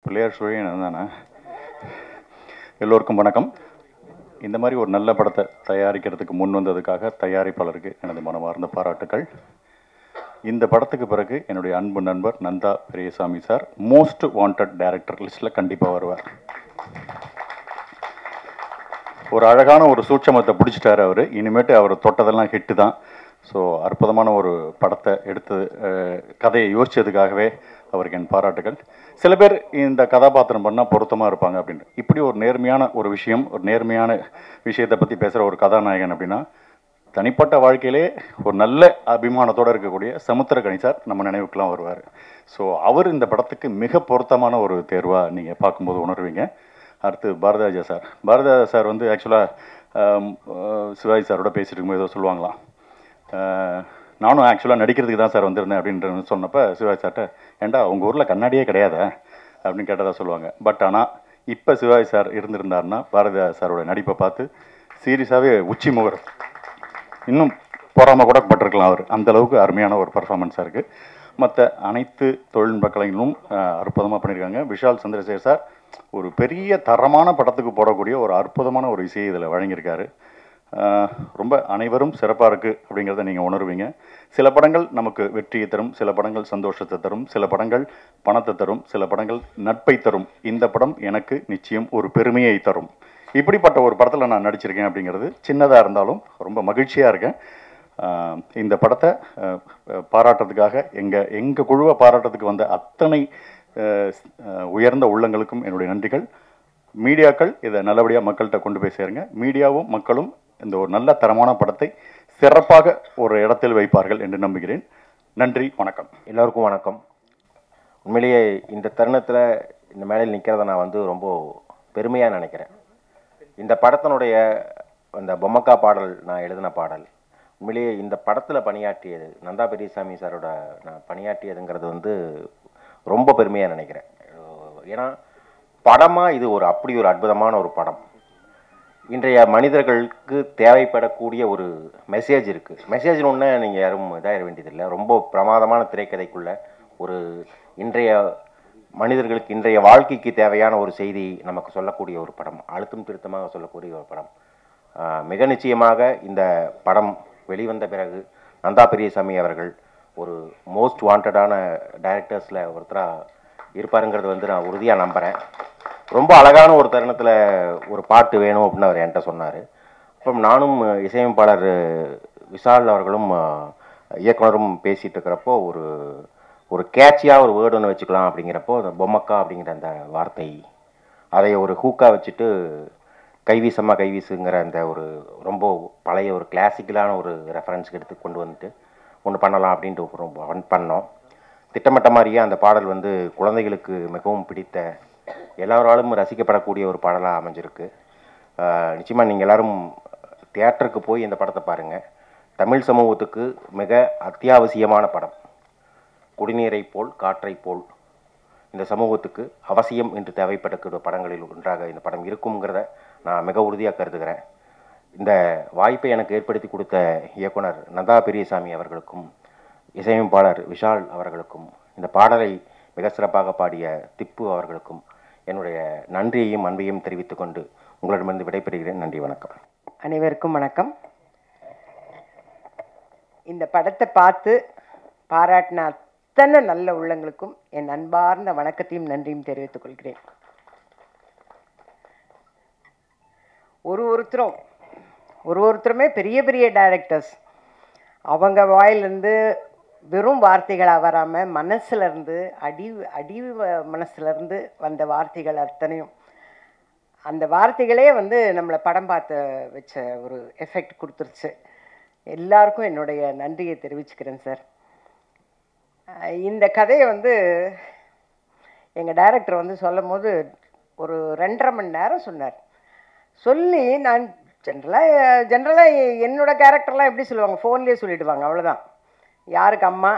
பிள்ளையார் சுழியன் தானே. எல்லோருக்கும் வணக்கம். இந்த மாதிரி ஒரு நல்ல படத்தை தயாரிக்கிறதுக்கு முன் வந்ததுக்காக தயாரிப்பாளருக்கு எனது மனமார்ந்த பாராட்டுக்கள். இந்த படத்துக்கு பிறகு என்னுடைய அன்பு நண்பர் Nandha Periyasamy sir most wanted director லிஸ்ட்டில் கண்டிப்பாக வருவார். ஒரு அழகான ஒரு சூட்சமத்தை பிடிச்சிட்டாரு அவர். இனிமேட்டு அவர் தொட்டதெல்லாம் ஹிட்டு தான். ஸோ அற்புதமான ஒரு படத்தை எடுத்து கதையை யோசித்ததுக்காகவே அவருக்கு என் பாராட்டுகள். சில பேர் இந்த கதாபாத்திரம் பண்ணால் பொருத்தமாக இருப்பாங்க அப்படின்னு. இப்படி ஒரு நேர்மையான ஒரு விஷயம், ஒரு நேர்மையான விஷயத்தை பற்றி பேசுகிற ஒரு கதாநாயகன் அப்படின்னா தனிப்பட்ட வாழ்க்கையிலே ஒரு நல்ல அபிமானத்தோடு இருக்கக்கூடிய சமுத்திரக்கனி சார் நம்ம நினைவுக்கெலாம் வருவார். ஸோ அவர் இந்த படத்துக்கு மிக பொருத்தமான ஒரு தேர்வாக நீங்கள் பார்க்கும்போது உணர்வீங்க. அடுத்து பாரதிராஜா சார். பாரதிராஜா சார் வந்து ஆக்சுவலாக சிவாஜி சாரோட பேசிட்டு இருக்கும்போது ஏதோ சொல்லுவாங்களாம், நானும் ஆக்சுவலாக நடிக்கிறதுக்கு தான் சார் வந்திருந்தேன் அப்படின்ற சொன்னப்போ சிவாஜி சார்கிட்ட, ஏண்டா உங்கள் ஊரில் கண்ணாடியே கிடையாதா அப்படின்னு கேட்டதாக சொல்லுவாங்க. பட் ஆனால் இப்போ சிவாஜி சார் இருந்திருந்தாருன்னா பாரதிராஜா சாரோட நடிப்பை பார்த்து சீரியஸாகவே உச்சி முகர் இன்னும் போகாமல் கூட பட்டிருக்கலாம். அவர் அந்தளவுக்கு அருமையான ஒரு பர்ஃபார்மன்ஸாக இருக்குது. மற்ற அனைத்து தொழில்நுட்ப கலைஞர்களும் அற்புதமாக பண்ணியிருக்காங்க. விஷால் சந்திரசேகர் சார் ஒரு பெரிய தரமான படத்துக்கு போடக்கூடிய ஒரு அற்புதமான ஒரு இசையை இதில் வழங்கியிருக்காரு. ரொம்ப அனைவரும் சிறப்பாக இருக்குது அப்படிங்கிறத நீங்கள் உணர்வீங்க. சில படங்கள் நமக்கு வெற்றியை தரும், சில படங்கள் சந்தோஷத்தை தரும், சில படங்கள் பணத்தை தரும், சில படங்கள் நட்பை தரும். இந்த படம் எனக்கு நிச்சயம் ஒரு பெருமையை தரும். இப்படிப்பட்ட ஒரு படத்தில் நான் நடிச்சிருக்கேன் அப்படிங்கிறது சின்னதாக இருந்தாலும் ரொம்ப மகிழ்ச்சியாக இருக்கேன். இந்த படத்தை பாராட்டுறதுக்காக எங்கள் குழுவை பாராட்டுறதுக்கு வந்த அத்தனை உயர்ந்த உள்ளங்களுக்கும் என்னுடைய நன்றிகள். மீடியாக்கள் இதை நல்லபடியாக மக்கள்கிட்ட கொண்டு போய் சேருங்க. மீடியாவும் மக்களும் இந்த ஒரு நல்ல தரமான படத்தை சிறப்பாக ஒரு இடத்தில் வைப்பார்கள் என்று நம்புகிறேன். நன்றி, வணக்கம். எல்லோருக்கும் வணக்கம். உண்மையிலேயே இந்த தருணத்தில் இந்த மேடையில் நிற்கிறத நான் வந்து ரொம்ப பெருமையாக நினைக்கிறேன். இந்த படத்தினுடைய அந்த பொம்மக்கா பாடல் நான் எழுதின பாடல். உண்மையிலேயே இந்த படத்தில் பணியாற்றியது நந்தா பெரியசாமி சாரோட நான் பணியாற்றியதுங்கிறது வந்து ரொம்ப பெருமையாக நினைக்கிறேன். ஏன்னா படமாக இது அப்படி ஒரு அற்புதமான ஒரு படம். இன்றைய மனிதர்களுக்கு தேவைப்படக்கூடிய ஒரு மெசேஜ் இருக்குது. மெசேஜ்னு ஒன்று நீங்கள் யாரும் இதாக வேண்டியதில்லை. ரொம்ப பிரமாதமான திரைக்கதைக்குள்ள ஒரு இன்றைய மனிதர்களுக்கு இன்றைய வாழ்க்கைக்கு தேவையான ஒரு செய்தி நமக்கு சொல்லக்கூடிய ஒரு படம், அழுத்தம் திருத்தமாக சொல்லக்கூடிய ஒரு படம். மிக நிச்சயமாக இந்த படம் வெளிவந்த பிறகு நந்தா பெரியசாமி அவர்கள் ஒரு மோஸ்ட் வாண்டடான டைரக்டர்ஸில் ஒருத்தராக இருப்பாருங்கிறது வந்து நான் உறுதியாக நம்புகிறேன். ரொம்ப அழகான ஒரு தருணத்தில் ஒரு பாட்டு வேணும் அப்படின்னு அவர் என்கிட்ட சொன்னார். அப்புறம் நானும் இசையமைப்பாளர் விஷால் அவர்களும் இயக்குனரும் பேசிகிட்டு இருக்கிறப்போ ஒரு கேட்சியாக ஒரு வேர்டு ஒன்று வச்சுக்கலாம் அப்படிங்கிறப்போ அந்த பொம்மக்கா அப்படிங்கிற அந்த வார்த்தை, அதை ஒரு ஹூக்காக வச்சுட்டு கைவீசம்மா கைவீசுங்கிற அந்த ஒரு ரொம்ப பழைய ஒரு கிளாசிக்கலான ஒரு ரெஃபரன்ஸுக்கு எடுத்து கொண்டு வந்துட்டு ஒன்று பண்ணலாம் அப்படின்ட்டு ரொம்ப பண்ணோம். திட்டமிட்ட மாதிரியே அந்த பாடல் வந்து குழந்தைகளுக்கு மிகவும் பிடித்த, எல்லோராலும் ரசிக்கப்படக்கூடிய ஒரு பாடலாக அமைஞ்சிருக்கு. நிச்சயமாக நீங்கள் எல்லோரும் தியேட்டருக்கு போய் இந்த படத்தை பாருங்கள். தமிழ் சமூகத்துக்கு மிக அத்தியாவசியமான படம். குடிநீரை போல் காற்றை போல் இந்த சமூகத்துக்கு அவசியம் என்று தேவைப்படக்கூடிய படங்களில் ஒன்றாக இந்த படம் இருக்குங்கிறத நான் மிக உறுதியாக கருதுகிறேன். இந்த வாய்ப்பை எனக்கு ஏற்படுத்தி கொடுத்த இயக்குனர் நந்தா பெரியசாமி அவர்களுக்கும் இசையமைப்பாளர் விஷால் அவர்களுக்கும் இந்த பாடலை மிக சிறப்பாக பாடிய திப்பு அவர்களுக்கும் என்னுடைய நன்றியையும் அன்பையும் தெரிவித்துக் கொண்டு உங்களிடமிருந்து விடைபெறுகிறேன். நன்றி, வணக்கம். அனைவருக்கும் வணக்கம். இந்த படத்தை பார்த்து பாராட்டின அத்தனை நல்ல உள்ளங்களுக்கும் என் அன்பார்ந்த வணக்கத்தையும் நன்றியும் தெரிவித்துக் கொள்கிறேன். ஒருத்தருமே பெரிய பெரிய டைரக்டர்ஸ். அவங்க வாயிலிருந்து வெறும் வார்த்தைகளாக வராமல் மனசுலேருந்து அடி மனசுலேருந்து வந்த வார்த்தைகள் அத்தனையும், அந்த வார்த்தைகளே வந்து நம்மளை படம் பார்த்து வச்ச ஒரு எஃபெக்ட் கொடுத்துருச்சு. எல்லாருக்கும் என்னுடைய நன்றியை தெரிவிச்சுக்கிறேன் சார். இந்த கதையை வந்து எங்கள் டைரக்டர் வந்து சொல்லும் போது ஒரு 2.5 மணி நேரம் சொன்னார். சொல்லி நான் ஜென்ரலாக என்னோட கேரக்டர்லாம் எப்படி சொல்லுவாங்க, ஃபோன்லேயே சொல்லிவிடுவாங்க, அவ்வளோதான். யாருக்கு அம்மா,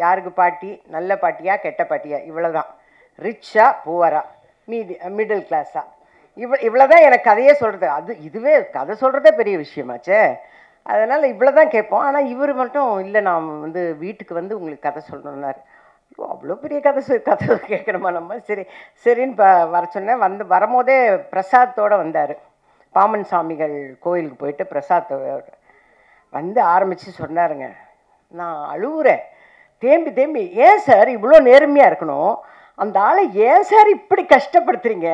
யாருக்கு பாட்டி, நல்ல பாட்டியா கெட்ட பாட்டியா, இவ்வளோதான். ரிச்சா புவரா, மிடில் கிளாஸா, இவ்வளோதான் எனக்கு கதையே சொல்கிறது. இதுவே கதை சொல்கிறதே பெரிய விஷயமாச்சே. அதனால் இவ்வளோ தான் கேட்போம். ஆனால் இவர் மட்டும் இல்லை, நான் வந்து வீட்டுக்கு வந்து உங்களுக்கு கதை சொல்லணுன்னார். அவ்வளோ பெரிய கதை கேட்கணுமா நம்ம? சரி சரின்னு வர சொன்னேன். வரும்போதே பிரசாத்தோடு வந்தார். பாமன் சாமிகள் கோயிலுக்கு போயிட்டு பிரசாத்தோட வந்து ஆரம்பித்து சொன்னாருங்க. நான் அழுவுறேன் தேம்பி. ஏன் சார் இவ்வளோ நேர்மையாக இருக்கணும்? அந்த ஆளை ஏன் சார் இப்படி கஷ்டப்படுத்துறீங்க?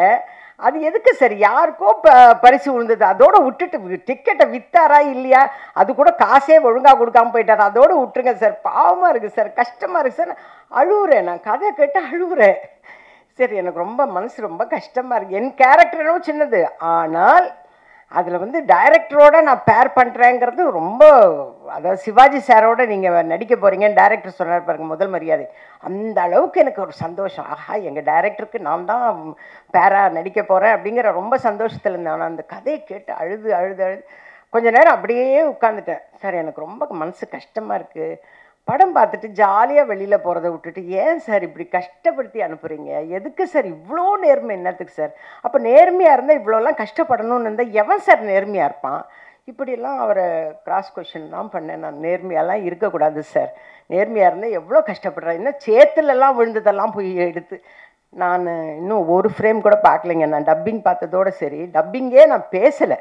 அது எதுக்கு சார்? யாருக்கோ பரிசு விழுந்தது, அதோடு விட்டுட்டு டிக்கெட்டை விற்றாரா இல்லையா, அது கூட காசே ஒழுங்காக கொடுக்காம போயிட்டார், அதோடு விட்டுருங்க சார். பாவமாக இருக்குது சார், கஷ்டமாக இருக்குது சார். அழுவுறேன், நான் கதை கேட்டு அழுவுறேன். சரி, எனக்கு ரொம்ப மனசு ரொம்ப கஷ்டமாக இருக்குது. என் கேரக்டரும் சின்னது, ஆனால் அதில் வந்து டைரக்டரோட நான் பேர் பண்ணுறேங்கிறது ரொம்ப, அதாவது சிவாஜி சாரோட நீங்கள் நடிக்க போகிறீங்கன்னு டைரக்டர் சொன்னார் பாருங்க முதல் மரியாதை. அந்த அளவுக்கு எனக்கு ஒரு சந்தோஷம். ஆஹா, எங்கள் டைரக்டருக்கு நான் தான் பேராக நடிக்க போகிறேன் அப்படிங்கிற ரொம்ப சந்தோஷத்தில் இருந்தேன். ஆனால் அந்த கதையை கேட்டு அழுது கொஞ்ச நேரம் அப்படியே உட்காந்துட்டேன். சார் எனக்கு ரொம்ப மனசு கஷ்டமாக இருக்குது. படம் பார்த்துட்டு ஜாலியாக வெளியில் போகிறத விட்டுட்டு ஏன் சார் இப்படி கஷ்டப்படுத்தி அனுப்புகிறீங்க? எதுக்கு சார் இவ்வளோ நேர்மை? என்னத்துக்கு சார்? அப்போ நேர்மையாக இருந்தால் இவ்வளோலாம் கஷ்டப்படணும்னு இருந்தால் எவன் சார் நேர்மையாக இருப்பான்? இப்படியெல்லாம் அவரை கிராஸ் கொஷின்லாம் பண்ணேன். நான் நேர்மையாலாம் இருக்கக்கூடாது சார், நேர்மையாக இருந்தால் எவ்வளோ கஷ்டப்படுறேன். இன்னும் சேத்துலலாம் விழுந்ததெல்லாம் போய் எடுத்து நான் இன்னும் ஒரு ஃப்ரேம் கூட பார்க்கலைங்க. நான் டப்பிங் பார்த்ததோடு சரி, டப்பிங்கே நான் பேசலை.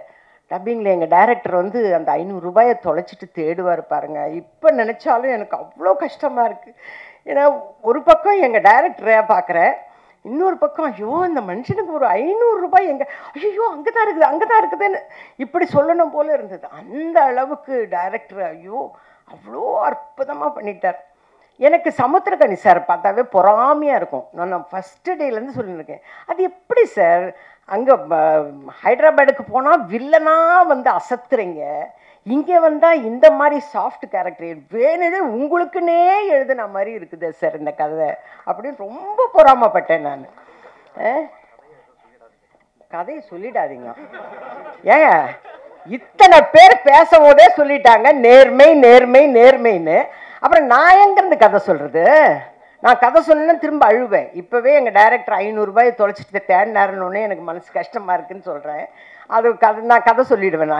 டப்பிங்கில் எங்கள் டைரக்டர் வந்து அந்த 500 ரூபாயை தொலைச்சிட்டு தேடுவார் பாருங்க. இப்போ நினச்சாலும் எனக்கு அவ்வளோ கஷ்டமாக இருக்குது. ஏன்னா ஒரு பக்கம் எங்கள் டைரக்டரை பார்க்குறேன், இன்னொரு பக்கம் ஐயோ இந்த மனுஷனுக்கு ஒரு 500 ரூபாய் எங்கே, ஐயோ அங்கே தான் இருக்குதுன்னு இப்படி சொல்லணும் போல இருந்தது. அந்த அளவுக்கு டைரக்டர் ஐயோ அவ்வளோ அற்புதமாக பண்ணிட்டார். எனக்கு சமுத்திரக்கனி சார் பார்த்தாவே பொறாமையாக இருக்கும். நான் ஃபஸ்ட்டு டேலேருந்து சொல்லியிருக்கேன், அது எப்படி சார் அங்கே ஹைதராபாடுக்கு போனால் வில்லனாக வந்து அசத்துறீங்க, இங்கே வந்தால் இந்த மாதிரி சாஃப்ட் கேரக்டர் வேணுன்னு உங்களுக்குன்னே எழுதுன மாதிரி இருக்குது சார் இந்த கதை அப்படின்னு ரொம்ப பொறாமப்பட்டேன் நான். கதையை சொல்லிடாதீங்க ஏங்க, இத்தனை பேர் பேசும்போதே சொல்லிட்டாங்க நேர்மை நேர்மை நேர்மைன்னு. அப்புறம் நான் எங்கேருந்து கதை சொல்கிறது? நான் கதை சொன்னேன்னு திரும்ப அழுவேன். இப்போவே எங்கள் டைரக்டர் 500 ரூபாயை தொலைச்சிட்டு தேடினாருன்னொன்னே எனக்கு மனசு கஷ்டமாக இருக்குதுன்னு சொல்கிறேன். அது நான் கதை சொல்லிவிடுவேன்.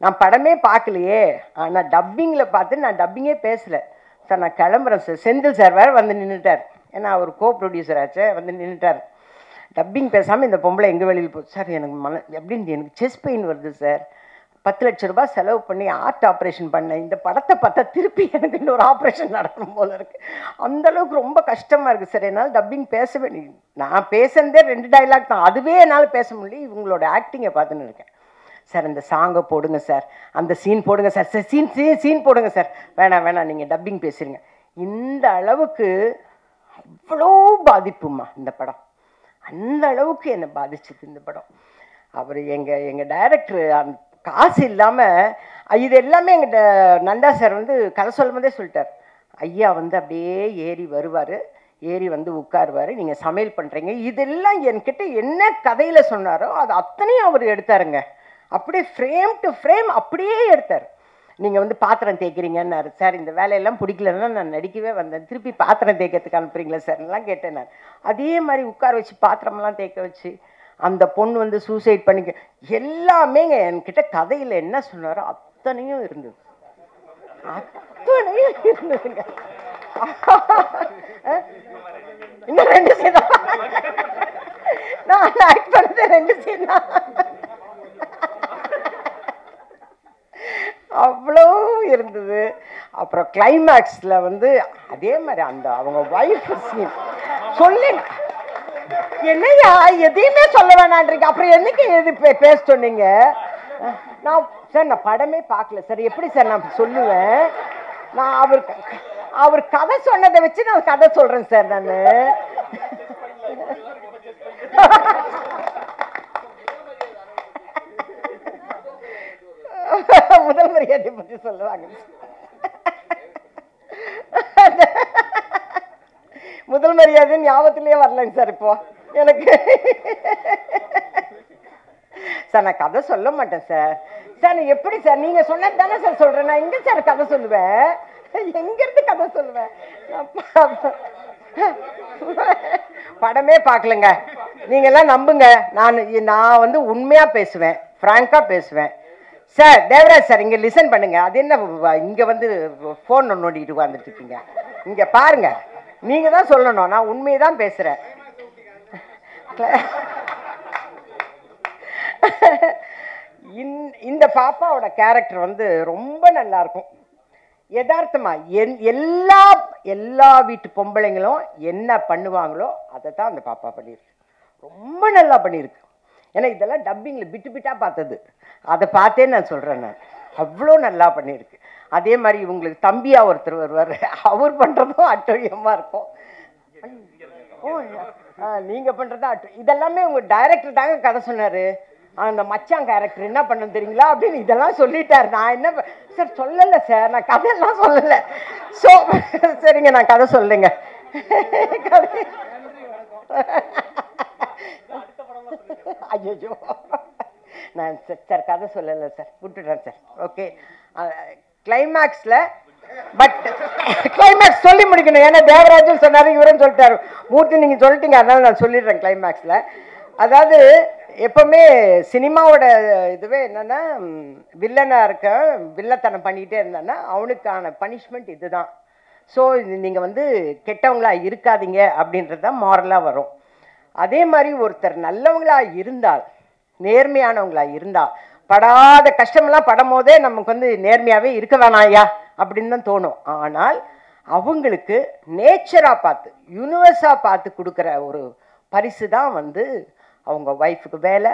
நான் படமே பார்க்கலையே, ஆனால் டப்பிங்கில் பார்த்து நான் டப்பிங்கே பேசலை சார். நான் கிளம்புறேன் சார். செந்தில் சார் வேறு வந்து நின்றுட்டார், ஏன்னா அவர் கோ ப்ரொடியூசர் ஆச்சு, வந்து நின்றுட்டார். டப்பிங் பேசாமல் இந்த பொம்பளை எங்கே வெளியில் போச்சு சார், எனக்கு எப்படின்னு எனக்கு செஸ்ட் பெயின் வருது சார், 10 லட்ச ரூபாய் செலவு பண்ணி ஆர்ட் ஆப்ரேஷன் பண்ணேன், இந்த படத்தை பார்த்தா திருப்பி எனக்கு இன்னொரு ஆப்ரேஷன் நடக்கணும் போல இருக்குது, அந்தளவுக்கு ரொம்ப கஷ்டமாக இருக்குது சார், என்னால் டப்பிங் பேசவே. நான் பேசுனதே 2 டைலாக் தான், அதுவே என்னால் பேச முடியல. இவங்களோட ஆக்டிங்கை பார்த்துன்னு இருக்கேன். சார் அந்த சாங்கை போடுங்க சார், அந்த சீன் போடுங்க சார், சீன் போடுங்க சார். வேணாம் நீங்கள் டப்பிங் பேசுறீங்க. இந்த அளவுக்கு அவ்வளோ பாதிப்புமா இந்த படம், அந்த அளவுக்கு என்னை பாதிச்சது இந்த படம். அவர் எங்கள் டைரக்டர் காசு இல்லாமல் இது எல்லாமே எங்கள் நந்தா சார் வந்து கதை சொல்லும் போதே சொல்லிட்டார். ஐயா வந்து அப்படியே ஏறி வருவார், ஏறி வந்து உட்காருவார், நீங்கள் சமையல் பண்ணுறீங்க, இதெல்லாம் என்கிட்ட என்ன கதையில் சொன்னாரோ அது அத்தனையும் அவர் எடுத்தாருங்க. அப்படியே ஃப்ரேம் டு ஃப்ரேம் அப்படியே எடுத்தார். நீங்கள் வந்து பாத்திரம் தேய்க்கிறீங்கன்னாரு சார், இந்த வேலையெல்லாம் பிடிக்கலன்னா நான் நடிக்கவே வந்தேன், திருப்பி பாத்திரம் தேய்க்கிறதுக்கு அனுப்புறீங்களா சார்லாம் கேட்டேன் நான். அதே மாதிரி உட்கார வச்சு பாத்திரமெல்லாம் தேய்க்க வச்சு, அந்த பொண்ணு வந்து சூசைட் பண்ணிக்க, எல்லாமே என்கிட்ட கதையில் என்ன சொன்னாரோ அத்தனையும் இருந்தது, அத்தனையும் இருந்ததுங்க. இன்னும் 2 சீன் நான் ஆக்ட் பண்ணது 2 சீன் தான், அவ்வளோ இருந்தது. அப்புறம் கிளைமேக்ஸில் வந்து அதே மாதிரி அந்த அவங்க ஒய்ஃப் சீன் சொல்லி என்னையா எதையுமே சொல்ல வேணான்றீங்க, அப்புறம் என்னைக்கு எது பேச சொன்னீங்க? நான் சார் நான் படமே பார்க்கல சார், எப்படி சார் நான் சொல்லுவேன்? நான் அவர் கதை சொன்னதை வச்சு நான் கதை சொல்கிறேன் சார். நான் முதல் மரியாதை பற்றி சொல்லுவாங்க. முதல் மரியாதை ஞாபகத்திலேயே வரலைங்க சார் இப்போ எனக்கு. சார் நான் கதை சொல்ல மாட்டேன் சார். சார் எப்படி சார் நீங்கள் சொன்னது தானே சார் சொல்கிறேன், நான் எங்கே சார் கதை சொல்லுவேன்? எங்கேருந்து கதை சொல்லுவேன்? படமே பார்க்கலங்க, நீங்கள்லாம் நம்புங்க. நான் வந்து உண்மையாக பேசுவேன், ஃப்ராங்காக பேசுவேன். சார் தேவராஜ் சார் இங்கே லிசன் பண்ணுங்க. அது என்ன இங்கே வந்து ஃபோன் நோண்டிட்டு உட்காந்துட்டு இருக்கீங்க? இங்கே பாருங்க, நீங்கள் தான் சொல்லணும், நான் உண்மையை தான் பேசுகிறேன். இந்த பாப்பாவோட கேரக்டர் வந்து ரொம்ப நல்லா இருக்கும். யதார்த்தமா எல்லா வீட்டு பொம்பளைங்களும் என்ன பண்ணுவாங்களோ அதை தான் அந்த பாப்பா பண்ணியிருக்கு. ரொம்ப நல்லா பண்ணியிருக்கு. ஏன்னா இதெல்லாம் டப்பிங்கில் பிட்டு பிட்டாக பார்த்தது, அதை பார்த்தே நான் சொல்கிறேன். நான் அவ்வளோ நல்லா பண்ணியிருக்கு. அதே மாதிரி இவங்களுக்கு தம்பியா ஒருத்தர் வருவார், அவர் பண்ணுறதும் அட்டழியமாக இருக்கும். நீங்கள் பண்ணுறதா இதெல்லாமே உங்கள் டைரக்டர் தாங்க கதை சொன்னார். அந்த மச்சான் கேரக்டர் என்ன பண்ண தெரியுங்களா அப்படின்னு இதெல்லாம் சொல்லிட்டார். நான் என்ன சார் சொல்லலை சார், நான் கதையெல்லாம் சொல்லலை. ஸோ சரிங்க, நான் கதை சொல்லுங்க. ஐயோ, நான் சார் கதை சொல்லலை சார், விட்டுடுறேன் சார். ஓகே, கிளைமேக்ஸில் பட் கிளைமேக்ஸ் சொல்லி முடிக்கணும். ஏன்னா தேவராஜன் சொன்னார், இவரும் சொல்லிட்டாரு, மூர்த்தி நீங்கள் சொல்லிட்டீங்க, அதனால நான் சொல்லிடுறேன். கிளைமேக்ஸில் அதாவது எப்பவுமே சினிமாவோட இதுவே என்னன்னா, வில்லனாக இருக்க வில்லத்தனம் பண்ணிக்கிட்டே இருந்தான்னா அவனுக்கான பனிஷ்மெண்ட் இதுதான். ஸோ நீங்கள் வந்து கெட்டவங்களா இருக்காதீங்க அப்படின்றது தான் மாரலாக வரும். அதே மாதிரி ஒருத்தர் நல்லவங்களா இருந்தால், நேர்மையானவங்களா இருந்தால், படாத கஷ்டமெல்லாம் படும் போதே நமக்கு வந்து நேர்மையாகவே இருக்க வேணாயா அப்படின்னு தான் தோணும். ஆனால் அவங்களுக்கு நேச்சராக பார்த்து, யூனிவர்ஸாக பார்த்து கொடுக்குற ஒரு பரிசு தான் வந்து அவங்க ஒய்ஃபுக்கு வேலை,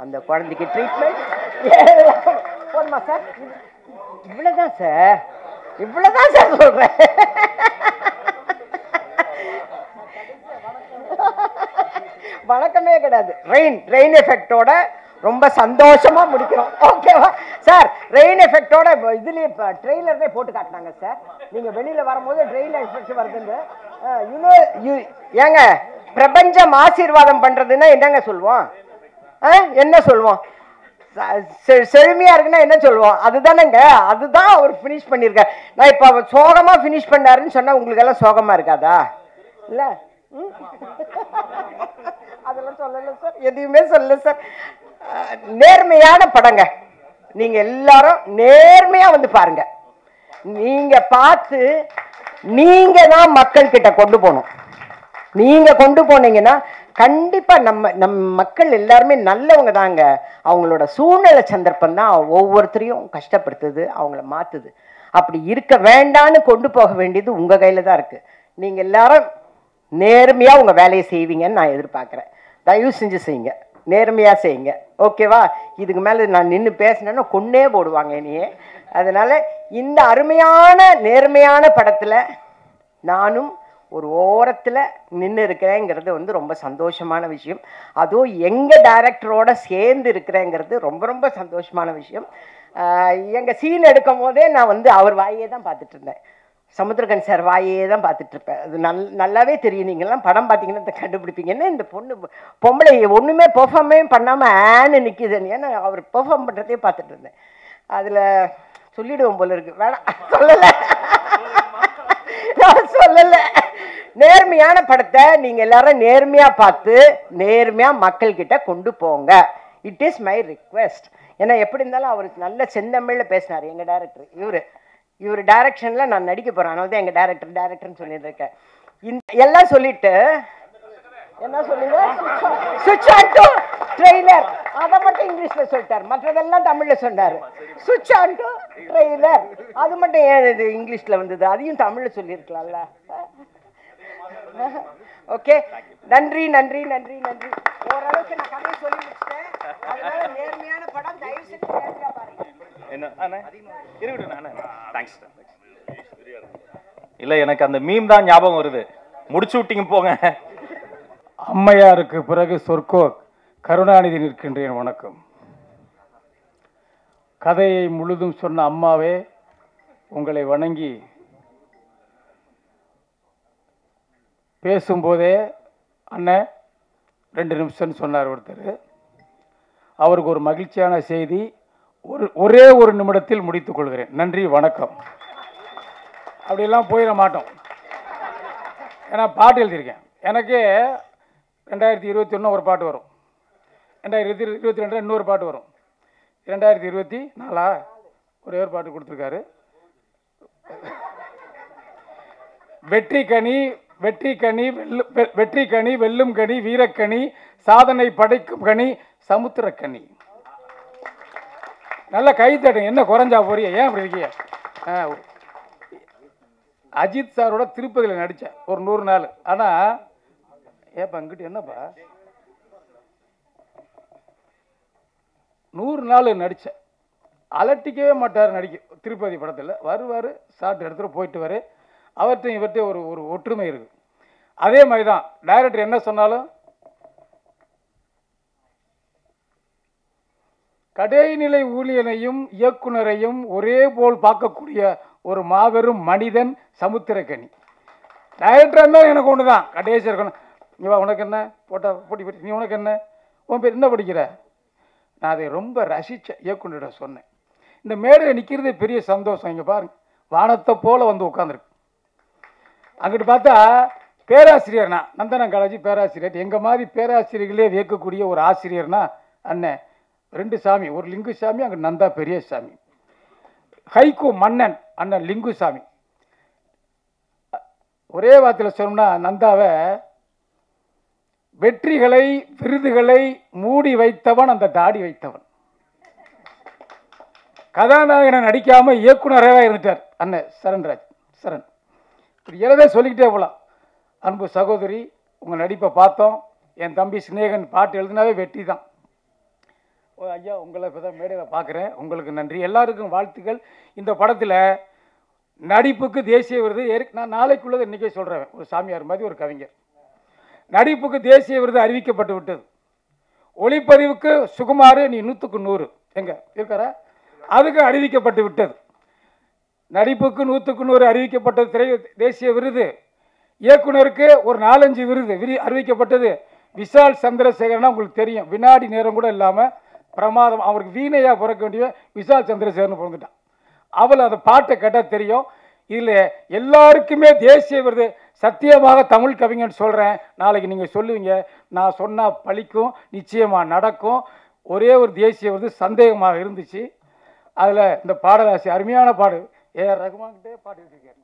அந்த குழந்தைக்கு ட்ரீட்மெண்ட். போதுமா சார்? இவ்வளோதான் சார், இவ்வளோதான் சார் சொல்கிறேன். வணக்கமே கிடையாது. ரெயின் எஃபெக்டோட ரொம்ப சந்தோஷமா முடிக்கிறோம். ஓகேவா சார்? ரெயின் எஃபெக்டோட இதுலயே ட்ரெய்லர்லே போட்டு காட்டினாங்க சார். நீங்க வெளியில வரும்போது ரெயின் எஃபெக்ட் வருதுன்னு. ஏங்க பிரபஞ்சம் ஆசீர்வாதம் பண்றதுன்னா என்னங்க சொல்லுவோம்? என்ன சொல்லுவோம்? செழுமையா இருக்குன்னா என்ன சொல்லுவோம்? அதுதானேங்க, அதுதான் அவர் ஃபினிஷ் பண்ணியிருக்கார். நான் இப்போ அவர் சோகமா ஃபினிஷ் பண்ணாருன்னு சொன்னா உங்களுக்கு எல்லாம் சோகமா இருக்காதா? இல்ல அதெல்லாம் சொல்லல சார், எதுவுமே சொல்லல சார். நேர்மையான படங்க, நீங்க எல்லாரும் நேர்மையா வந்து பாருங்க. நீங்க பார்த்து நீங்க தான் மக்கள் கிட்ட கொண்டு போகணும். நீங்க கொண்டு போனீங்கன்னா கண்டிப்பா நம்ம மக்கள் எல்லாருமே நல்லவங்க தாங்க. அவங்களோட சூழ்நிலை சந்தர்ப்பம் தான் ஒவ்வொருத்தரையும் கஷ்டப்படுத்துது, அவங்கள மாத்துது. அப்படி இருக்க வேண்டான்னு கொண்டு போக வேண்டியது உங்க கையில தான் இருக்கு. நீங்க எல்லாரும் நேர்மையா உங்க வேலையை செய்வீங்கன்னு நான் எதிர்பார்க்கிறேன். தயவு செஞ்சு செய்யுங்க, நேர்மையா செய்யுங்க. ஓகேவா? இதுக்கு மேல நான் நின்று பேசினேன்னா கொன்னே போடுவாங்க என்னையே. அதனால இந்த அருமையான நேர்மையான படத்துல நானும் ஒரு ஓரத்தில் நின்று இருக்கிறேங்கிறது வந்து ரொம்ப சந்தோஷமான விஷயம். அதுவும் எங்கள் டைரக்டரோட சேர்ந்து இருக்கிறேங்கிறது ரொம்ப ரொம்ப சந்தோஷமான விஷயம். எங்கள் சீன் எடுக்கும் போதே நான் வந்து அவர் வாயே தான் பார்த்துட்டு இருந்தேன். சமுத்திரகன் சார் வாயே தான் பார்த்துட்டு இருப்பேன். அது நல்லாவே தெரியும். நீங்கள்லாம் படம் பார்த்தீங்கன்னா கண்டுபிடிப்பீங்கன்னா இந்த பொம்பளை ஒன்றுமே பெர்ஃபார்மே பண்ணாமல் ஆன்னு நிற்கிதுன்னு. ஏன்னா அவர் பெர்ஃபார்ம் பண்ணுறதே பார்த்துட்டு இருந்தேன். அதில் சொல்லிடுவோம் போல இருக்கு, வேணாம் சொல்லலை, நான் சொல்லலை. நேர்மையான படத்தை நீங்க எல்லாரும் நேர்மையா பார்த்து நேர்மையா மக்கள் கிட்ட கொண்டு போங்க. It is my request. ஏன்னா எப்படி இருந்தாலும் அவருக்கு நல்ல செந்தமிழ்ல பேசினார் எங்க டைரக்டர். இவர் டைரக்ஷன்ல நான் நடிக்க போறேன், அதனால தான் எங்க டைரக்டர்னு சொல்லிட்டு இருக்கேன். எல்லாம் சொல்லிட்டு என்ன சொல்லுங்க, சுவிட்ச் ஆன் டு ட்ரெய்லர், அதை மட்டும் இங்கிலீஷ்ல சொல்லிட்டார், மற்றதெல்லாம் தமிழ்ல சொன்னாரு. சுவிட்ச் ஆன் டு ட்ரெய்லர் அது மட்டும் ஏன் இது இங்கிலீஷ்ல வந்தது? அதையும் தமிழ்ல சொல்லியிருக்கலாம்ல. ஓகே, நன்றி நன்றி நன்றி நன்றி. ஓரளவுக்கு நான் கதையை சொல்லி முடிச்சிட்டேன். அதனால நேர்மையான படம் தயவு செஞ்சு நேர்மையா பாருங்க. இல்ல, எனக்கு அந்த மீம் தான் ஞாபகம் வருது. முடிச்சு விட்டீங்க போங்க. அம்மையாருக்கு பிறகு சொர்க்கோ கருணாநிதி நிற்கின்றேன். வணக்கம். கதையை முழுதும் சொன்ன அம்மாவே உங்களை வணங்கி பேசும்போதே அண்ணன் 2 நிமிஷம்னு சொன்னார் ஒருத்தர். அவருக்கு ஒரு மகிழ்ச்சியான செய்தி ஒரே ஒரு நிமிடத்தில் முடித்துக் கொள்கிறேன். நன்றி, வணக்கம். அப்படியெல்லாம் போயிட மாட்டோம். ஏன்னா பாட்டு எழுதியிருக்கேன். எனக்கு 2021 ஒரு பாட்டு வரும், 2022 இன்னொரு பாட்டு வரும், 2024 ஒரே ஒரு பாட்டு கொடுத்துருக்காரு. வெற்றி கனி வெற்றி கனி வெல்லும் கனி வீரக்கனி சாதனை படைக்கும் கனி சமுத்திரக்கனி. நல்லா கை தட்டுங்க. என்ன குறைஞ்சா போறிய? ஏன் அப்படி இருக்கீங்க? அஜித் சாரோட திருப்பதியில் நடித்தேன் ஒரு 100 நாள். ஆனால் ஏப்பா இங்கிட்ட என்னப்பா 100 நாள் நடித்தேன். அலட்டிக்கவே மாட்டார் நடிக்க. திருப்பதி படத்தில் வருவார், ஷார்ட் எடுத்துகிட்டு போயிட்டு வர. அவர்கிட்ட இவர்கிட்ட ஒரு ஒற்றுமை இருக்குது. அதே மாதிரி தான் டைரக்டர் என்ன சொன்னாலும் கடைநிலை ஊழியனையும் இயக்குனரையும் ஒரே போல் பார்க்கக்கூடிய ஒரு மாபெரும் மனிதன் சமுத்திரக்கனி. டைரக்டராக இருந்தால் எனக்கு ஒன்று தான், கடைசி இருக்கணும். இவா உனக்கு என்ன போட்டா போட்டி போட்டி, நீ உனக்கு என்ன, உன் பேர் என்ன படிக்கிற? நான் அதை ரொம்ப ரசித்தேன். இயக்குனரிடம் சொன்னேன், இந்த மேடையில் நிற்கிறது பெரிய சந்தோஷம். இங்கே பாருங்க, வானத்தை போல வந்து உட்காந்துருக்கு. அங்கிட்டு பார்த்தா பேராசிரியர்னா நந்தனம் காலேஜ் பேராசிரியர். எங்கள் மாதிரி பேராசிரியர்களே வியக்கக்கூடிய ஒரு ஆசிரியர்னா அண்ணன் 2 சாமி, ஒரு லிங்குசாமி, அங்கே நந்தா பெரிய சாமி. ஹைகோ மன்னன் அண்ணன் லிங்குசாமி. ஒரே வார்த்தையில் சொல்லணும்னா நந்தாவை வெற்றிகளை விருதுகளை மூடி வைத்தவன், அந்த தாடி வைத்தவன். கதாநாயகனை நடிக்காம இயக்குனராக இருந்துட்டார் அண்ணன் சரண்ராஜ். சரண் எழுத சொல்லிக்கிட்டே போகலாம். அன்பு சகோதரி, உங்கள் நடிப்பை பார்த்தோம். என் தம்பி சிநேகன் பாட்டு எழுதினாவே வெற்றி தான். ஐயா உங்களை இப்போ தான் மேடையில் பார்க்குறேன், உங்களுக்கு நன்றி, எல்லாருக்கும் வாழ்த்துக்கள். இந்த படத்தில் நடிப்புக்கு தேசிய விருது நான் நாளைக்குள்ளதை இன்றைக்கே சொல்கிறேன். ஒரு சாமியார் மாதிரி ஒரு கவிஞர். நடிப்புக்கு தேசிய விருது அறிவிக்கப்பட்டு விட்டது. ஒளிப்பதிவுக்கு சுகுமார் நீ 100க்கு 100 எங்க இருக்காரா, அதுக்கு அறிவிக்கப்பட்டு விட்டது. நடிப்புக்கு 100க்கு 100 அறிவிக்கப்பட்டது தேசிய விருது. இயக்குனருக்கு ஒரு 4-5 விருது அறிவிக்கப்பட்டது. விஷால் சந்திரசேகரனா உங்களுக்கு தெரியும், வினாடி நேரம் கூட இல்லாமல் பிரமாதம். அவருக்கு வீணையாக பிறக்க வேண்டிய விஷால் சந்திரசேகர்னு பிறந்துட்டான். அவள் அந்த பாட்டை கேட்டால் தெரியும். இதில் எல்லாருக்குமே தேசிய விருது. சத்தியமாக தமிழ் கவிஞன் சொல்கிறேன், நாளைக்கு நீங்கள் சொல்லுவீங்க, நான் சொன்னால் பழிக்கும், நிச்சயமாக நடக்கும். ஒரே ஒரு தேசிய விருது சந்தேகமாக இருந்துச்சு. அதில் இந்த பாடலாசி அருமையான பாடு ஏஆர் ரகுமான்கிட்டே பாட்டு வச்சுருக்காரு.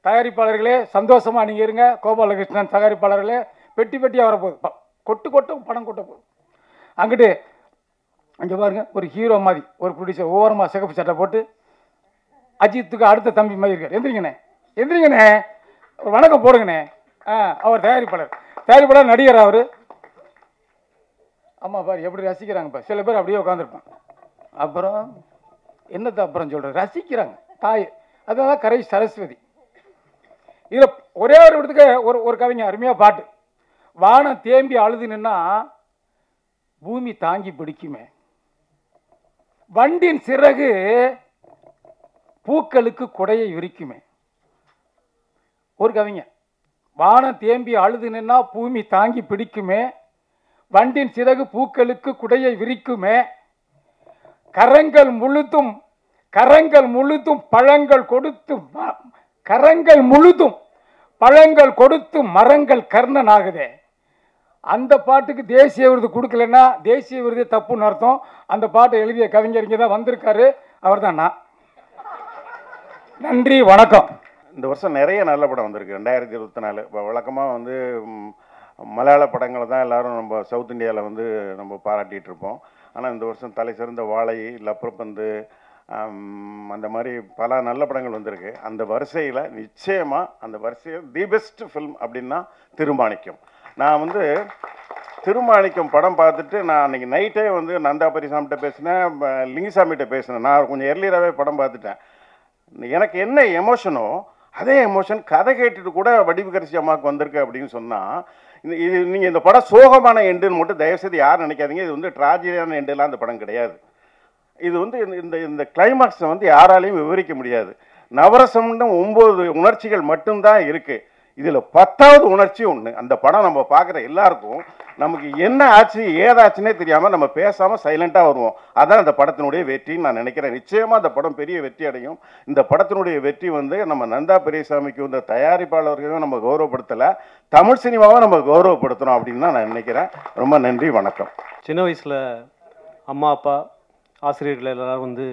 தயாரிப்பாளர்களே சந்தோஷமாக நீங்கள் இருங்க. கோபாலகிருஷ்ணன் தயாரிப்பாளர்களே பெட்டி பெட்டியாக வரப்போகுது, கொட்டும் படம் கொட்ட போகுது. அங்கிட்டு அங்கே பாருங்க, ஒரு ஹீரோ மாதிரி ஒரு ப்ரொடியூசர் ஓரமாக சிகப்பு சட்டை போட்டு அஜித்துக்கு அடுத்த தம்பி மாதிரி இருக்கார். எந்திரிங்கண்ணே ஒரு வணக்கம் போடுங்கண்ணே. அவர் தயாரிப்பாளர் நடிகர் அவர். அம்மா பாரு எப்படி ரசிக்கிறாங்கப்பா. சில பேர் அப்படியே உட்காந்துருப்பாங்க. அப்புறம் என்னத்தை அப்புறம் சொல்கிறது, ரசிக்கிறாங்க தாய். அதுதான் கரை சரஸ்வதி. இதில் ஒரே ஒரு இடத்துக்கு ஒரு கவிஞர் அருமையாக பாட்டு. வானம் தேம்பி அழுது நின்னா பூமி தாங்கி பிடிக்குமே, வண்டின் சிறகு பூக்களுக்கு குடையை விரிக்குமே. ஒரு கவிஞர், வானம் தேம்பி அழுது நின்னா பூமி தாங்கி பிடிக்குமே, வண்டின் சிறகு பூக்களுக்கு குடையை விரிக்குமே, கரங்கள் முழுதும் பழங்கள் கொடுத்து மரங்கள் கர்ணனாகுதே. அந்த பாட்டுக்கு தேசிய விருது கொடுக்கலன்னா தேசிய விருது தப்புன்னு அர்த்தம். அந்த பாட்டை எழுதிய கவிஞர் இங்கே தான் வந்திருக்காரு, அவர் தான் நான். நன்றி, வணக்கம். இந்த வருஷம் நிறைய நல்ல படம் வந்திருக்கு 2024. இப்போ வழக்கமாக வந்து மலையாள படங்களை தான் எல்லோரும் நம்ம சவுத் இந்தியாவில் வந்து நம்ம பாராட்டிகிட்டு இருப்போம். ஆனால் இந்த வருஷம் தலை சிறந்த வாழை, லப்பரப்பந்து, அந்த மாதிரி பல நல்ல படங்கள் வந்திருக்கு. அந்த வரிசையில் நிச்சயமாக அந்த வரிசையில் தி பெஸ்ட் ஃபில்ம் அப்படின்னா திருமாணிக்கம். நான் வந்து திருமாணிக்கம் படம் பார்த்துட்டு நான் அன்றைக்கி நைட்டே வந்து நந்தா பெரியசாமிகிட்ட பேசினேன், லிங்குசாமிகிட்ட பேசினேன். நான் கொஞ்சம் எர்லியராகவே படம் பார்த்துட்டேன். எனக்கு என்ன எமோஷனோ அதே எமோஷன் கதை கேட்டுட்டு கூட வடிவுக்கரசி அம்மாவுக்கு வந்திருக்கு அப்படின்னு சொன்னால், இது நீங்கள் இந்த படம் சோகமான எண்டுன்னு மட்டும் தயவுசெய்து யாரும் நினைக்காதீங்க. இது வந்து ட்ராஜடியான எண்டுலாம் அந்த படம் கிடையாது. இது வந்து இந்த கிளைமாக்ஸை வந்து யாராலையும் விவரிக்க முடியாது. நவரசம்னு 9 உணர்ச்சிகள் மட்டும்தான் இருக்குது. இதில் 10வது உணர்ச்சி ஒன்று. அந்த படம் நம்ம பார்க்குற எல்லாருக்கும் நமக்கு என்ன ஆச்சு ஏதாச்சுன்னே தெரியாமல் நம்ம பேசாமல் சைலண்ட்டாக வருவோம். அதான் அந்த படத்தினுடைய வெற்றின்னு நான் நினைக்கிறேன். நிச்சயமாக அந்த படம் பெரிய வெற்றி அடையும். இந்த படத்தினுடைய வெற்றி வந்து நம்ம நந்தா பெரியசாமிக்கும் இந்த தயாரிப்பாளர்களையும் நம்ம கௌரவப்படுத்தலை, தமிழ் சினிமாவை நம்ம கௌரவப்படுத்தணும் அப்படின்னு தான் நான் நினைக்கிறேன். ரொம்ப நன்றி, வணக்கம். சின்ன வயசில் அம்மா அப்பா ஆசிரியர்கள் எல்லோரும் வந்து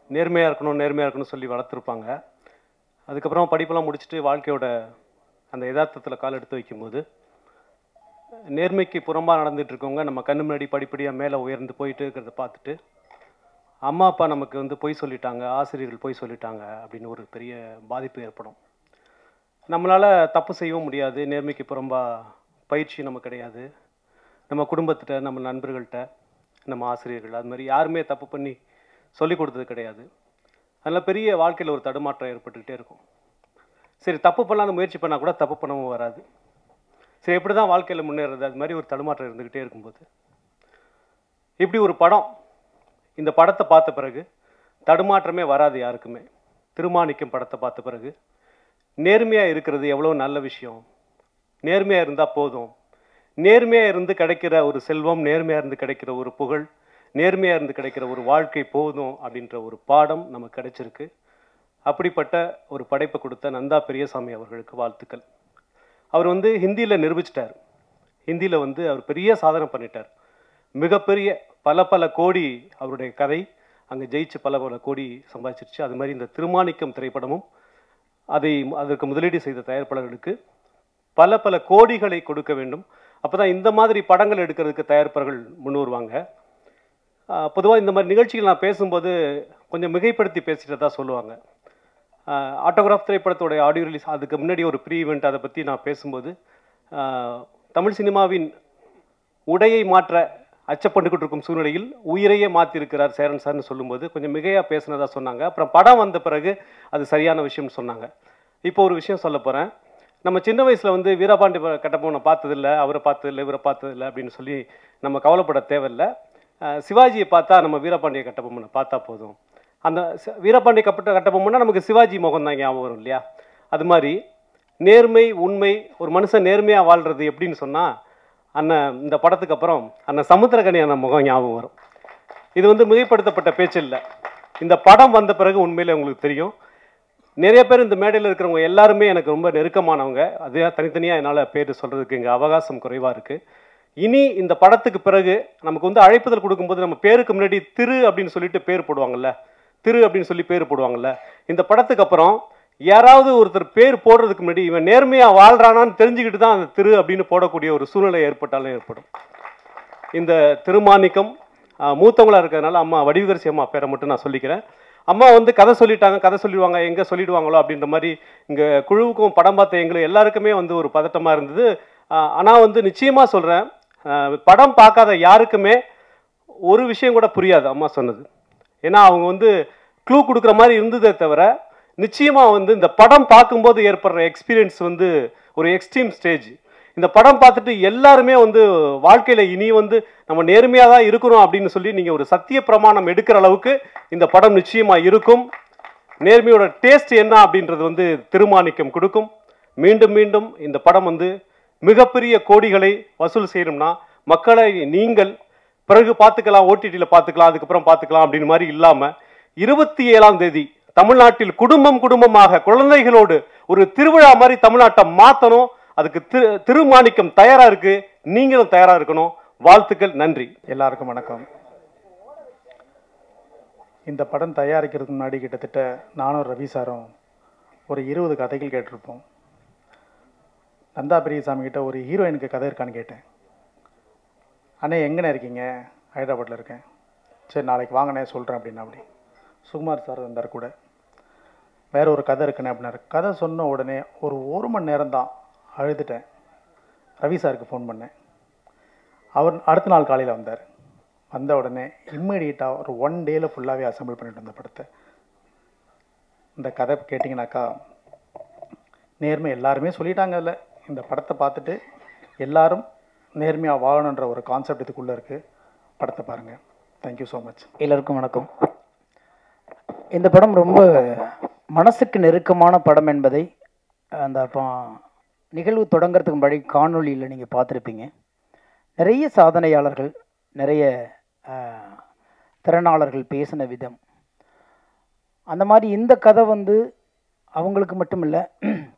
நேர்மையாக இருக்கணும் சொல்லி வளர்த்துருப்பாங்க. அதுக்கப்புறம் படிப்பெல்லாம் முடிச்சுட்டு வாழ்க்கையோட அந்த யதார்த்தத்தில் கால் எடுத்து வைக்கும்போது நேர்மைக்கு புறம்பாக நடந்துட்டு இருக்கவங்க நம்ம கண்ணு முன்னாடி படிப்படியாக மேலே உயர்ந்து போயிட்டு இருக்கிறத பார்த்துட்டு அம்மா அப்பா நமக்கு வந்து பொய் சொல்லிட்டாங்க, ஆசிரியர்கள் பொய் சொல்லிட்டாங்க அப்படின்னு ஒரு பெரிய பாதிப்பு ஏற்படும். நம்மளால் தப்பு செய்யவும் முடியாது, நேர்மைக்கு புறம்பாக பயிற்சி நமக்கு கிடையாது. நம்ம குடும்பத்திட்ட, நம்ம நண்பர்கள்ட்ட, நம்ம ஆசிரியர்கள் அது மாதிரி யாருமே தப்பு பண்ணி சொல்லி கொடுத்தது கிடையாது. அதனால் பெரிய வாழ்க்கையில் ஒரு தடுமாற்றம் ஏற்பட்டுக்கிட்டே இருக்கும். சரி, தப்பு பண்ணலான்னு முயற்சி பண்ணால் கூட தப்பு பண்ணவும் வராது. சரி, எப்படி தான் வாழ்க்கையில் முன்னேறது, அது மாதிரி ஒரு தடுமாற்றம் இருந்துக்கிட்டே இருக்கும்போது இப்படி ஒரு படம், இந்த படத்தை பார்த்த பிறகு தடுமாற்றமே வராது யாருக்குமே. திருமாணிக்கம் படத்தை பார்த்த பிறகு நேர்மையாக இருக்கிறது எவ்வளோ நல்ல விஷயம், நேர்மையாக இருந்தால் போதும், நேர்மையாக இருந்து கிடைக்கிற ஒரு செல்வம், நேர்மையாக இருந்து கிடைக்கிற ஒரு புகழ், நேர்மையாக இருந்து கிடைக்கிற ஒரு வாழ்க்கை போதும் அப்படின்ற ஒரு பாடம் நமக்கு கிடைச்சிருக்கு. அப்படிப்பட்ட ஒரு படைப்பை கொடுத்த நந்தா பெரியசாமி அவர்களுக்கு வாழ்த்துக்கள். அவர் வந்து ஹிந்தியில் நிரூபிச்சிட்டார். ஹிந்தியில் வந்து அவர் பெரிய சாதனை பண்ணிட்டார். மிகப்பெரிய பல கோடி அவருடைய கதை அங்கே ஜெயிச்சு பல கோடி சம்பாதிச்சிருச்சு. அது மாதிரி இந்த திருமாணிக்கம் திரைப்படமும் அதற்கு முதலீடு செய்த தயாரிப்பாளர்களுக்கு பல கோடிகளை கொடுக்க வேண்டும். அப்போ தான் இந்த மாதிரி படங்கள் எடுக்கிறதுக்கு தயாரிப்பாளர்கள் முன் வருவாங்க. பொதுவாக இந்த மாதிரி நிகழ்ச்சிகள் நான் பேசும்போது கொஞ்சம் மிகைப்படுத்தி பேசிட்டு தான் சொல்லுவாங்க. ஆட்டோகிராஃப் திரைப்படத்தோடைய ஆடியோ ரிலீஸ் அதுக்கு முன்னாடி ஒரு ப்ரீ ஈவெண்ட், அதை பற்றி நான் பேசும்போது தமிழ் சினிமாவின் உடையை மாற்ற அச்சப்பட்டுக்கிட்டு இருக்கும் சூழ்நிலையில் உயிரையே மாற்றிருக்கிறார் சேரன் சார்னு சொல்லும்போது கொஞ்சம் மிகையாக பேசினதாக சொன்னாங்க. அப்புறம் படம் வந்த பிறகு அது சரியான விஷயம்னு சொன்னாங்க. இப்போ ஒரு விஷயம் சொல்ல போகிறேன். நம்ம சின்ன வயசில் வந்து வீரபாண்டி கட்டபொம்மனை பார்த்ததில்லை, அவரை பார்த்ததில்லை, இவரை பார்த்ததில்லை அப்படின்னு சொல்லி நம்ம கவலைப்பட தேவையில்லை. சிவாஜியை பார்த்தா நம்ம வீரபாண்டிய கட்டபொம்மனை பார்த்தா போதும். அந்த வீரபாண்டிய கட்டபொம்மனா நமக்கு சிவாஜி முகம் தான் ஞாபகம் வரும் இல்லையா? அது மாதிரி நேர்மை, உண்மை, ஒரு மனுஷன் நேர்மையாக வாழ்கிறது எப்படின்னு சொன்னால் அண்ணன் இந்த படத்துக்கு அப்புறம் அண்ணன் சமுத்திரகனி அண்ணன் முகம் ஞாபகம் வரும். இது வந்து மிகைப்படுத்தப்பட்ட பேச்சு இல்லை. இந்த படம் வந்த பிறகு உண்மையிலே உங்களுக்கு தெரியும். நிறைய பேர் இந்த மேடையில் இருக்கிறவங்க எல்லாருமே எனக்கு ரொம்ப நெருக்கமானவங்க. அதே தனித்தனியாக என்னால் பேர் சொல்கிறதுக்கு இங்கே அவகாசம் குறைவாக இருக்குது. இனி இந்த படத்துக்கு பிறகு நமக்கு வந்து அழைப்புதல் கொடுக்கும்போது நம்ம பேருக்கு முன்னாடி திரு அப்படின்னு சொல்லிட்டு பேர் போடுவாங்கல்ல, திரு அப்படின்னு சொல்லி பேர் போடுவாங்கல்ல. இந்த படத்துக்கு அப்புறம் யாராவது ஒருத்தர் பேர் போடுறதுக்கு முன்னாடி இவன் நேர்மையாக வாழ்றானான்னு தெரிஞ்சுக்கிட்டு தான் அந்த திரு அப்படின்னு போடக்கூடிய ஒரு சூழ்நிலை ஏற்பட்டாலும் ஏற்படும். இந்த திருமாணிக்கம் மூத்தவங்களாக இருக்கிறதுனால அம்மா வடிவகரிசி அம்மா பேரை மட்டும் நான் சொல்லிக்கிறேன். அம்மா வந்து கதை சொல்லிட்டாங்க, கதை சொல்லிடுவாங்க, எங்கே சொல்லிடுவாங்களோ அப்படின்ற மாதிரி இங்கே குழுவுக்கும் படம் பார்த்த எங்களுக்கு எல்லாருக்குமே வந்து ஒரு பதட்டமாக இருந்தது. ஆனால் வந்து நிச்சயமாக சொல்கிறேன், படம் பார்க்காத யாருக்குமே ஒரு விஷயம் கூட புரியாது அம்மா சொன்னது. ஏன்னா அவங்க வந்து க்ளூ கொடுக்குற மாதிரி இருந்ததே தவிர நிச்சயமாக வந்து இந்த படம் பார்க்கும்போது ஏற்படுற எக்ஸ்பீரியன்ஸ் வந்து ஒரு எக்ஸ்ட்ரீம் ஸ்டேஜ். இந்த படம் பார்த்துட்டு எல்லாருமே வந்து வாழ்க்கையில் இனி வந்து நம்ம நேர்மையாக தான் இருக்கணும் அப்படின்னு சொல்லி நீங்கள் ஒரு சத்திய பிரமாணம் எடுக்கிற அளவுக்கு இந்த படம் நிச்சயமாக இருக்கும். நேர்மையோட டேஸ்ட் என்ன அப்படின்றது வந்து திருமாணிக்கம் கொடுக்கும். மீண்டும் மீண்டும் இந்த படம் வந்து மிகப்பெரிய கோடிகளை வசூல் செய்யணும்னா மக்களை நீங்கள் பிறகு பார்த்துக்கலாம், ஓடிடியில் பார்த்துக்கலாம், அதுக்கப்புறம் பார்த்துக்கலாம் அப்படின்னு மாதிரி இல்லாமல் 27ஆம் தேதி தமிழ்நாட்டில் குடும்பமாக குழந்தைகளோடு ஒரு திருவிழா மாதிரி தமிழ்நாட்டை மாற்றணும். அதுக்கு திருமாணிக்கம் தயாராக இருக்கு, நீங்களும் தயாராக இருக்கணும். வாழ்த்துக்கள், நன்றி. எல்லாருக்கும் வணக்கம். இந்த படம் தயாரிக்கிறதுக்கு முன்னாடி கிட்டத்தட்ட நானும் ரவி சாரும் ஒரு 20 கதைகள் கேட்டிருப்போம். நந்தா பெரியசாமி கிட்ட ஒரு ஹீரோயினுக்கு கதை இருக்கான்னு கேட்டேன். அண்ணே எங்கண்ணே இருக்கீங்க? ஹைதராபாத்தில் இருக்கேன். சரி நாளைக்கு வாங்கண்ணே சொல்கிறேன் அப்படின்னா. அப்படி சுகுமார் சார் வந்தார் கூட. வேற ஒரு கதை இருக்குண்ணே அப்படின்னாரு. கதை சொன்ன உடனே ஒரு மணி நேரம் தான் அழுதுட்டேன். ரவி சாருக்கு ஃபோன் பண்ணேன். அவர் அடுத்த நாள் காலையில் வந்தார். வந்த உடனே இம்மிடியட்டாக ஒரு 1 டேயில் ஃபுல்லாகவே அசம்பிள் பண்ணிட்டு வந்த படத்தை. இந்த கதை கேட்டிங்கனாக்கா நேர்மை எல்லாருமே சொல்லிட்டாங்க. இல்லை, இந்த படத்தை பார்த்துட்டு எல்லாரும் நேர்மையாக வாழணுன்ற ஒரு கான்செப்ட் இதுக்குள்ளே இருக்குது. படத்தை பாருங்கள். Thank you so much. எல்லோருக்கும் வணக்கம். இந்த படம் ரொம்ப மனசுக்கு நெருக்கமான படம் என்பதை அந்த நிகழ்வு தொடங்கிறதுக்கு முன்னாடி காணொலியில் நீங்கள் பார்த்துருப்பீங்க. நிறைய சாதனையாளர்கள், நிறைய திறனாளர்கள் பேசின விதம், அந்த மாதிரி இந்த கதை வந்து அவங்களுக்கு மட்டும் இல்லை,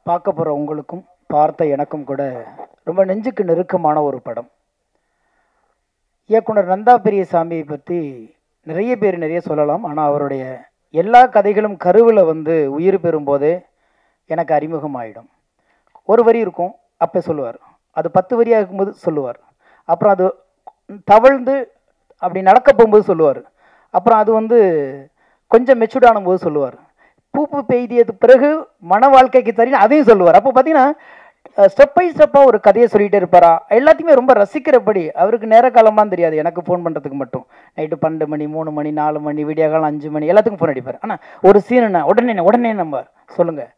பார்க்க போகிற உங்களுக்கும் பார்த்த எனக்கும் கூட ரொம்ப நெஞ்சுக்கு நெருக்கமான ஒரு படம். இயக்குனர் நந்தா பெரியசாமியை பற்றி நிறைய பேர் நிறைய சொல்லலாம். ஆனால் அவருடைய எல்லா கதைகளும் கருவில் வந்து உயிர் பெறும்போதே எனக்கு அறிமுகமாயிடும். ஒரு வரி இருக்கும் அப்போ சொல்லுவார், அது 10 வரியாக இருக்கும்போது சொல்லுவார், அப்புறம் அது தவழ்ந்து அப்படி நடக்க போகும்போது சொல்லுவார், அப்புறம் அது வந்து கொஞ்சம் மெச்சூர்டான போது சொல்லுவார், பூப்பு பெய்தியது பிறகு மன வாழ்க்கைக்கு தரீன்னு அதையும் சொல்லுவார். அப்போ பார்த்தீங்கன்னா ஸ்டெப் பை ஸ்டெப்பாக ஒரு கதையை சொல்லிகிட்டே இருப்பாரா, எல்லாத்தையுமே ரொம்ப ரசிக்கிறபடி. அவருக்கு நேர காலமாக தெரியாது, எனக்கு ஃபோன் பண்ணுறதுக்கு மட்டும் நைட்டு 12 மணி 3 மணி 4 மணி விடிய காலம் 5 மணி எல்லாத்துக்கும் ஃபோன் அடிப்பார். ஆனால் ஒரு சீன் உடனே நம்ம சொல்லுங்கள்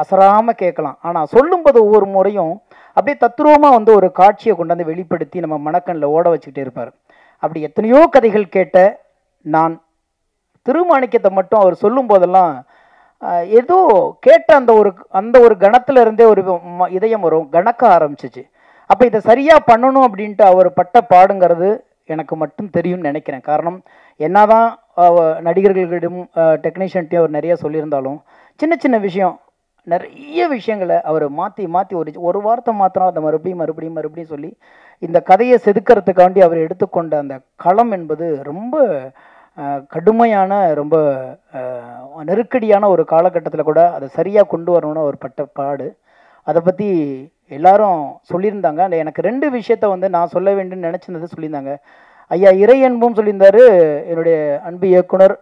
அசராமல் கேட்கலாம். ஆனால் சொல்லும்போது ஒவ்வொரு முறையும் அப்படியே தத்ரூபமாக வந்து ஒரு காட்சியை கொண்டாந்து வெளிப்படுத்தி நம்ம மனக்கண்ணில் ஓட வச்சுக்கிட்டே இருப்பார். அப்படி எத்தனையோ கதைகள் கேட்ட நான் திருமாணிக்கத்தை மட்டும் அவர் சொல்லும் போதெல்லாம் ஏதோ கேட்ட அந்த ஒரு கணத்துல இருந்தே ஒரு இதயம் வரும் கணக்க ஆரம்பிச்சிச்சு. அப்போ இதை சரியாக பண்ணணும் அப்படின்ட்டு அவர் பட்ட பாடுங்கிறது எனக்கு மட்டும் தெரியும்னு நினைக்கிறேன். காரணம் என்னதான் நடிகர்களிடம் டெக்னீஷியன்ட்டையும் அவர் நிறைய சொல்லியிருந்தாலும் சின்ன சின்ன விஷயம் நிறைய விஷயங்களை அவர் மாற்றி ஒரு வார்த்தை மாத்திரம் அதை மறுபடியும் சொல்லி இந்த கதையை செதுக்கிறதுக்காண்டி அவர் எடுத்துக்கொண்ட அந்த களம் என்பது ரொம்ப கடுமையான ரொம்ப நெருக்கடியான ஒரு காலகட்டத்தில் கூட அதை சரியாக கொண்டு வரணும்னு அவர் பட்ட பாடு. அதை பற்றி எல்லாரும் சொல்லியிருந்தாங்க. அந்த எனக்கு 2 விஷயத்த வந்து நான் சொல்ல வேண்டும்னு நினச்சிருந்தது சொல்லியிருந்தாங்க. ஐயா இறை அன்பும் சொல்லியிருந்தார், என்னுடைய அன்பு இயக்குனர்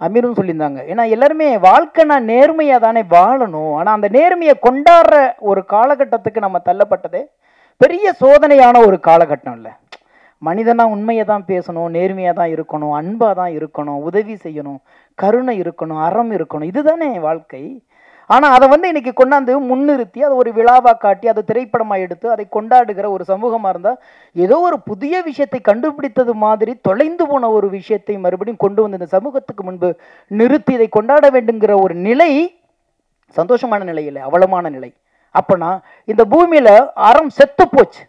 அமீரும் சொல்லியிருந்தாங்க. ஏன்னா எல்லாருமே வாழ்க்கைனா நேர்மையாக தானே வாழணும், ஆனால் அந்த நேர்மையை கொண்டாடுற ஒரு காலகட்டத்துக்கு நம்ம தள்ளப்பட்டதே பெரிய சோதனையான ஒரு காலகட்டம் இல்லை. மனிதனா உண்மையை தான் பேசணும், நேர்மையாக தான் இருக்கணும், அன்பாக தான் இருக்கணும், உதவி செய்யணும், கருணை இருக்கணும், அறம் இருக்கணும், இதுதானே வாழ்க்கை. ஆனால் அதை வந்து இன்னைக்கு கொண்டாந்து முன்னிறுத்தி அதை ஒரு விழாவாக காட்டி அதை திரைப்படமாக எடுத்து அதை கொண்டாடுகிற ஒரு சமூகமாக இருந்தால் ஏதோ ஒரு புதிய விஷயத்தை கண்டுபிடித்தது மாதிரி தொலைந்து போன ஒரு விஷயத்தை மறுபடியும் கொண்டு வந்து இந்த சமூகத்துக்கு முன்பு நிறுத்தி இதை கொண்டாட வேண்டுங்கிற ஒரு நிலை சந்தோஷமான நிலை இல்லை, அவலமான நிலை. அப்போனா இந்த பூமியில் அறம் செத்து போச்சு,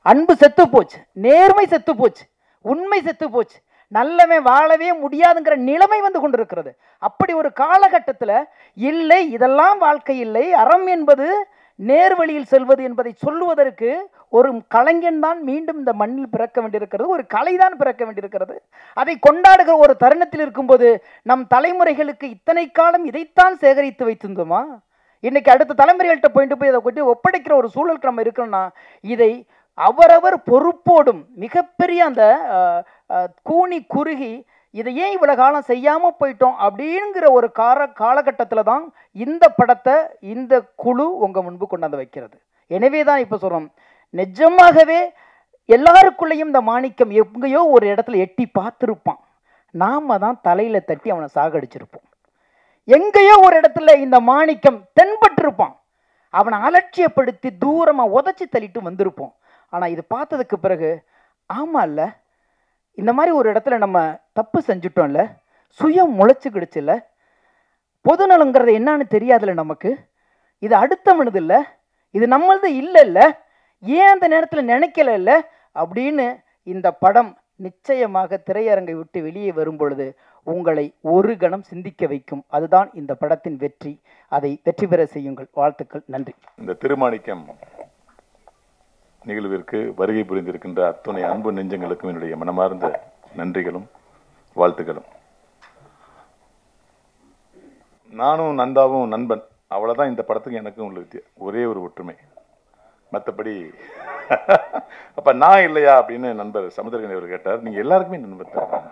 அன்பு செத்து போச்சு, நேர்மை செத்து போச்சு, உண்மை செத்து போச்சு, நல்லவன் வாழவே முடியாதுங்கிற நிலைமை வந்து கொண்டிருக்கிறது. அப்படி ஒரு காலகட்டத்தில் இல்லை இதெல்லாம் வாழ்க்கை இல்லை, அறம் என்பது நேர்வழியில் செல்வது என்பதை சொல்லுவதற்கு ஒரு கலைஞன் தான் மீண்டும் இந்த மண்ணில் பிறக்க வேண்டியிருக்கிறது, ஒரு கலைதான் பிறக்க வேண்டியிருக்கிறது. அதை கொண்டாடுகிற ஒரு தருணத்தில் இருக்கும்போது நம் தலைமுறைகளுக்கு இத்தனை காலம் இதைத்தான் சேகரித்து வைத்திருந்தோமா? இன்னைக்கு அடுத்த தலைமுறைகள்கிட்ட போய் அதை கொண்டு ஒப்படைக்கிற ஒரு சூழலுக்கு நம்ம இருக்கணும்னா இதை அவரவர் பொறுப்போடும் மிகப்பெரிய அந்த கூனி குறுகி இதை ஏன் இவ்வளோ காலம் செய்யாமல் போயிட்டோம் அப்படிங்கிற ஒரு காலகட்டத்தில் தான் இந்த படத்தை இந்த குழு உங்கள் முன்பு கொண்டாந்து வைக்கிறது. எனவே தான் இப்போ சொல்கிறோம், நிஜமாகவே எல்லாருக்குள்ளேயும் இந்த மாணிக்கம் எங்கேயோ ஒரு இடத்துல எட்டி பார்த்துருப்பான், நாம் தான் தலையில் தட்டி அவனை சாகடிச்சிருப்போம். எங்கேயோ ஒரு இடத்துல இந்த மாணிக்கம் தென்பட்டிருப்பான், அவனை அலட்சியப்படுத்தி தூரமாக உதச்சி தள்ளிட்டு வந்திருப்போம். ஆனால் இது பார்த்ததுக்கு பிறகு ஆமாம் இல்லை, இந்த மாதிரி ஒரு இடத்துல நம்ம தப்பு செஞ்சுட்டோம்ல, சுயம் முளைச்சிக்கிடுச்சுல்ல, பொதுநலங்கிறது என்னன்னு தெரியாதுல்ல நமக்கு, இது அடுத்தவனது இல்லை, இது நம்மளது இல்லைல்ல, ஏன் அந்த நேரத்தில் நினைக்கல இல்லை அப்படின்னு இந்த படம் நிச்சயமாக திரையரங்கை விட்டு வெளியே வரும் பொழுது உங்களை ஒரு கணம் சிந்திக்க வைக்கும். அதுதான் இந்த படத்தின் வெற்றி. அதை வெற்றி பெற செய்யுங்கள். வாழ்த்துக்கள். நன்றி. இந்த திருமாணிக்கம் நிகழ்விற்கு வருகை புரிந்திருக்கின்ற அத்துணை அன்பு நெஞ்சங்களுக்கும் என்னுடைய மனமார்ந்த நன்றிகளும் வாழ்த்துக்களும். நானும் நந்தாவும் நண்பன், அவ்வளோதான் இந்த படத்துக்கு எனக்கும் உள்ள ஒரே ஒரு ஒற்றுமை. மற்றபடி அப்போ நான் இல்லையா அப்படின்னு நண்பர் சமுத்திரகனி அவர் கேட்டார். நீங்கள் எல்லாருக்குமே நண்பர் தான்,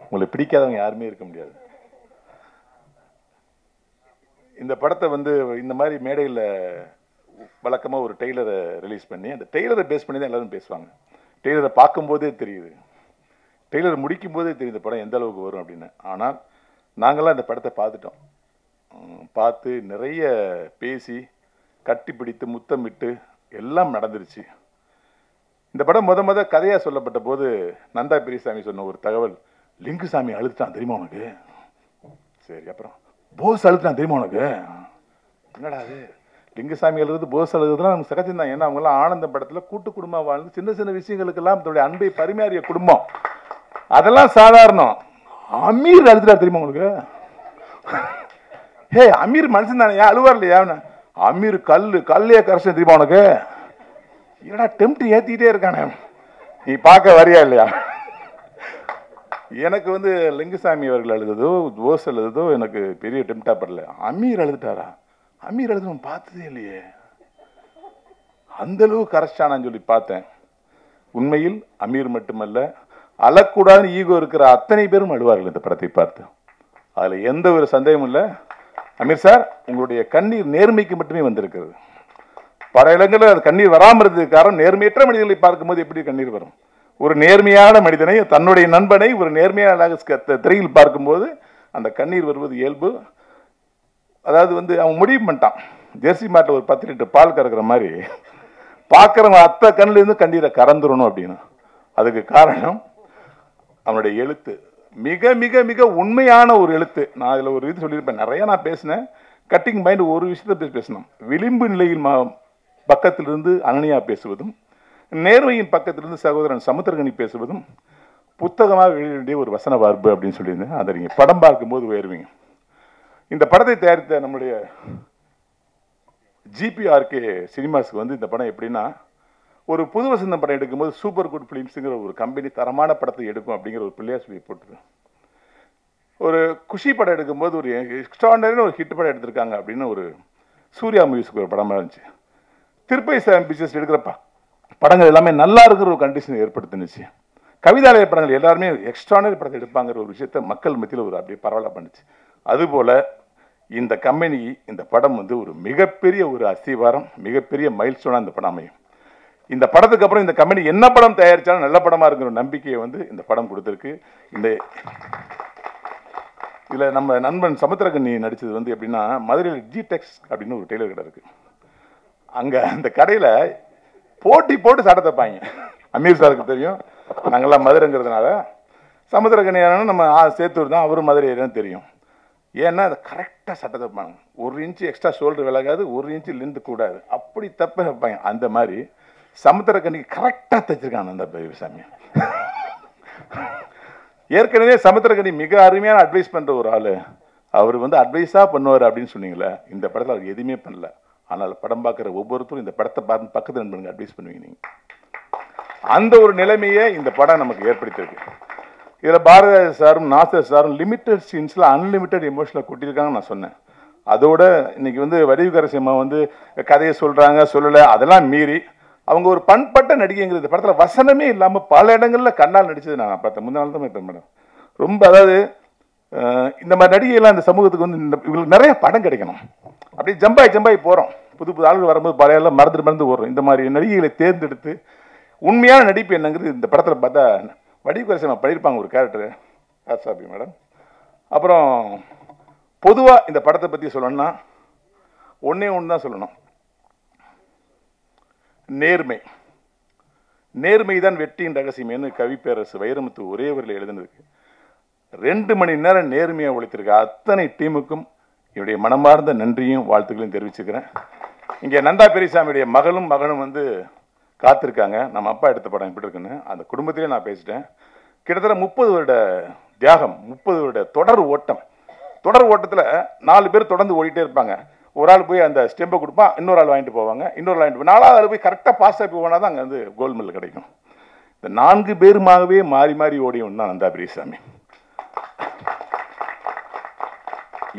உங்களை பிடிக்காதவங்க யாருமே இருக்க முடியாது. இந்த படத்தை வந்து இந்த மாதிரி மேடையில் வழக்கமாக ஒரு டெய்லரை ரிலீஸ் பண்ணி அந்த டெய்லரை பேஸ் பண்ணி தான் எல்லோரும் பேசுவாங்க. டெய்லரை பார்க்கும்போதே தெரியுது, டெய்லர் முடிக்கும் போதே தெரியுது இந்த படம் எந்த அளவுக்கு வரும் அப்படின்னு. ஆனால் நாங்களாம் இந்த படத்தை பார்த்துட்டோம், பார்த்து நிறைய பேசி கட்டி பிடித்து முத்தமிட்டு எல்லாம் நடந்துருச்சு. இந்த படம் முத கதையாக சொல்லப்பட்ட போது நந்தா பெரியசாமி சொன்ன ஒரு தகவல், லிங்குசாமி அழுதுட்டான் தெரியுமா உனக்கு? சரி, அப்புறம் போஸ் அழுதுட்டான் தெரியுமா உனக்கு? என்னடா அது, லிங்குசாமி எழுதுறது போஸ் எழுதுறதுலாம் நமக்கு சகஜம் தான். ஏன்னா அவங்களாம் ஆனந்த படத்தில் கூட்டு குடும்பம் வாழ்ந்து சின்ன சின்ன விஷயங்களுக்கெல்லாம் தன்னுடைய அன்பை பரிமாறிய குடும்பம், அதெல்லாம் சாதாரணம். அமீர் அழுதுட்டா தெரியுமா உங்களுக்கு? ஹே, அமீர் மனுஷன் தானே, அழுவார் இல்லையா? அமீர் கல்லையே கரைச்சன் தெரியுமா உனக்கு? என்னடா டெம்ட் ஏற்றிக்கிட்டே இருக்கானே, நீ பார்க்க வரியா இல்லையா? எனக்கு வந்து லிங்குசாமி அவர்கள் எழுதுதோ போஸ் எழுதுதோ எனக்கு பெரிய டெம்டா படல. அமீர் எழுதுட்டாரா? அமீர் எழுத நான் பார்த்ததே இல்லையே, அந்த அளவு கரெக்டானான்னு சொல்லி பார்த்தேன். உண்மையில் அமீர் மட்டுமல்ல, அழக்கூடாதுன்னு ஈகோ இருக்கிற அத்தனை பேரும் அழுவார்கள் இந்த படத்தை பார்த்து. அதில் எந்த ஒரு சந்தேகமும் இல்லை. அமீர் சார், உங்களுடைய கண்ணீர் நேர்மைக்கு மட்டுமே வந்திருக்கிறது. பல இடங்களில் அது கண்ணீர் வராமல் இருந்ததுக்கு காரணம், நேர்மையற்ற மனிதர்களை பார்க்கும்போது எப்படி கண்ணீர் வரும்? ஒரு நேர்மையான மனிதனை, தன்னுடைய நண்பனை ஒரு நேர்மையான திரையில் பார்க்கும்போது அந்த கண்ணீர் வருவது இயல்பு. அதாவது அவன் முடிவு பண்ணிட்டான், ஜெர்சி மாட்டில் ஒரு 10 லிட்டர் பால் கறக்கிற மாதிரி பார்க்குறவங்க அத்தை கண்ணிலேருந்து கண்ணீரை கறந்துடணும் அப்படின்னு. அதுக்கு காரணம் அவனுடைய எழுத்து. மிக மிக மிக உண்மையான ஒரு எழுத்து. நான் அதில் ஒரு இது சொல்லியிருப்பேன், நிறையா நான் பேசினேன். கட்டிங் மைண்ட் ஒரு விஷயத்தை பேசணும். விளிம்பு நிலையில் பக்கத்திலிருந்து அனனியா பேசுவதும், நேர்மையின் பக்கத்திலிருந்து சகோதரன் சமுத்திரகனி பேசுவதும் புத்தகமாக வெளியிட வேண்டிய ஒரு வசன வார்ப்பு அப்படின்னு சொல்லியிருந்தேன். அதை நீங்கள் படம் பார்க்கும்போது உயர்வீங்க. இந்த படத்தை தயாரித்த நம்முடைய ஜிபிஆர்கே சினிமாஸுக்கு இந்த படம் எப்படின்னா, ஒரு புது வசந்தம் படம் எடுக்கும்போது சூப்பர் குட் ஃபிலிம்ஸுங்கிற ஒரு கம்பெனி தரமான படத்தை எடுக்கும் அப்படிங்கிற ஒரு பிள்ளையார் சொல்லி போட்டுது. ஒரு குஷி படம் எடுக்கும்போது ஒரு எக்ஸ்ட்ராடனரியான ஒரு ஹிட் படம் எடுத்திருக்காங்க அப்படின்னு ஒரு சூர்யா மூவிஸ்க்கு ஒரு படமாக இருந்துச்சு. திருப்பதி சாமி பிக்சர்ஸ் எடுக்கிற படங்கள் எல்லாமே நல்லா இருக்கிற ஒரு கண்டிஷன் ஏற்படுத்தினுச்சு. கவிதாலய படங்கள் எல்லாருமே எக்ஸ்ட்ராடனரி படத்தை எடுப்பாங்கிற ஒரு விஷயத்த மக்கள் மத்தியில் ஒரு அப்படியே பரவலாக பண்ணுச்சு. அதுபோல் இந்த கம்பெனி, இந்த படம் ஒரு மிகப்பெரிய ஒரு அஸ்திவாரம், மிகப்பெரிய மைல்ஸ்டோனாக இந்த படம் அமையும். இந்த படத்துக்கு அப்புறம் இந்த கம்பெனி என்ன படம் தயாரித்தாலும் நல்ல படமாக இருக்கிற நம்பிக்கையை இந்த படம் கொடுத்துருக்கு. இதில் நம்ம நண்பன் சமுத்திரகனி நடித்தது எப்படின்னா, மதுரையில் ஜிடெக்ஸ் அப்படின்னு ஒரு டெய்லர் கடை இருக்குது. அங்கே அந்த கடையில் போட்டி போட்டு சட்டை தைப்பாங்க. அமீர் சாருக்கு தெரியும், நாங்கள்லாம் மதுரைங்கிறதுனால. சமுத்திரகனி நம்ம சேத்தூர் தான், அவரும் மதுரை ஏரியான்னு தெரியும். ஏன்னா அதை கரெக்டாக சட்டை தைப்பாங்க. 1 இன்ச்சு எக்ஸ்ட்ரா ஷோல்டர் விலகாது, 1 இன்ச்சு லென்த்து கூடாது, அப்படி தப்ப வைப்பாங்க. அந்த மாதிரி சமுத்திரகனிக்கு கரெக்டாக தைச்சிருக்காங்க அந்த சாமி. ஏற்கனவே சமுத்திரகனி மிக அருமையான அட்வைஸ் பண்ணுற ஒரு ஆள். அவர் அட்வைஸாக பண்ணுவார் அப்படின்னு சொன்னீங்களே, இந்த படத்தில் அவர் எதுவுமே பண்ணல. ஆனால் படம் பார்க்குற ஒவ்வொருத்தரும் இந்த படத்தை பார்த்து பக்கத்தில் நண்பனுக்கு அட்வைஸ் பண்ணுவீங்க நீங்கள். அந்த ஒரு நிலைமையை இந்த படம் நமக்கு ஏற்படுத்தியிருக்கு. இதில் பாரத சாரும் நாசர் சாரும் லிமிட்டட் சீன்ஸில் அன்லிமிட்டட் எமோஷனில் கொட்டியிருக்காங்கன்னு நான் சொன்னேன். அதோட இன்னைக்கு வடிவுக்கரசியம்மா கதையை சொல்கிறாங்க, சொல்லலை, அதெல்லாம் மீறி அவங்க ஒரு பண்பட்ட நடிகைங்கிற இந்த படத்தில் வசனமே இல்லாமல் பல இடங்களில் கண்ணால் நடித்தது நான் பார்த்தேன். முன்னாள் தான் பார்த்தேன் மேடம். ரொம்ப அதாவது இந்த மாதிரி நடிகையெல்லாம் இந்த சமூகத்துக்கு இவங்களுக்கு நிறைய படம் கிடைக்கணும். அப்படியே ஜம்பாய் போகிறோம். புது புது ஆளுகள் வரும்போது பழையெல்லாம் மறந்து ஓடுறோம். இந்த மாதிரி நடிகைகளை தேர்ந்தெடுத்து உண்மையான நடிப்பு என்னங்கிறது இந்த படத்தில் பார்த்தா வடிவுக்கரசியம்மா பண்ணியிருப்பாங்க ஒரு கேரக்டரு. ஆசாபி மேடம். அப்புறம் பொதுவாக இந்த படத்தை பற்றி சொல்லணும்னா ஒன்று தான் சொல்லணும். நேர்மை தான் வெற்றியின் ரகசியம்னு கவிப்பேரரசு வைரமுத்து ஒரே வரியில் எழுதினதுக்கு 2 மணி நேரம் நேர்மையாக உழைத்திருக்க அத்தனை டீமுக்கும் என்னுடைய மனமார்ந்த நன்றியும் வாழ்த்துக்களையும் தெரிவிச்சுக்கிறேன். இங்கே நந்தா பெரியசாமியுடைய மகளும் காத்திருக்காங்க. நம்ம அப்பா எடுத்த படம் எப்படி இருக்குன்னு அந்த குடும்பத்திலே நான் பேசிட்டேன். கிட்டத்தட்ட 30 வருட தியாகம், 30 வருட தொடர் ஓட்டத்தில் 4 பேர் தொடர்ந்து ஓடிட்டே இருப்பாங்க. ஒரு ஆள் போய் அந்த ஸ்டெம்பை கொடுப்பான், இன்னொரு ஆள் வாங்கிட்டு போவாங்க, 4ஆவது ஆள் போய் கரெக்டாக பாஸ் ஆகி போனால் தான் அங்கே கோல்டு மெடல் கிடைக்கும். இந்த 4 பேருமாகவே மாறி ஓடியும் தான் நந்தா பெரியசாமி.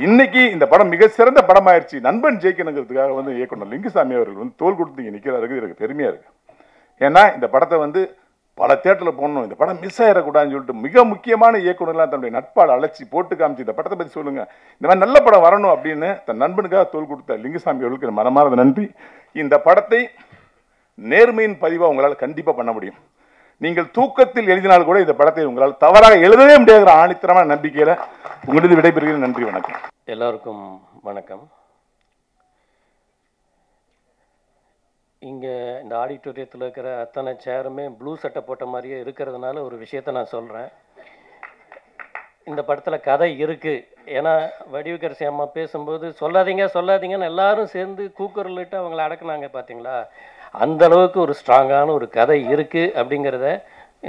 இன்னைக்கு இந்த படம் மிக சிறந்த படமாயிருச்சு. நண்பன் ஜெயிக்கணுங்கிறதுக்காக இயக்குனர் லிங்குசாமி அவர்கள் தோல் கொடுத்து இங்கே நிற்கிறாருக்கு. எனக்கு பெருமையாக இருக்குது. ஏன்னா இந்த படத்தை பல தியேட்டரில் போடணும், இந்த படம் மிஸ் ஆகிடக்கூடாதுன்னு சொல்லிட்டு மிக முக்கியமான இயக்குனர்லாம் தன்னுடைய நட்பால் அழைச்சி போட்டு காமிச்சு இந்த படத்தை பற்றி சொல்லுங்கள், இந்த மாதிரி நல்ல படம் வரணும் அப்படின்னு தன் நண்பனுக்காக தோல் கொடுத்த லிங்குசாமி அவர்களுக்கு மனமார்ந்த நன்றி. இந்த படத்தை நேர்மையின் பதிவாக உங்களால் கண்டிப்பாக பண்ண முடியும். நீங்கள் தூக்கத்தில் எழுதினால் கூட இந்த படத்தை உங்களால் தவறாக எழுதவே முடியாத ஆணித்தரமான நம்பிக்கையில் உங்களிடம் விடைபெறுகிறேன். நன்றி, வணக்கம். எல்லாருக்கும் வணக்கம். இங்கே இந்த ஆடிட்டோரியத்தில் இருக்கிற அத்தனை சேருமே ப்ளூ சட்டை போட்ட மாதிரியே இருக்கிறதுனால ஒரு விஷயத்தை நான் சொல்கிறேன். இந்த படத்தில் கதை இருக்குது. ஏன்னா வடிவுக்கரசி அம்மா பேசும்போது சொல்லாதீங்கன்னு எல்லாரும் சேர்ந்து கூக்குரலிட்டு அவங்கள அடக்குனாங்க பார்த்தீங்களா. அந்த அளவுக்கு ஒரு ஸ்ட்ராங்கான ஒரு கதை இருக்குது அப்படிங்கிறத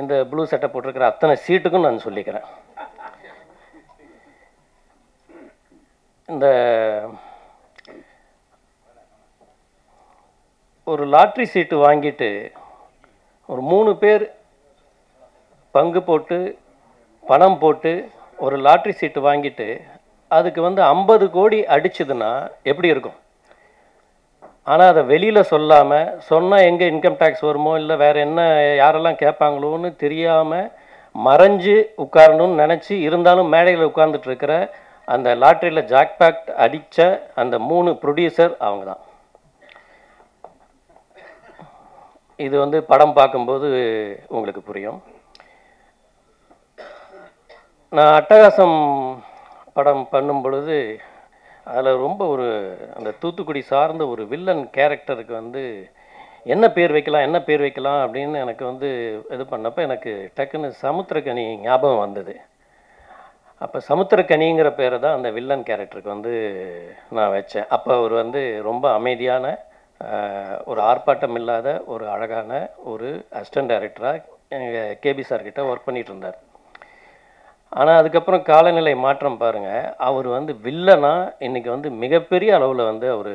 இந்த ப்ளூ சட்டை போட்டிருக்கிற அத்தனை சீட்டுக்கும் நான் சொல்லிக்கிறேன். இந்த ஒரு லாட்ரி சீட்டு வாங்கிட்டு ஒரு 3 பேர் பங்கு போட்டு பணம் போட்டு ஒரு லாட்ரி சீட்டு வாங்கிட்டு அதுக்கு 50 கோடி அடிச்சதுன்னா எப்படி இருக்கும்? ஆனால் அதை வெளியில் சொல்லாமல், சொன்னால் எங்கே இன்கம் டேக்ஸ் வருமோ இல்லை வேறு என்ன யாரெல்லாம் கேட்பாங்களோன்னு தெரியாமல் மறைஞ்சு உட்காரணும்னு நினச்சி இருந்தாலும் மேடையில் உட்கார்ந்துட்டு இருக்கிற அந்த லாட்ரியில் ஜாக்பாக்ட் அடித்த அந்த 3 ப்ரொடியூசர் அவங்க தான். இது வந்து படம் பார்க்கும்போது உங்களுக்கு புரியும். நான் அட்டகாசம் படம் பண்ணும் பொழுது அதில் ரொம்ப ஒரு அந்த தூத்துக்குடி சார்ந்த ஒரு வில்லன் கேரக்டருக்கு வந்து என்ன பேர் வைக்கலாம் அப்படின்னு எனக்கு வந்து இது பண்ணப்போ எனக்கு டக்குன்னு சமுத்திரக்கனி ஞாபகம் வந்தது. அப்போ சமுத்திரக்கனிங்கிற பேரை தான் அந்த வில்லன் கேரக்டருக்கு வந்து நான் வச்சேன். அப்போ அவர் வந்து ரொம்ப அமைதியான, ஒரு ஆர்ப்பாட்டம் இல்லாத ஒரு அழகான ஒரு அசிஸ்டன்ட் டைரக்டராக எங்கள் கேபி சார்கிட்ட ஒர்க் பண்ணிகிட்டு இருந்தார். ஆனால் அதுக்கப்புறம் காலநிலை மாற்றம் பாருங்கள், அவர் வந்து வில்லனா இன்றைக்கி வந்து மிகப்பெரிய அளவில் வந்து அவர்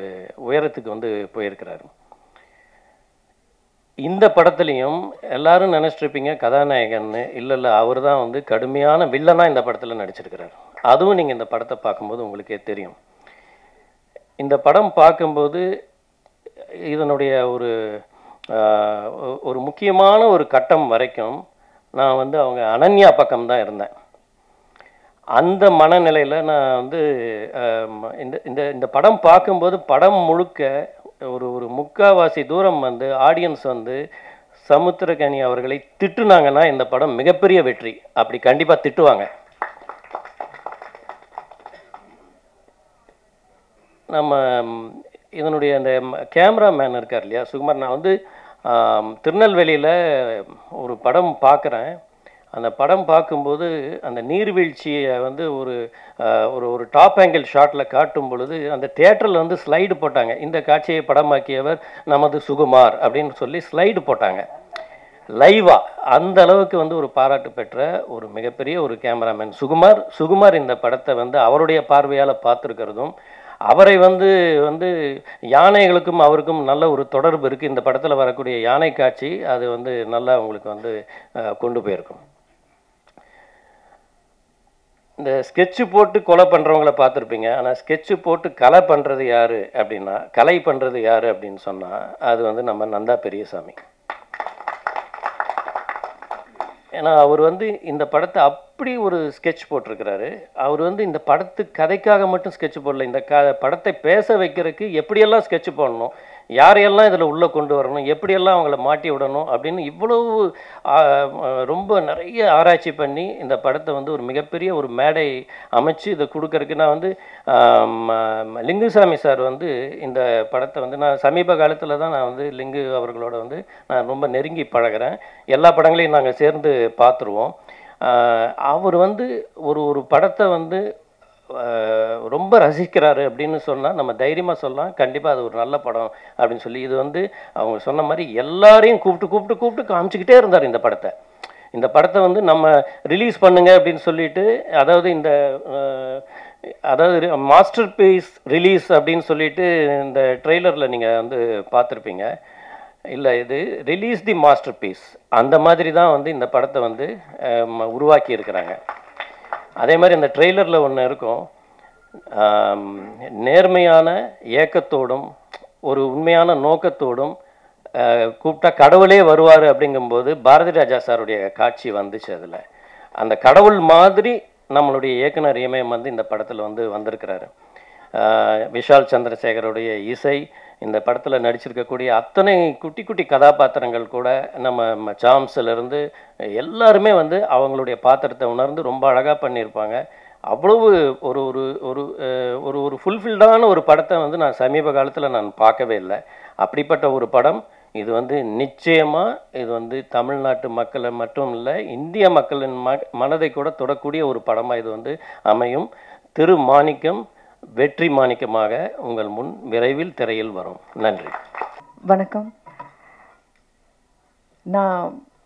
உயரத்துக்கு வந்து போயிருக்கிறார். இந்த படத்துலையும் எல்லாரும் நினச்சிட்ருப்பீங்க கதாநாயகன்னு. இல்லை, அவர் தான் வந்து கடுமையான வில்லனாக இந்த படத்தில் நடிச்சிருக்கிறார். அதுவும் நீங்கள் இந்த படத்தை பார்க்கும்போது உங்களுக்கே தெரியும். இந்த படம் பார்க்கும்போது இதனுடைய ஒரு முக்கியமான ஒரு கட்டம் வரைக்கும் நான் வந்து அவங்க அனன்யா பக்கம்தான் இருந்தேன். அந்த மனநிலையில் நான் வந்து இந்த படம் பார்க்கும்போது படம் முழுக்க ஒரு முக்காவாசி தூரம் வந்து ஆடியன்ஸ் வந்து சமுத்திரக்கனி அவர்களை திட்டுனாங்கன்னா இந்த படம் மிகப்பெரிய வெற்றி. அப்படி கண்டிப்பாக திட்டுவாங்க. நம்ம இதனுடைய அந்த கேமராமேன் இருக்கார் இல்லையா சுகுமார், நான் வந்து திருநெல்வேலியில் ஒரு படம் பார்க்குறேன். அந்த படம் பார்க்கும்போது அந்த நீர்வீழ்ச்சியை வந்து ஒரு டாப் ஆங்கிள் ஷாட்டில் காட்டும் பொழுது அந்த தியேட்டரில் வந்து ஸ்லைடு போட்டாங்க. இந்த காட்சியை படமாக்கியவர் நமது சுகுமார் அப்படின்னு சொல்லி ஸ்லைடு போட்டாங்க லைவாக. அந்த அளவுக்கு வந்து ஒரு பாராட்டு பெற்ற ஒரு மிகப்பெரிய ஒரு கேமராமேன் சுகுமார் இந்த படத்தை வந்து அவருடைய பார்வையால் பார்த்துருக்கிறதும், அவரை வந்து யானைகளுக்கும் அவருக்கும் நல்ல ஒரு தொடர்பு இருக்குது. இந்த படத்தில் வரக்கூடிய யானை காட்சி அது வந்து நல்லா உங்களுக்கு வந்து கொண்டு போயிருக்கும். இந்த ஸ்கெட்சு போட்டு கொலை பண்ணுறவங்கள பார்த்துருப்பீங்க. ஆனால் ஸ்கெட்சு போட்டு கலை பண்ணுறது யார் அப்படின்னு சொன்னால் அது வந்து நம்ம நந்தா பெரியசாமி. ஏன்னா அவர் வந்து இந்த படத்தை அப்படி ஒரு ஸ்கெட்ச் போட்டிருக்கிறாரு. அவர் வந்து இந்த படத்து கதைக்காக மட்டும் ஸ்கெட்ச் போடல, இந்த படத்தை பேச வைக்கிறதுக்கு எப்படியெல்லாம் ஸ்கெட்ச் போடணும், யாரையெல்லாம் இதில் உள்ளே கொண்டு வரணும், எப்படியெல்லாம் அவங்கள மாட்டி விடணும் அப்படின்னு இவ்வளவு ரொம்ப நிறைய ஆராய்ச்சி பண்ணி இந்த படத்தை வந்து ஒரு மிகப்பெரிய ஒரு மேடை அமைச்சு இதை கொடுக்கறதுக்கு நான் வந்து லிங்குசாமி சார் வந்து இந்த படத்தை வந்து நான் சமீப காலத்தில் தான் நான் வந்து லிங்கு அவர்களோட வந்து நான் ரொம்ப நெருங்கி பழகிறேன். எல்லா படங்களையும் நாங்கள் சேர்ந்து பார்த்துருவோம். அவர் வந்து ஒரு படத்தை வந்து ரொம்ப ரசிக்கிறாரு அப்படின்னு சொன்னால் நம்ம தைரியமாக சொல்லலாம், கண்டிப்பாக அது ஒரு நல்ல படம் அப்படின்னு சொல்லி. இது வந்து அவங்க சொன்ன மாதிரி எல்லாரையும் கூப்பிட்டு காமிச்சிக்கிட்டே இருந்தார் இந்த படத்தை வந்து நம்ம ரிலீஸ் பண்ணுங்க அப்படின்னு சொல்லிட்டு, அதாவது மாஸ்டர் பீஸ் ரிலீஸ் அப்படின்னு சொல்லிட்டு இந்த ட்ரெய்லரில் நீங்கள் வந்து பார்த்துருப்பீங்க. இல்லை, இது ரிலீஸ் தி மாஸ்டர் பீஸ், அந்த மாதிரி தான் வந்து இந்த படத்தை வந்து உருவாக்கி இருக்கிறாங்க. அதே மாதிரி இந்த ட்ரெய்லரில் ஒன்று இருக்கும், நேர்மையான ஏக்கத்தோடும் ஒரு உண்மையான நோக்கத்தோடும் கூப்பிட்டா கடவுளே வருவார் அப்படிங்கும்போது பாரதி ராஜா சாருடைய காட்சி வந்துச்சு. அதில் அந்த கடவுள் மாதிரி நம்மளுடைய இயக்குனர் இமயம் வந்து இந்த படத்தில் வந்து வந்திருக்கிறாரு. விஷால் சந்திரசேகருடைய இசை, இந்த படத்தில் நடிச்சிருக்கக்கூடிய அத்தனை குட்டி குட்டி கதாபாத்திரங்கள் கூட நம்ம சாம்ஸ்லேருந்து எல்லாருமே வந்து அவங்களுடைய பாத்திரத்தை உணர்ந்து ரொம்ப அழகாக பண்ணியிருப்பாங்க. அவ்வளவு ஒரு ஒரு ஒரு ஒரு ஒரு ஃபுல்ஃபில்டான ஒரு படத்தை வந்து நான் சமீப காலத்தில் நான் பார்க்கவே இல்லை. அப்படிப்பட்ட ஒரு படம் இது வந்து நிச்சயமாக இது வந்து தமிழ்நாட்டு மக்களை மட்டும் இல்லை, இந்திய மக்களின் மனதை கூட தொடக்கூடிய ஒரு படமாக இது வந்து அமையும். திரு மாணிக்கம் வெற்றி மாணிக்கமாக உங்கள் முன் விரைவில் திரையில் வரும். நன்றி. வணக்கம். நான்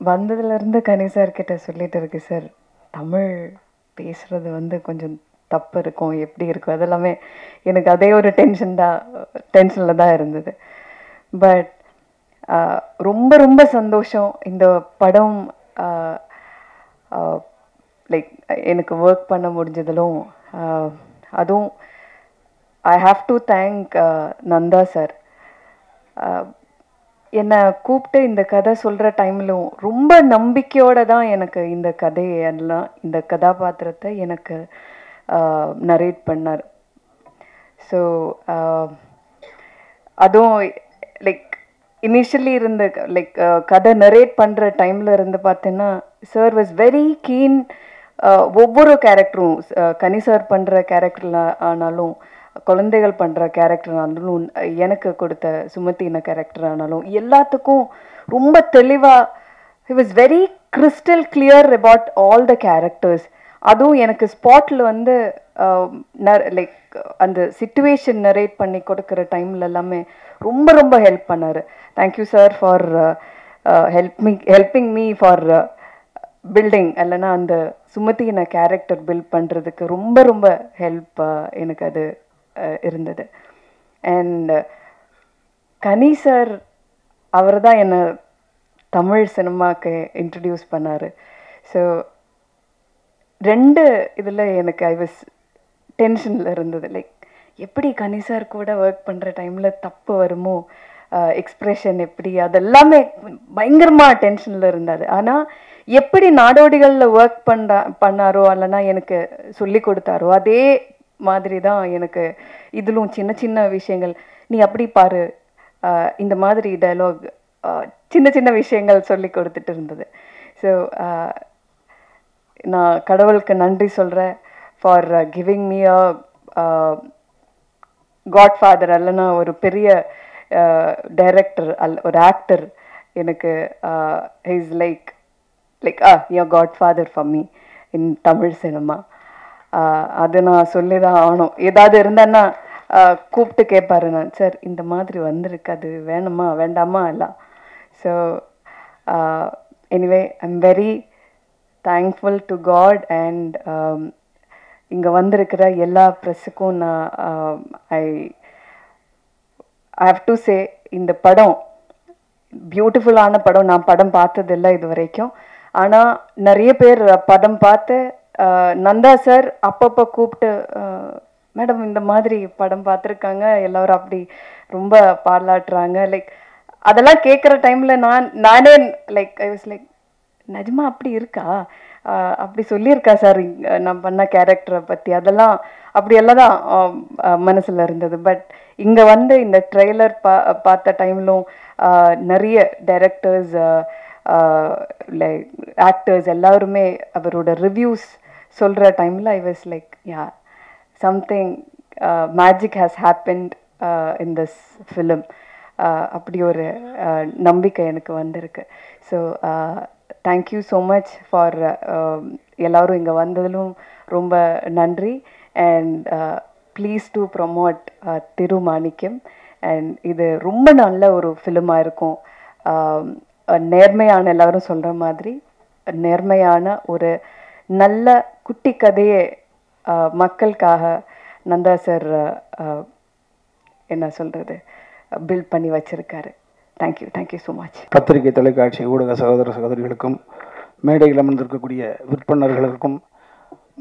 வந்ததுலேருந்து கணி சார் கிட்ட சொல்லிட்டு இருக்கு சார், தமிழ் பேசுகிறது வந்து கொஞ்சம் தப்பு இருக்கும், எப்படி இருக்கும், அதெல்லாமே எனக்கு அதே ஒரு டென்ஷனில் தான் இருந்தது. பட் ரொம்ப ரொம்ப சந்தோஷம் இந்த படம் லைக் எனக்கு ஒர்க் பண்ண முடிஞ்சதிலும். அதுவும் I have to thank Nanda sir. என்னை கூப்பிட்டு இந்த கதை சொல்கிற டைம்லும் ரொம்ப நம்பிக்கையோடு தான் எனக்கு இந்த கதையெல்லாம் இந்த கதாபாத்திரத்தை எனக்கு நரேட் பண்ணார். ஸோ அதுவும் லைக் இனிஷியலி இருந்த லைக் கதை நரேட் பண்ணுற டைமில் இருந்து பார்த்தீங்கன்னா சார் வாஸ் வெரி கீன். ஒவ்வொரு கேரக்டரும் கனி சார் பண்ணுற கேரக்டர் ஆனாலும், குழந்தைகள் பண்ணுற கேரக்டர் ஆனாலும், எனக்கு கொடுத்த சுமத்தின கேரக்டர் ஆனாலும் எல்லாத்துக்கும் ரொம்ப தெளிவாக he was very crystal clear about all the characters. அதுவும் எனக்கு ஸ்பாட்டில் வந்து லைக் அந்த சிச்சுவேஷன் நரேட் பண்ணி கொடுக்குற டைமில் எல்லாமே ரொம்ப ரொம்ப ஹெல்ப் பண்ணார். Thank you sir for helping me for building. இல்லைன்னா அந்த சுமத்தின கேரக்டர் பில்ட் பண்ணுறதுக்கு ரொம்ப ரொம்ப ஹெல்ப் எனக்கு அது இருந்தது. அண்ட் கனி சார் அவர் தான் என்னை தமிழ் சினிமாவுக்கு இன்ட்ரடியூஸ் பண்ணார். ஸோ 2 இதில் எனக்கு ஐ வாஸ் டென்ஷனில் இருந்தது. லைக் எப்படி கனி சார் கூட ஒர்க் பண்ணுற டைமில் தப்பு வருமோ, எக்ஸ்ப்ரெஷன் எப்படி, அதெல்லாமே பயங்கரமாக டென்ஷனில் இருந்தார். ஆனால் எப்படி நாடோடிகளில் ஒர்க் பண்ணாரோ இல்லைன்னா எனக்கு சொல்லி கொடுத்தாரோ அதே மாதிரி தான் எனக்கு இதிலும் சின்ன சின்ன விஷயங்கள், நீ அப்படி பாரு, இந்த மாதிரி டயலாக், சின்ன சின்ன விஷயங்கள் சொல்லி கொடுத்துட்டு இருந்தது. ஸோ நான் கடவுளுக்கு நன்றி சொல்கிறேன் for giving me a Godfather. இல்லைன்னா ஒரு பெரிய டைரக்டர் ஒரு ஆக்டர் எனக்கு is like your Godfather for me in Tamil cinema. அது நான் சொல்லி தான் ஆகணும். ஏதாவது இருந்தேன்னா கூப்பிட்டு கேட்பாரு, நான் சார் இந்த மாதிரி வந்திருக்கு, அது வேணுமா வேண்டாமா எல்லாம். So anyway I am very thankful to God and இங்கே வந்திருக்கிற எல்லா ப்ரெஸ்ஸுக்கும் நான் ஐ ஹாவ் டு சே, இந்த படம் பியூட்டிஃபுல்லான படம். நான் படம் பார்த்ததில்லை இது வரைக்கும். ஆனால் நிறைய பேர் படம் பார்த்து நந்தா சார் அப்பப்போ கூப்பிட்டு, மேடம் இந்த மாதிரி படம் பார்த்துருக்காங்க, எல்லோரும் அப்படி ரொம்ப பாராட்டுறாங்க. லைக் அதெல்லாம் கேட்குற டைமில் நானே லைக் ஐ வாஸ் லைக், நிஜமா அப்படி இருக்கா, அப்படி சொல்லியிருக்கா சார் நான் பண்ண கேரக்டரை பற்றி, அதெல்லாம் அப்படியெல்லாம் தான் மனசில் இருந்தது. பட் இங்கே வந்து இந்த ட்ரெய்லர் பார்த்த டைம்லும் நிறைய டைரக்டர்ஸ் லைக் ஆக்டர்ஸ் எல்லாருமே அவரோட ரிவ்யூஸ் சொல்கிற டைமில் I was like yeah something magic has happened in this film. அப்படி ஒரு நம்பிக்கை எனக்கு வந்திருக்கு. So thank you so much for எல்லோரும் இங்கே வந்ததிலும் ரொம்ப நன்றி. And please to promote Thirumanickam. And இது ரொம்ப நல்ல ஒரு ஃபிலிமாக இருக்கும். நேர்மையான, எல்லோரும் சொல்கிற மாதிரி நேர்மையான ஒரு நல்ல குட்டி கதையை மக்களுக்காக நந்தா சார் என்ன சொல்கிறது பில்ட் பண்ணி வச்சுருக்காரு. Thank you, thank you so much. பத்திரிகை, தொலைக்காட்சி, ஊடக சகோதர சகோதரிகளுக்கும், மேடையில் அமர்ந்திருக்கக்கூடிய விற்பனர்களுக்கும்,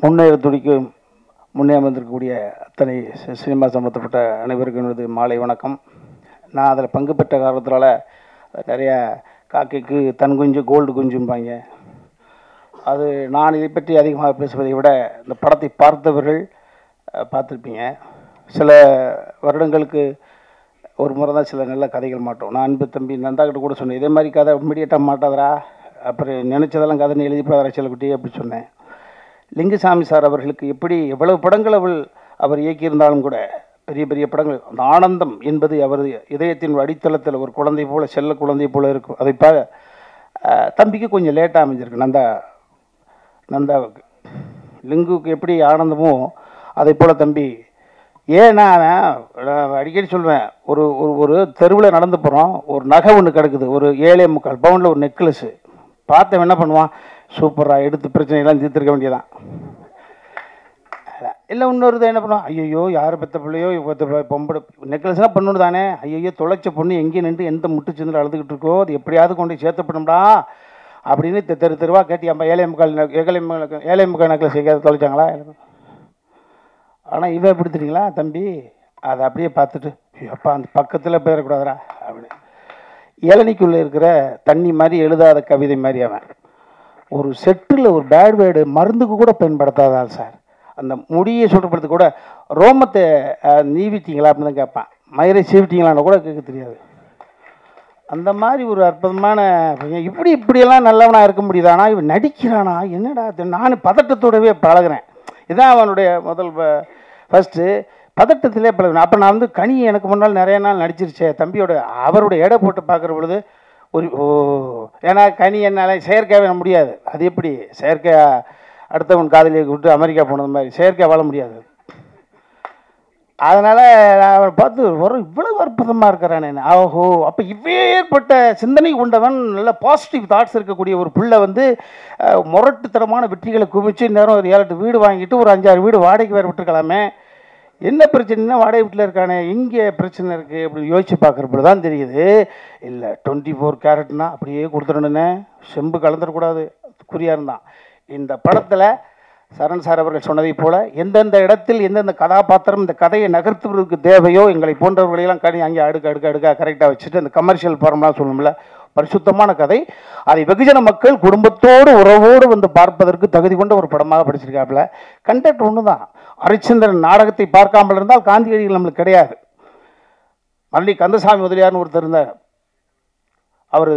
முன்னே அமர்ந்திருக்கக்கூடிய அத்தனை சினிமா சம்பந்தப்பட்ட அனைவருக்கும் எனது மாலை வணக்கம். நான் அதில் பங்கு பெற்ற காரணத்தினால நிறைய காக்கைக்கு தன் குஞ்சு கோல்டு குஞ்சும்பாங்க. அது நான் இதை பற்றி அதிகமாக பேசுவதை விட இந்த படத்தை பார்த்தவர்கள் பார்த்துருப்பீங்க. சில வருடங்களுக்கு ஒரு முறை தான் சில நல்ல கதைகள் மாட்டோம். நான் அன்பு தம்பி நந்தாக்கிட்ட கூட சொன்னேன், இதே மாதிரி கதை இம்மிடியேட்டாக மாட்டாதரா, அப்புறம் நினச்சதெல்லாம் கதைன்னு எழுதி போதாரா செல்லக்குட்டி அப்படி சொன்னேன். லிங்குசாமி சார் அவர்களுக்கு எப்படி எவ்வளவு படங்கள் அவர் இயக்கியிருந்தாலும் கூட பெரிய பெரிய படங்கள், அந்த ஆனந்தம் என்பது அவர் இதயத்தின் அடித்தளத்தில் ஒரு குழந்தை போல, செல்ல குழந்தை போல இருக்கும். அதை தம்பிக்கு கொஞ்சம் லேட்டாக அமைஞ்சிருக்கு. நந்தாவுக்கு லிங்குவுக்கு எப்படி ஆனந்தமோ அதை போல் தம்பி. ஏன்னா நான் அடிக்கடி சொல்வேன், ஒரு தெருவில் நடந்து போகிறோம், ஒரு நகை ஒன்று கிடக்குது, ஒரு 7.25 பவுண்டில் ஒரு நெக்லஸ்ஸு. பார்த்தவன் என்ன பண்ணுவான், சூப்பராக எடுத்து பிரச்சனையெல்லாம் தீர்த்துருக்க வேண்டியதான். இல்லை இன்னொரு என்ன பண்ணுவான், ஐயோ யார் பெற்ற பிள்ளையோ பொம்பளை நெக்லஸ்லாம் பொண்ணு தானே, ஐயோ தொலைச்ச பொண்ணு எங்கேயும் நின்று எந்த முட்டு சிந்தில் அழுதுகிட்டு இருக்கோ, அது எப்படியாவது கொண்டு சேர்த்தப்படும்டா அப்படின்னு தெருவாக கேட்டி, அம்மா 7.25 நெக்லஸ் எங்கேயாவது தொலைச்சாங்களா. ஆனால் இவன் எப்படி தெரியுங்களா தம்பி, அதை அப்படியே பார்த்துட்டு அப்பா அந்த பக்கத்தில் போயிடக்கூடாதுரா அப்படின்னு. இளநிக்குள்ளே இருக்கிற தண்ணி மாதிரி எழுதாத கவிதை மாதிரி அவன். ஒரு செட்டில் ஒரு பேட் வேர்டு மருந்துக்கு கூட பயன்படுத்தாதால் சார். அந்த முடியை சுற்றப்படுத்து கூட ரோமத்தை நீவிட்டீங்களா அப்படின்னு தான் கேட்பான். மயிரை சீவிட்டீங்களான்னு கூட கேட்க தெரியாது. அந்த மாதிரி ஒரு அற்புதமான இப்படியெல்லாம் நல்லவனாக இருக்க முடியுது. ஆனால் இவன் நடிக்கிறானா என்னடா? நான் பதட்டத்தோடவே பழகிறேன். இதான் அவனுடைய முதல் ஃபஸ்ட்டு பதட்டத்திலே பழகிறேன். அப்போ நான் வந்து கனி எனக்கு முன்னால் நிறைய நாள் நடிச்சிருச்சே தம்பியோட அவரோட எடை போட்டு பார்க்குற பொழுது ஒரு ஏன்னா கனி என்னால் செயற்கையாகவே முடியாது. அது எப்படி செயற்கையாக அடுத்தவன் காதலியை விட்டு அமெரிக்கா போனது மாதிரி செயற்கையாக வாழ முடியாது. அதனால் நான் அவனை பார்த்து இவ்வளவு அற்புதமாக இருக்கிறானே. ஓஹோ, அப்போ ஏற்பட்ட சிந்தனை கொண்டவன் நல்ல பாசிட்டிவ் தாட்ஸ் இருக்கக்கூடிய ஒரு பிள்ளை வந்து முரட்டுத்தனமான வெற்றிகளை குவிச்சு நேரம் ஒரு 7-8 வீடு வாங்கிட்டு ஒரு 5-6 வீடு வாடகைக்கு வேறு விட்டுருக்கலாமே. என்ன பிரச்சனைனா வாடகை வீட்டில் இருக்கானே, இங்கே பிரச்சனை இருக்குது அப்படின்னு யோசிச்சு பார்க்குறப்ப தான் தெரியுது. இல்லை 24 கேரட்னா அப்படியே கொடுத்துடணுன்னே, செம்பு கலந்துடக்கூடாது, குறியாக இருந்தான். இந்த படத்தில் சரண் சார் அவர்கள் சொன்னதை போல் எந்தெந்த இடத்தில் எந்தெந்த கதாபாத்திரம் இந்த கதையை நகர்த்துவதற்கு தேவையோ எங்களை போன்றவர்களையெல்லாம் அங்கே அடுக்க கரெக்டாக வச்சுட்டு அந்த கமர்ஷியல் ஃபார்ம்லாம் சொல்லணும்ல, பரிசுத்தமான கதை. அதை வெகுஜன மக்கள் குடும்பத்தோடு உறவோடு வந்து பார்ப்பதற்கு தகுதி கொண்ட ஒரு படமாக படிச்சிருக்காப்புல. கண்டென்ட் ஒன்று தான். ஹரிச்சந்திரன் நாடகத்தை பார்க்காமல் இருந்தால் காந்தியடிகள் நம்மளுக்கு கிடையாது. மல்லி கந்தசாமி முதலியார்னு ஒருத்தர் இருந்தார். அவர்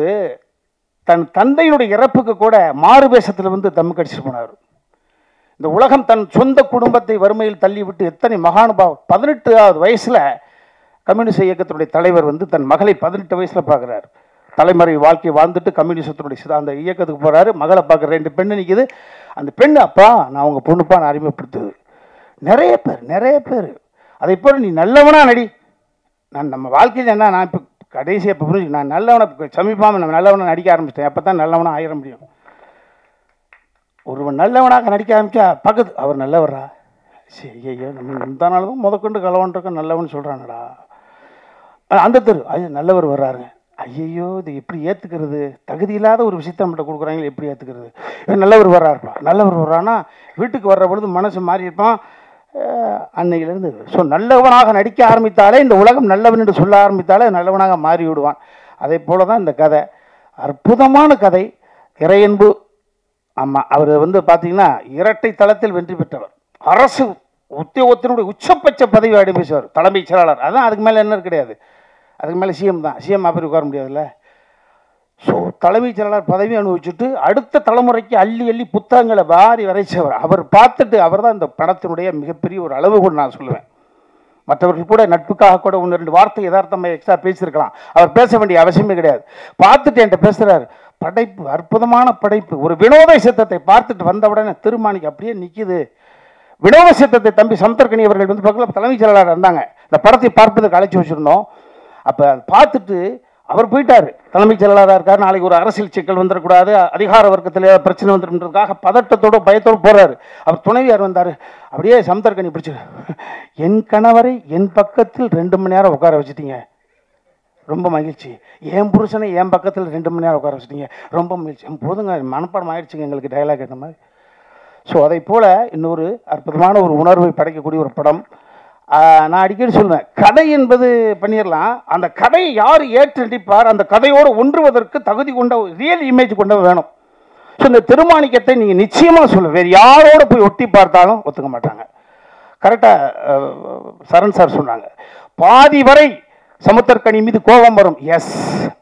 தன் தந்தையினுடைய இறப்புக்கு கூட மாறு வேஷத்தில் வந்து தம்மு கடிச்சிட்டு போனார். இந்த உலகம் தன் சொந்த குடும்பத்தை வறுமையில் தள்ளிவிட்டு எத்தனை மகானுபாவம் 18வது வயசில் கம்யூனிஸ்ட் இயக்கத்தினுடைய தலைவர் வந்து தன் மகளை 18 வயசில் பார்க்குறாரு. தலைமுறை வாழ்க்கையை வாழ்ந்துட்டு கம்யூனிஸ்டத்தினுடைய அந்த இயக்கத்துக்கு போகிறாரு. மகளை பார்க்குற 2 பெண்ணு நிற்கிது. அந்த பெண்ணு அப்பா நான் உங்கள் பொண்ணுப்பா நான் அறிமுகப்படுத்துது. நிறைய பேர் அதை போல நீ நல்லவனா நடி. நான் நம்ம வாழ்க்கையில் என்ன நான் இப்போ கடைசியாக இப்போ புரிஞ்சு நான் நல்லவனை சமீபமாக நம்ம நல்லவனை நடிக்க ஆரம்பிச்சிட்டேன். அப்போ தான் நல்லவனாக ஆயிட முடியும். ஒருவன் நல்லவனாக நடிக்க ஆரம்பிச்சா பக்கத்து அவர் நல்லவரா, சரி ஐயோ நம்ம இந்த நாள் தான் முதற்கொண்டு கலவன்றிருக்க நல்லவன் சொல்கிறானடா. அந்த தெரு ஐயோ நல்லவர் வர்றாருங்க, ஐயோ இது எப்படி ஏற்றுக்கிறது, தகுதி இல்லாத ஒரு விஷயத்த நம்மகிட்ட கொடுக்குறாங்களே எப்படி ஏற்றுக்கிறது. நல்லவர் வர்றாருப்பா, நல்லவர் வர்றான்னா வீட்டுக்கு வர்ற பொழுது மனசு மாறி இருப்பான் அன்னையிலேருந்து. ஸோ நல்லவனாக நடிக்க ஆரம்பித்தாலே இந்த உலகம் நல்லவன் என்று சொல்ல ஆரம்பித்தாலே நல்லவனாக மாறி விடுவான். அதே போல தான் இந்த கதை, அற்புதமான கதை, இறையன்பு. ஆமாம், அவர் வந்து பார்த்தீங்கன்னா இரட்டை தளத்தில் வெற்றி பெற்றவர், அரசு உத்தியோகத்தினுடைய உச்சபட்ச பதவி அடிமைச்சவர், தலைமைச் செயலாளர். அதான் அதுக்கு மேலே என்ன கிடையாது, அதுக்கு மேலே சிஎம் தான். சிஎம் அப்படி உட்கார முடியாதுல்ல. ஸோ தலைமைச் செயலாளர் பதவி அனுபவிச்சுட்டு அடுத்த தலைமுறைக்கு அள்ளி அள்ளி புத்தகங்களை வாரி வரைச்சவர். அவர் பார்த்துட்டு அவர் தான் இந்த படத்தினுடைய மிகப்பெரிய ஒரு அளவுகோல் நான் சொல்லுவேன். மற்றவர்கள் கூட நட்புக்காக கூட 1-2 வார்த்தை யதார்த்தமாக எக்ஸ்ட்ரா பேசியிருக்கலாம், அவர் பேச வேண்டிய அவசியமே கிடையாது. பார்த்துட்டு என்கிட்ட பேசுகிறார், படைப்பு அற்புதமான படைப்பு. ஒரு வினோத சித்தத்தை பார்த்துட்டு வந்த உடனே திருமாணிக்கு அப்படியே நிற்கிது. வினோத சித்தத்தை தம்பி சமுத்திரக்கனி அவர்கள் வந்து பக்கத்தில் தலைமைச் செயலாளர் இருந்தாங்க. இந்த படத்தை பார்ப்பதற்கு அழைச்சி வச்சுருந்தோம். அப்போ பார்த்துட்டு அவர் போயிட்டார், தலைமைச் செயலாளராக இருக்கார். நாளைக்கு ஒரு அரசியல் சிக்கல் வந்துடக்கூடாது, அதிகார வர்க்கத்தில் பிரச்சனை வந்துடுன்றதுக்காக பதட்டத்தோடு பயத்தோடு போகிறாரு. அவர் துணைவியார் வந்தார், அப்படியே சமுத்திரக்கனி பிடிச்சி, என் கணவரை என் பக்கத்தில் 2 மணி நேரம் உட்கார வச்சுட்டீங்க, ரொம்ப மகிழ்ச்சி. என் புருஷனை என் பக்கத்தில் 2 மணி நேரம் உட்கார வச்சுட்டீங்க, ரொம்ப மகிழ்ச்சி. போதுங்க, மனப்பாடம் ஆயிடுச்சுங்க எங்களுக்கு டைலாக் இந்த மாதிரி. ஸோ அதை போல் இன்னொரு அற்புதமான ஒரு உணர்வை படைக்கக்கூடிய ஒரு படம். நான் அடிக்கடி சொல்லுவேன், கதை என்பது பண்ணிடலாம், அந்த கதையை யார் ஏற்று நடிப்பார், அந்த கதையோடு ஒன்றுவதற்கு தகுதி கொண்ட ரியல் இமேஜ் கொண்டவன் வேணும். ஸோ இந்த திருமாணிக்கத்தை நீங்கள் நிச்சயமாக சொல்லுவேன், வேறு யாரோடு போய் ஒட்டி பார்த்தாலும் ஒத்துக்க மாட்டாங்க. கரெக்டாக சரண் சார் சொன்னாங்க, பாதி வரை சமுத்திரக்கனி மீது கோபம் வரும். எஸ்,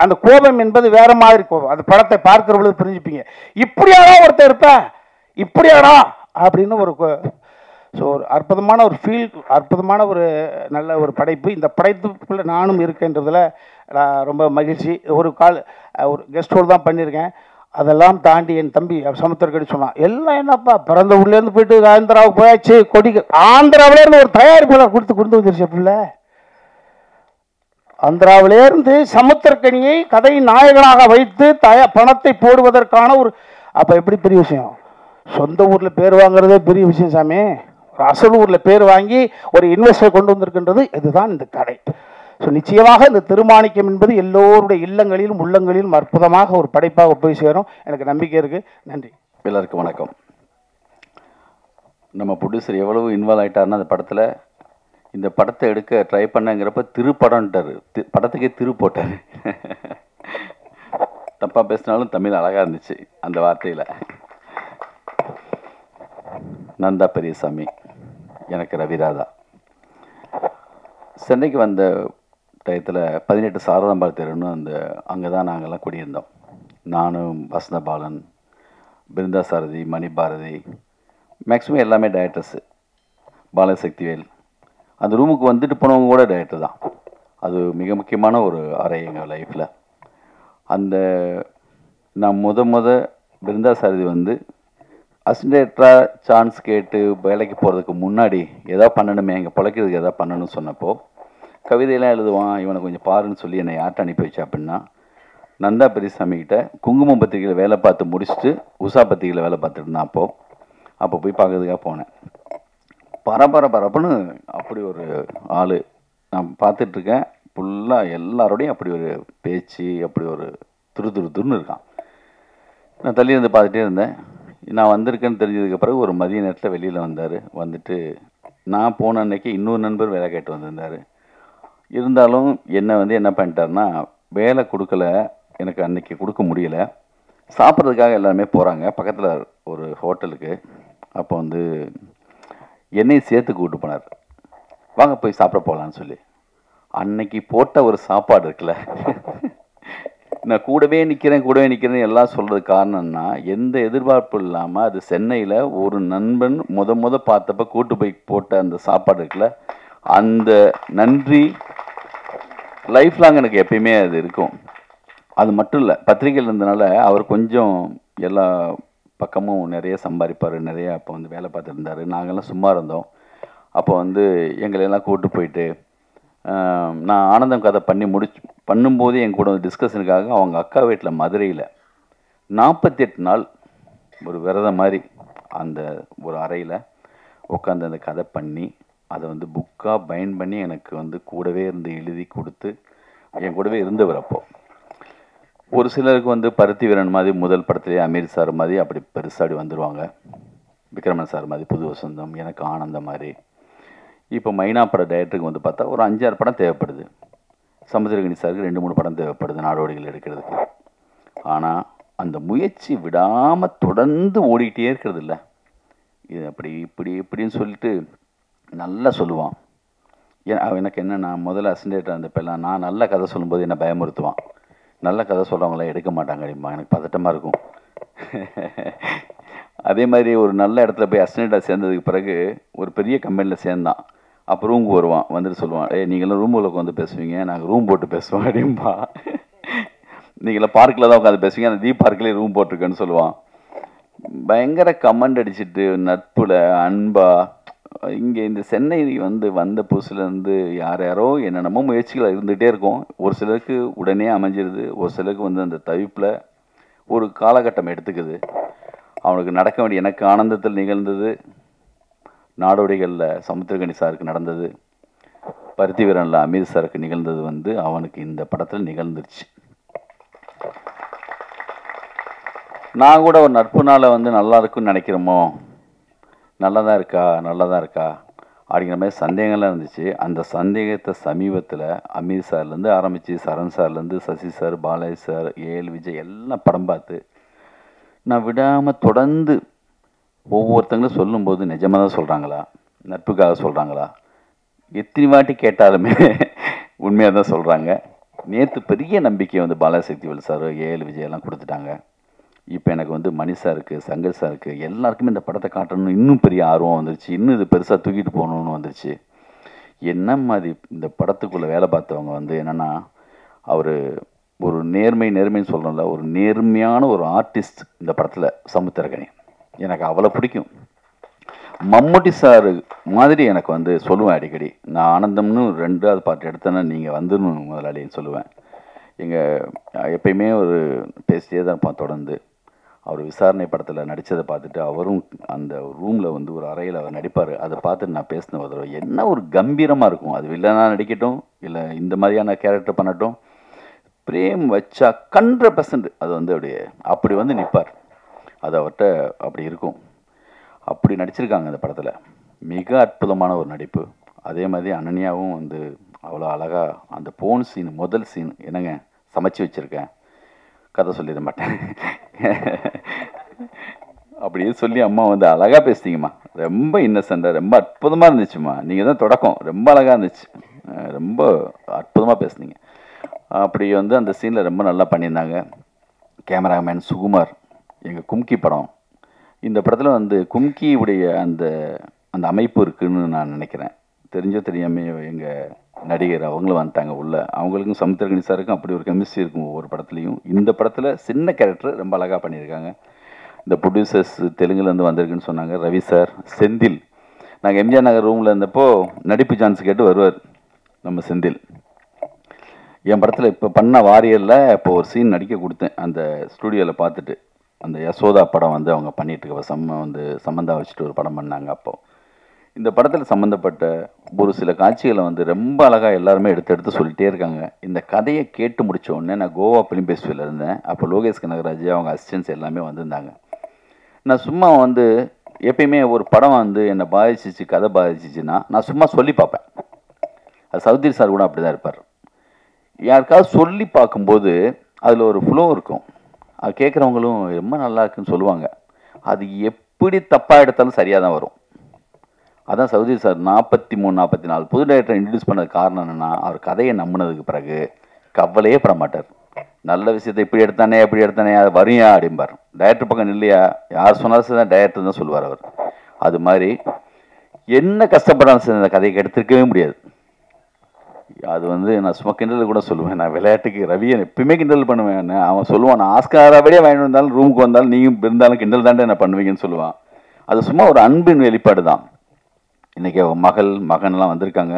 அந்த கோபம் என்பது வேற மாதிரி கோபம். அந்த படத்தை பார்க்கிற பொழுது புரிஞ்சுப்பீங்க, இப்படியாடா ஒருத்தர் இருப்ப, இப்படியாடா அப்படின்னு ஒரு. ஸோ ஒரு அற்புதமான ஒரு ஃபீல், அற்புதமான ஒரு நல்ல ஒரு படைப்பு. இந்த படைப்புக்குள்ளே நானும் இருக்கேன்றதில் நான் ரொம்ப மகிழ்ச்சி. ஒரு கெஸ்ட் ரோல் தான் பண்ணியிருக்கேன். அதெல்லாம் தாண்டி என் தம்பி சமுத்திரக்கனி சொன்னான், எல்லாம் என்னப்பா பிறந்த ஊர்லேருந்து போயிட்டு ஆந்திராவுக்கு போயாச்சு, கொடிக்கு ஆந்திராவிலேருந்து ஒரு தயாரிப்பாளர் கொண்டு வந்துருச்சு. அப்படில்ல, ஆந்திராவிலேருந்து சமுத்திரக்கனியை கதை நாயகனாக வைத்து பணத்தை போடுவதற்கான ஒரு, அப்போ எப்படி பெரிய விஷயம். சொந்த ஊரில் பேர் வாங்குறதே பெரிய விஷயம் சாமி. ஒரு அசல் ஊரில் பேர் வாங்கி ஒரு இன்வெஸ்டர் கொண்டு வந்திருக்கின்றது, இதுதான் இந்த கதை. ஸோ நிச்சயமாக இந்த திருமாணிக்கம் என்பது எல்லோருடைய இல்லங்களிலும் உள்ளங்களிலும் அற்புதமாக ஒரு படைப்பாக போய் சேரும், எனக்கு நம்பிக்கை இருக்குது. நன்றி. எல்லாருக்கும் வணக்கம். நம்ம ப்ரொடியூசர் எவ்வளவு இன்வால்வ் ஆகிட்டாருன்னா அந்த படத்தில் இந்த படத்தை எடுக்க ட்ரை பண்ணங்கிறப்ப திருப்படம்ட்டார், படத்துக்கே திரு போட்டார். தப்பாக பேசினாலும் தமிழ் அழகாக இருந்துச்சு அந்த வார்த்தையில். நந்தா பெரியசாமி, எனக்கு ரவிராதா. சென்னைக்கு வந்த டயத்தில் 18 சாரதாம்பாள் தெருன்னு அங்கே தான் நாங்கள்லாம் குடியிருந்தோம். நானும் வசந்த பாலன், பிருந்தா சாரதி, மணி பாரதி, மேக்ஸிமம் எல்லாமே டைரக்டர்ஸு, பாலசக்திவேல். அந்த ரூமுக்கு வந்துட்டு போனவங்க கூட டைரக்டர் தான். அது மிக முக்கியமான ஒரு அறை எங்கள் லைஃப்பில். நான் பிருந்தா சாரதி அசிஸ்டன்டாக சான்ஸ் கேட்டு வேலைக்கு போகிறதுக்கு முன்னாடி எதாவது பண்ணணுமே, எங்கள் பிழைக்கிறதுக்கு எதாவது பண்ணணும்னு சொன்னப்போ, கவிதையெல்லாம் எழுதுவான், இவனை கொஞ்சம் பாருன்னு சொல்லி என்னை யார்கிட்ட அனுப்பி வச்சா அப்படின்னா, நந்தா பெரியசாமிக்கிட்ட குங்குமம் பத்திரிகையில் வேலை பார்த்து முடிச்சுட்டு உஷா பத்திரிகையில் வேலை பார்த்துட்டு இருந்தான். அப்போ போய் பார்க்கறதுக்காக போனேன். பரபரப்புன்னு அப்படி ஒரு ஆள் நான் பார்த்துட்ருக்கேன். ஃபுல்லாக எல்லாரோடையும் அப்படி ஒரு பேச்சு, அப்படி ஒரு துருன்னு இருக்கான். நான் தள்ளி இருந்து பார்த்துட்டே இருந்தேன். நான் வந்திருக்கேன்னு தெரிஞ்சதுக்கு பிறகு ஒரு மதிய நேரத்தில் வெளியில் வந்தார். வந்துட்டு நான் போன அன்னைக்கு இன்னொரு நண்பர் வேலை கேட்டு வந்திருந்தார். இருந்தாலும் என்ன பண்ணிட்டாருன்னா, வேலை கொடுக்கல, எனக்கு அன்னைக்கு கொடுக்க முடியலை. சாப்பிட்றதுக்காக எல்லாருமே போகிறாங்க பக்கத்தில் ஒரு ஹோட்டலுக்கு. அப்போ என்னையும் சேர்த்து கூப்பிட்டு போனார். வாங்க போய் சாப்பிட போகலான்னு சொல்லி. அன்னைக்கு போட்ட ஒரு சாப்பாடு இருக்குல்ல, நான் கூடவே நிற்கிறேன் எல்லாம் சொல்கிறதுக்கு காரணம்னா, எந்த எதிர்பார்ப்பும் இல்லாமல் அது சென்னையில் ஒரு நண்பன் முத பார்த்தப்ப கூட்டு போய் போட்ட அந்த சாப்பாடு இருக்குல்ல, அந்த நன்றி லைஃப் லாங் எனக்கு எப்பயுமே அது இருக்கும். அது மட்டும் இல்லை, பத்திரிகையில் இருந்தனால அவர் கொஞ்சம் எல்லா பக்கமும் நிறைய சம்பாதிப்பார், நிறைய அப்போ வேலை பார்த்துட்டு இருந்தார். நாங்கள்லாம் சும்மா இருந்தோம். அப்போ எங்களெல்லாம் கூப்பிட்டு போயிட்டு நான் ஆனந்தம் கதை பண்ணும்போது என் கூட டிஸ்கஷனுக்காக அவங்க அக்கா வீட்டில் மதுரையில் 48 நாள் ஒரு விரதம் மாதிரி அந்த ஒரு அறையில் உட்காந்து அந்த கதை பண்ணி அதை புக்காக பைண்ட் பண்ணி எனக்கு கூடவே இருந்து எழுதி கொடுத்து என் கூடவே இருந்தவர். அப்போது ஒரு சிலருக்கு பருத்தி வீரன் மாதிரி முதல் படத்துலேயே அமீர் சார் மாதிரி அப்படி பெருசாடி வந்துடுவாங்க. விக்ரமன் சார் மாதிரி புது வசந்தம், எனக்கு ஆனந்தம் மாதிரி. இப்போ மைனா பட டைரக்டருக்கு பார்த்தா ஒரு 5-6 படம் தேவைப்படுது. சமுத்திரகனி சாருக்கு 2-3 படம் தேவைப்படுது நாடோடிகள் எடுக்கிறதுக்கு. ஆனால் அந்த முயற்சி விடாமல் தொடர்ந்து ஓடிக்கிட்டே இருக்கிறது இல்லை. இது அப்படி இப்படின்னு சொல்லிட்டு நல்லா சொல்லுவான். எனக்கு என்ன, நான் முதல்ல அசிஸ்டன்டாக இருந்தப்பெல்லாம் நான் நல்ல கதை சொல்லும்போது என்னை பயமுறுத்துவான். நல்ல கதை சொல்கிறவங்களாம் எடுக்க மாட்டாங்க அப்படிமா, எனக்கு பதட்டமாக இருக்கும். அதே மாதிரி ஒரு நல்ல இடத்துல போய் அசிஸ்டன்டாக சேர்ந்ததுக்கு பிறகு ஒரு பெரிய கம்பெனியில் சேர்ந்தான். அப்போ ரூமுக்கு வருவான், வந்துட்டு சொல்லுவான், நீங்களாம் ரூமில் உட்காந்து பேசுவீங்க, நாங்கள் ரூம் போட்டு பேசுவோம் அப்படின்பா. நீங்களாம் பார்க்கில் தான் உட்காந்து பேசுவீங்க, அந்த தீப் பார்க்கிலே ரூம் போட்டிருக்கேன்னு சொல்லுவான். பயங்கர கமெண்ட் அடிச்சுட்டு நட்புல அன்பா. இங்கே இந்த சென்னை வந்த புதுசுலேருந்து யாரோ என்னென்னமோ முயற்சிகள் இருந்துகிட்டே இருக்கும். ஒரு சிலருக்கு உடனே அமைஞ்சிருது, ஒரு சிலருக்கு அந்த தவிப்பில் ஒரு காலகட்டம் எடுத்துக்குது. அவனுக்கு நடக்க வேண்டிய எனக்கு ஆனந்தத்தில் நிகழ்ந்தது, நாடோடிகளில் சமுத்திரகனி சாருக்கு நடந்தது, பருத்தி வீரனில் அமீர் சாருக்கு நிகழ்ந்தது அவனுக்கு இந்த படத்தில் நிகழ்ந்துருச்சு. நான் கூட ஒரு நட்பு நாளை நல்லா இருக்குன்னு நினைக்கிறோமோ, நல்லா தான் இருக்கா அப்படிங்கிற மாதிரி சந்தேகங்கள்லாம் இருந்துச்சு. அந்த சந்தேகத்தை சமீபத்தில் அமீர் சார்லேருந்து ஆரம்பித்து சரண் சார்லேருந்து Sasi sir, Balaji sir, AL Vijay எல்லாம் படம் பார்த்து நான் விடாமல் தொடர்ந்து ஒவ்வொருத்தங்களும் சொல்லும்போது நிஜமாக தான் சொல்கிறாங்களா, நட்புக்காக சொல்கிறாங்களா, எத்தனை வாட்டி கேட்டாலுமே உண்மையாக தான் சொல்கிறாங்க. நேற்று பெரிய நம்பிக்கை பாலாசக்திவேல் சார், ஏஎல் விஜய் எல்லாம் கொடுத்துட்டாங்க. இப்போ எனக்கு மணி சாருக்கு, சங்கர் சாருக்கு எல்லாருக்குமே இந்த படத்தை காட்டணும்னு இன்னும் பெரிய ஆர்வம் வந்துருச்சு. இன்னும் இது பெருசாக தூக்கிட்டு போகணுன்னு வந்துருச்சு. என்ன மாதிரி இந்த படத்துக்குள்ளே வேலை பார்த்தவங்க என்னென்னா, அவர் ஒரு நேர்மைன்னு சொல்கிறோம்ல, ஒரு நேர்மையான ஒரு ஆர்டிஸ்ட் இந்த படத்தில் சமுத்திரகனி. எனக்கு அவ்வளோ பிடிக்கும். மம்முட்டி சார் மாதிரி எனக்கு சொல்லுவேன் அடிக்கடி. நான் ஆனந்தம்னு 2வது பாட்டு எடுத்தேன்னா நீங்கள் வந்துடணும் முதலாளின்னு சொல்லுவேன். எப்பயுமே ஒரு பேசிட்டே தான் இருப்பான் தொடர்ந்து. அவர் விசாரணை படத்தில் நடித்ததை பார்த்துட்டு அவரும் அந்த ரூமில் ஒரு அறையில் அவர் நடிப்பார். அதை பார்த்துட்டு நான் பேசின ஒரு என்ன ஒரு கம்பீரமாக இருக்கும். அது வில்லனா நடிக்கட்டும், இல்லை இந்த மாதிரியான கேரக்டர் பண்ணட்டும், பிரேம் வச்சா 100% அது அப்படி நிற்பார். அது அவர்கிட்ட அப்படி இருக்கும். அப்படி நடிச்சிருக்காங்க அந்த படத்தில். மிக அற்புதமான ஒரு நடிப்பு. அதே மாதிரி அனன்யாவும் வந்து அவ்வளோ அழகாக அந்த போன் சீன் முதல் சீன் என்னங்க சமைச்சு வச்சுருக்கேன், கதை சொல்லிட மாட்டேன் அப்படியே சொல்லி அம்மா வந்து அழகாக பேசுனீங்கம்மா, ரொம்ப இன்னசென்ட்டாக ரொம்ப அற்புதமாக இருந்துச்சும்மா, நீங்கள் தான் தொடக்கம், ரொம்ப அழகாக இருந்துச்சு, ரொம்ப அற்புதமாக பேசுனீங்க. அப்படி வந்து அந்த சீனில் ரொம்ப நல்லா பண்ணியிருந்தாங்க. கேமராமேன் சுகுமார், எங்கள் கும்கி படம், இந்த படத்தில் வந்து கும்கியுடைய அந்த அந்த அமைப்பு இருக்குதுன்னு நான் நினைக்கிறேன். தெரிஞ்சோ தெரியாமல் எங்கள் நடிகர் அவங்களும் வந்துட்டாங்க உள்ள, அவங்களுக்கும் சமுத்திரகனி சாருக்கும் அப்படி ஒரு கெமிஸ்ட்ரி இருக்கும் ஒவ்வொரு படத்துலையும். இந்த படத்தில் சின்ன கேரக்டர் ரொம்ப அழகாக பண்ணியிருக்காங்க. இந்த ப்ரொடியூசர்ஸ் தெலுங்குலேருந்து வந்திருக்குன்னு சொன்னாங்க, ரவி சார், செந்தில். நாங்கள் எம்ஜிஆர் நகர் ரூமில் இருந்தப்போ நடிப்பு சான்ஸ் கேட்டு வருவார் நம்ம செந்தில். என் படத்தில் இப்போ பண்ண வாரியரில் இப்போ ஒரு சீன் நடிக்க கொடுத்தேன் அந்த ஸ்டூடியோவில் பார்த்துட்டு. அந்த யசோதா படம் வந்து அவங்க பண்ணிகிட்டு இருக்க வந்து சம்மந்தா வச்சுட்டு ஒரு படம் பண்ணாங்க. அப்போது இந்த படத்தில் சம்மந்தப்பட்ட ஒரு சில காட்சிகளை வந்து ரொம்ப அழகாக எல்லாருமே எடுத்து சொல்லிகிட்டே இருக்காங்க. இந்த கதையை கேட்டு முடித்த உடனே நான் கோவா ஃபிலிம் ஃபெஸ்டிவலில் இருந்தேன். அப்போ லோகேஷ் கனகராஜ் அவங்க அசிஸ்டன்ஸ் எல்லாமே வந்திருந்தாங்க. நான் சும்மா வந்து எப்பயுமே ஒரு படம் வந்து என்னை பாதிச்சிச்சு, கதை பாதிச்சிச்சுன்னா நான் சும்மா சொல்லி பார்ப்பேன். அது சௌத்ரி சார் கூட அப்படி தான் இருப்பார். யாருக்காவது சொல்லி பார்க்கும்போது அதில் ஒரு ஃப்ளோ இருக்கும், அது கேட்குறவங்களும் ரொம்ப நல்லா இருக்குன்னு சொல்லுவாங்க. அது எப்படி தப்பாக எடுத்தாலும் சரியாக தான் வரும். அதான் சௌத்ரி சார் 43-44 புது டைரக்டரை இன்ட்ரடியூஸ் பண்ணது காரணம் என்னென்னா, அவர் கதையை நம்பினதுக்கு பிறகு கவலையே பட மாட்டார். நல்ல விஷயத்தை இப்படி எடுத்தானே எப்படி எடுத்தானே அது வரியா அப்படிம்பார். டைரக்டர் பக்கம் இல்லையா, யார் சொன்னாலும் சரி தான் டைரக்டர் தான் சொல்லுவார் அவர். அது மாதிரி என்ன கஷ்டப்படாலும் சரி அந்த கதையை எடுத்துருக்கவே முடியாது. அது வந்து நான் சும்மா கிண்டல் கூட சொல்லுவேன். நான் விளையாட்டுக்கு ரவியை எப்பயுமே கிண்டல் பண்ணுவேன். அவன் சொல்லுவான், நான் ஆஸ்காராபடியே வாங்கிட்டு வந்தாலும் ரூமுக்கு வந்தாலும் நீங்கள் இருந்தாலும் கிண்டல் தாண்டே என்ன பண்ணுவீங்கன்னு சொல்லுவான். அது சும்மா ஒரு அன்பின் வெளிப்பாடு தான். இன்றைக்கி மகன்லாம் வந்திருக்காங்க.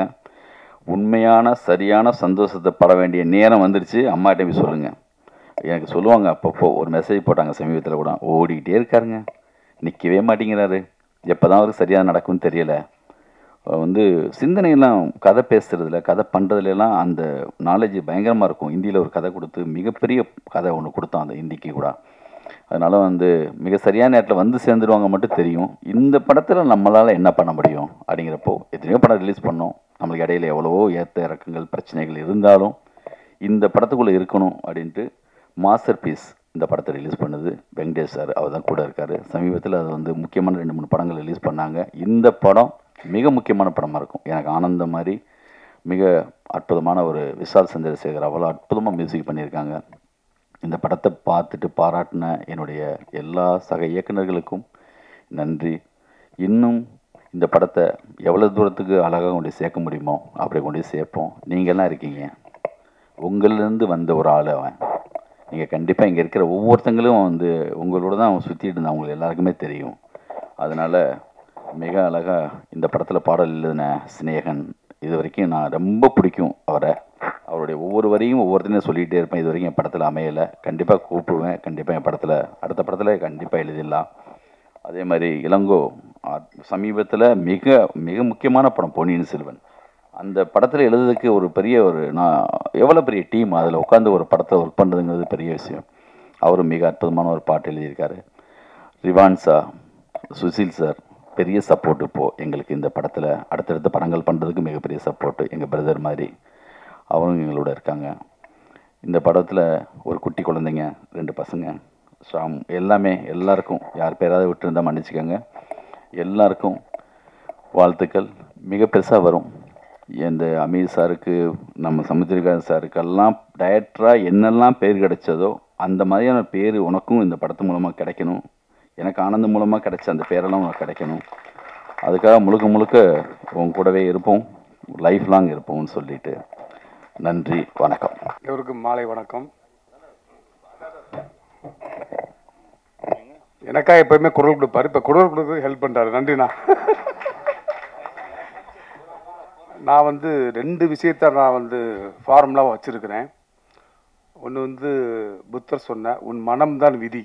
உண்மையான சரியான சந்தோஷத்தை பட வேண்டிய நேரம் வந்துருச்சு. அம்மாட்ட போய் சொல்லுங்கள். எனக்கு சொல்லுவாங்க அப்பப்போ, ஒரு மெசேஜ் போட்டாங்க சமீபத்தில் கூட, ஓடிக்கிட்டே இருக்காருங்க, நிற்கவே மாட்டேங்கிறாரு, எப்போ தான் அவருக்கு சரியாக நடக்கும்னு தெரியலை. வந்து சிந்தனையெல்லாம் கதை பேசுகிறதுல கதை பண்ணுறதுலாம் அந்த நாலேஜ் பயங்கரமாக இருக்கும். ஹிந்தியில் ஒரு கதை கொடுத்து மிகப்பெரிய கதை ஒன்று கொடுத்தோம் அந்த ஹிந்திக்கு கூட. அதனால் வந்து மிக சரியான நேரத்தில் வந்து சேர்ந்துடுவாங்க மட்டும் தெரியும். இந்த படத்தில் நம்மளால் என்ன பண்ண முடியும் அப்படிங்கிறப்போ எத்தனையோ படம் ரிலீஸ் பண்ணோம். நம்மளுக்கு இடையில எவ்வளவோ ஏற்ற இறக்கங்கள் பிரச்சனைகள் இருந்தாலும் இந்த படத்துக்குள்ளே இருக்கணும் அப்படின்ட்டு மாஸ்டர் பீஸ் இந்த படத்தை ரிலீஸ் பண்ணுது வெங்கடேஷ் சார். அவர் தான் கூட இருக்கார். சமீபத்தில் அது வந்து முக்கியமான 2-3 படங்கள் ரிலீஸ் பண்ணாங்க. இந்த படம் மிக முக்கியமான படமாக இருக்கும். எனக்கு ஆனந்தம் மாதிரி மிக அற்புதமான ஒரு விஷால் சந்திரசேகர் அவ்வளோ அற்புதமாக மியூசிக் பண்ணியிருக்காங்க. இந்த படத்தை பார்த்துட்டு பாராட்டின என்னுடைய எல்லா சக இயக்குநர்களுக்கும் நன்றி. இன்னும் இந்த படத்தை எவ்வளோ தூரத்துக்கு அழகாக கொண்டு சேர்க்க முடியுமோ அப்படி கொண்டு சேர்ப்போம். நீங்கள்லாம் இருக்கீங்க, உங்களிலேருந்து வந்த ஒரு ஆள் அவன். நீங்கள் கண்டிப்பாக இங்கே இருக்கிற ஒவ்வொருத்தங்களும் வந்து உங்களோட தான் அவன் சுற்றிட்டு இருந்தான், அவங்களுக்கு எல்லாருக்குமே தெரியும். அதனால் மிக அழகாக இந்த படத்தில் பாடல் எழுதின சிநேகன், இது வரைக்கும் நான் ரொம்ப பிடிக்கும் அவரை. அவருடைய ஒவ்வொரு வரையும் ஒவ்வொருத்தரையும் சொல்லிகிட்டே இருப்பேன். இது வரைக்கும் என் படத்தில் அமையலை, கண்டிப்பாக கூப்பிடுவேன். கண்டிப்பாக என் படத்தில் அடுத்த படத்தில் கண்டிப்பாக எழுதிடலாம். அதே மாதிரி இளங்கோ சமீபத்தில் மிக மிக முக்கியமான படம் பொன்னியின் செல்வன். அந்த படத்தில் எழுதுறதுக்கு ஒரு பெரிய நான் எவ்வளோ பெரிய டீம் அதில் உட்காந்து ஒரு படத்தை ஒர்க் பண்ணுறதுங்கிறது பெரிய விஷயம். அவரும் மிக அற்புதமான ஒரு பாட்டு எழுதியிருக்காரு. ரிவான்ஸா, சுசில் சார் பெரிய சப்போர்ட் இப்போது எங்களுக்கு இந்த படத்தில் அடுத்தடுத்த படங்கள் பண்ணுறதுக்கு மிகப்பெரிய சப்போர்ட்டு. எங்கள் பிரதர் மாதிரி அவரும் எங்களோட இருக்காங்க. இந்த படத்தில் ஒரு குட்டி குழந்தைங்க 2 பசங்க, ஷாம், எல்லாமே எல்லாருக்கும் யார் பேராவது விட்டுருந்தால் மன்னிச்சுக்கோங்க. எல்லாருக்கும் வாழ்த்துக்கள். மிக பெருசாக வரும். இந்த அமீர் சாருக்கு, நம்ம சமுத்திரகாந்த் சாருக்கெல்லாம் டைரக்டராக என்னெல்லாம் பேர் கிடைச்சதோ அந்த மாதிரியான பேர் உனக்கும் இந்த படத்து மூலமாக கிடைக்கணும். எனக்கு ஆனந்தம் மூலமாக கிடைச்ச அந்த பேரெல்லாம் உனக்கு கிடைக்கணும். அதுக்காக முழுக்க முழுக்க உன் கூடவே இருப்போம், லைஃப் லாங் இருப்போம்னு சொல்லிட்டு நன்றி, வணக்கம். எவருக்கும் மாலை வணக்கம். எனக்கா எப்பயுமே குரல் கொடுப்பாரு, இப்போ குரல் கொடுத்து ஹெல்ப் பண்ணுறாரு, நன்றிண்ணா. நான் வந்து 2 விஷயத்தை நான் வந்து ஃபார்முலாவாக வச்சுருக்கிறேன். ஒன்று வந்து புத்தர் சொன்ன உன் மனம்தான் விதி,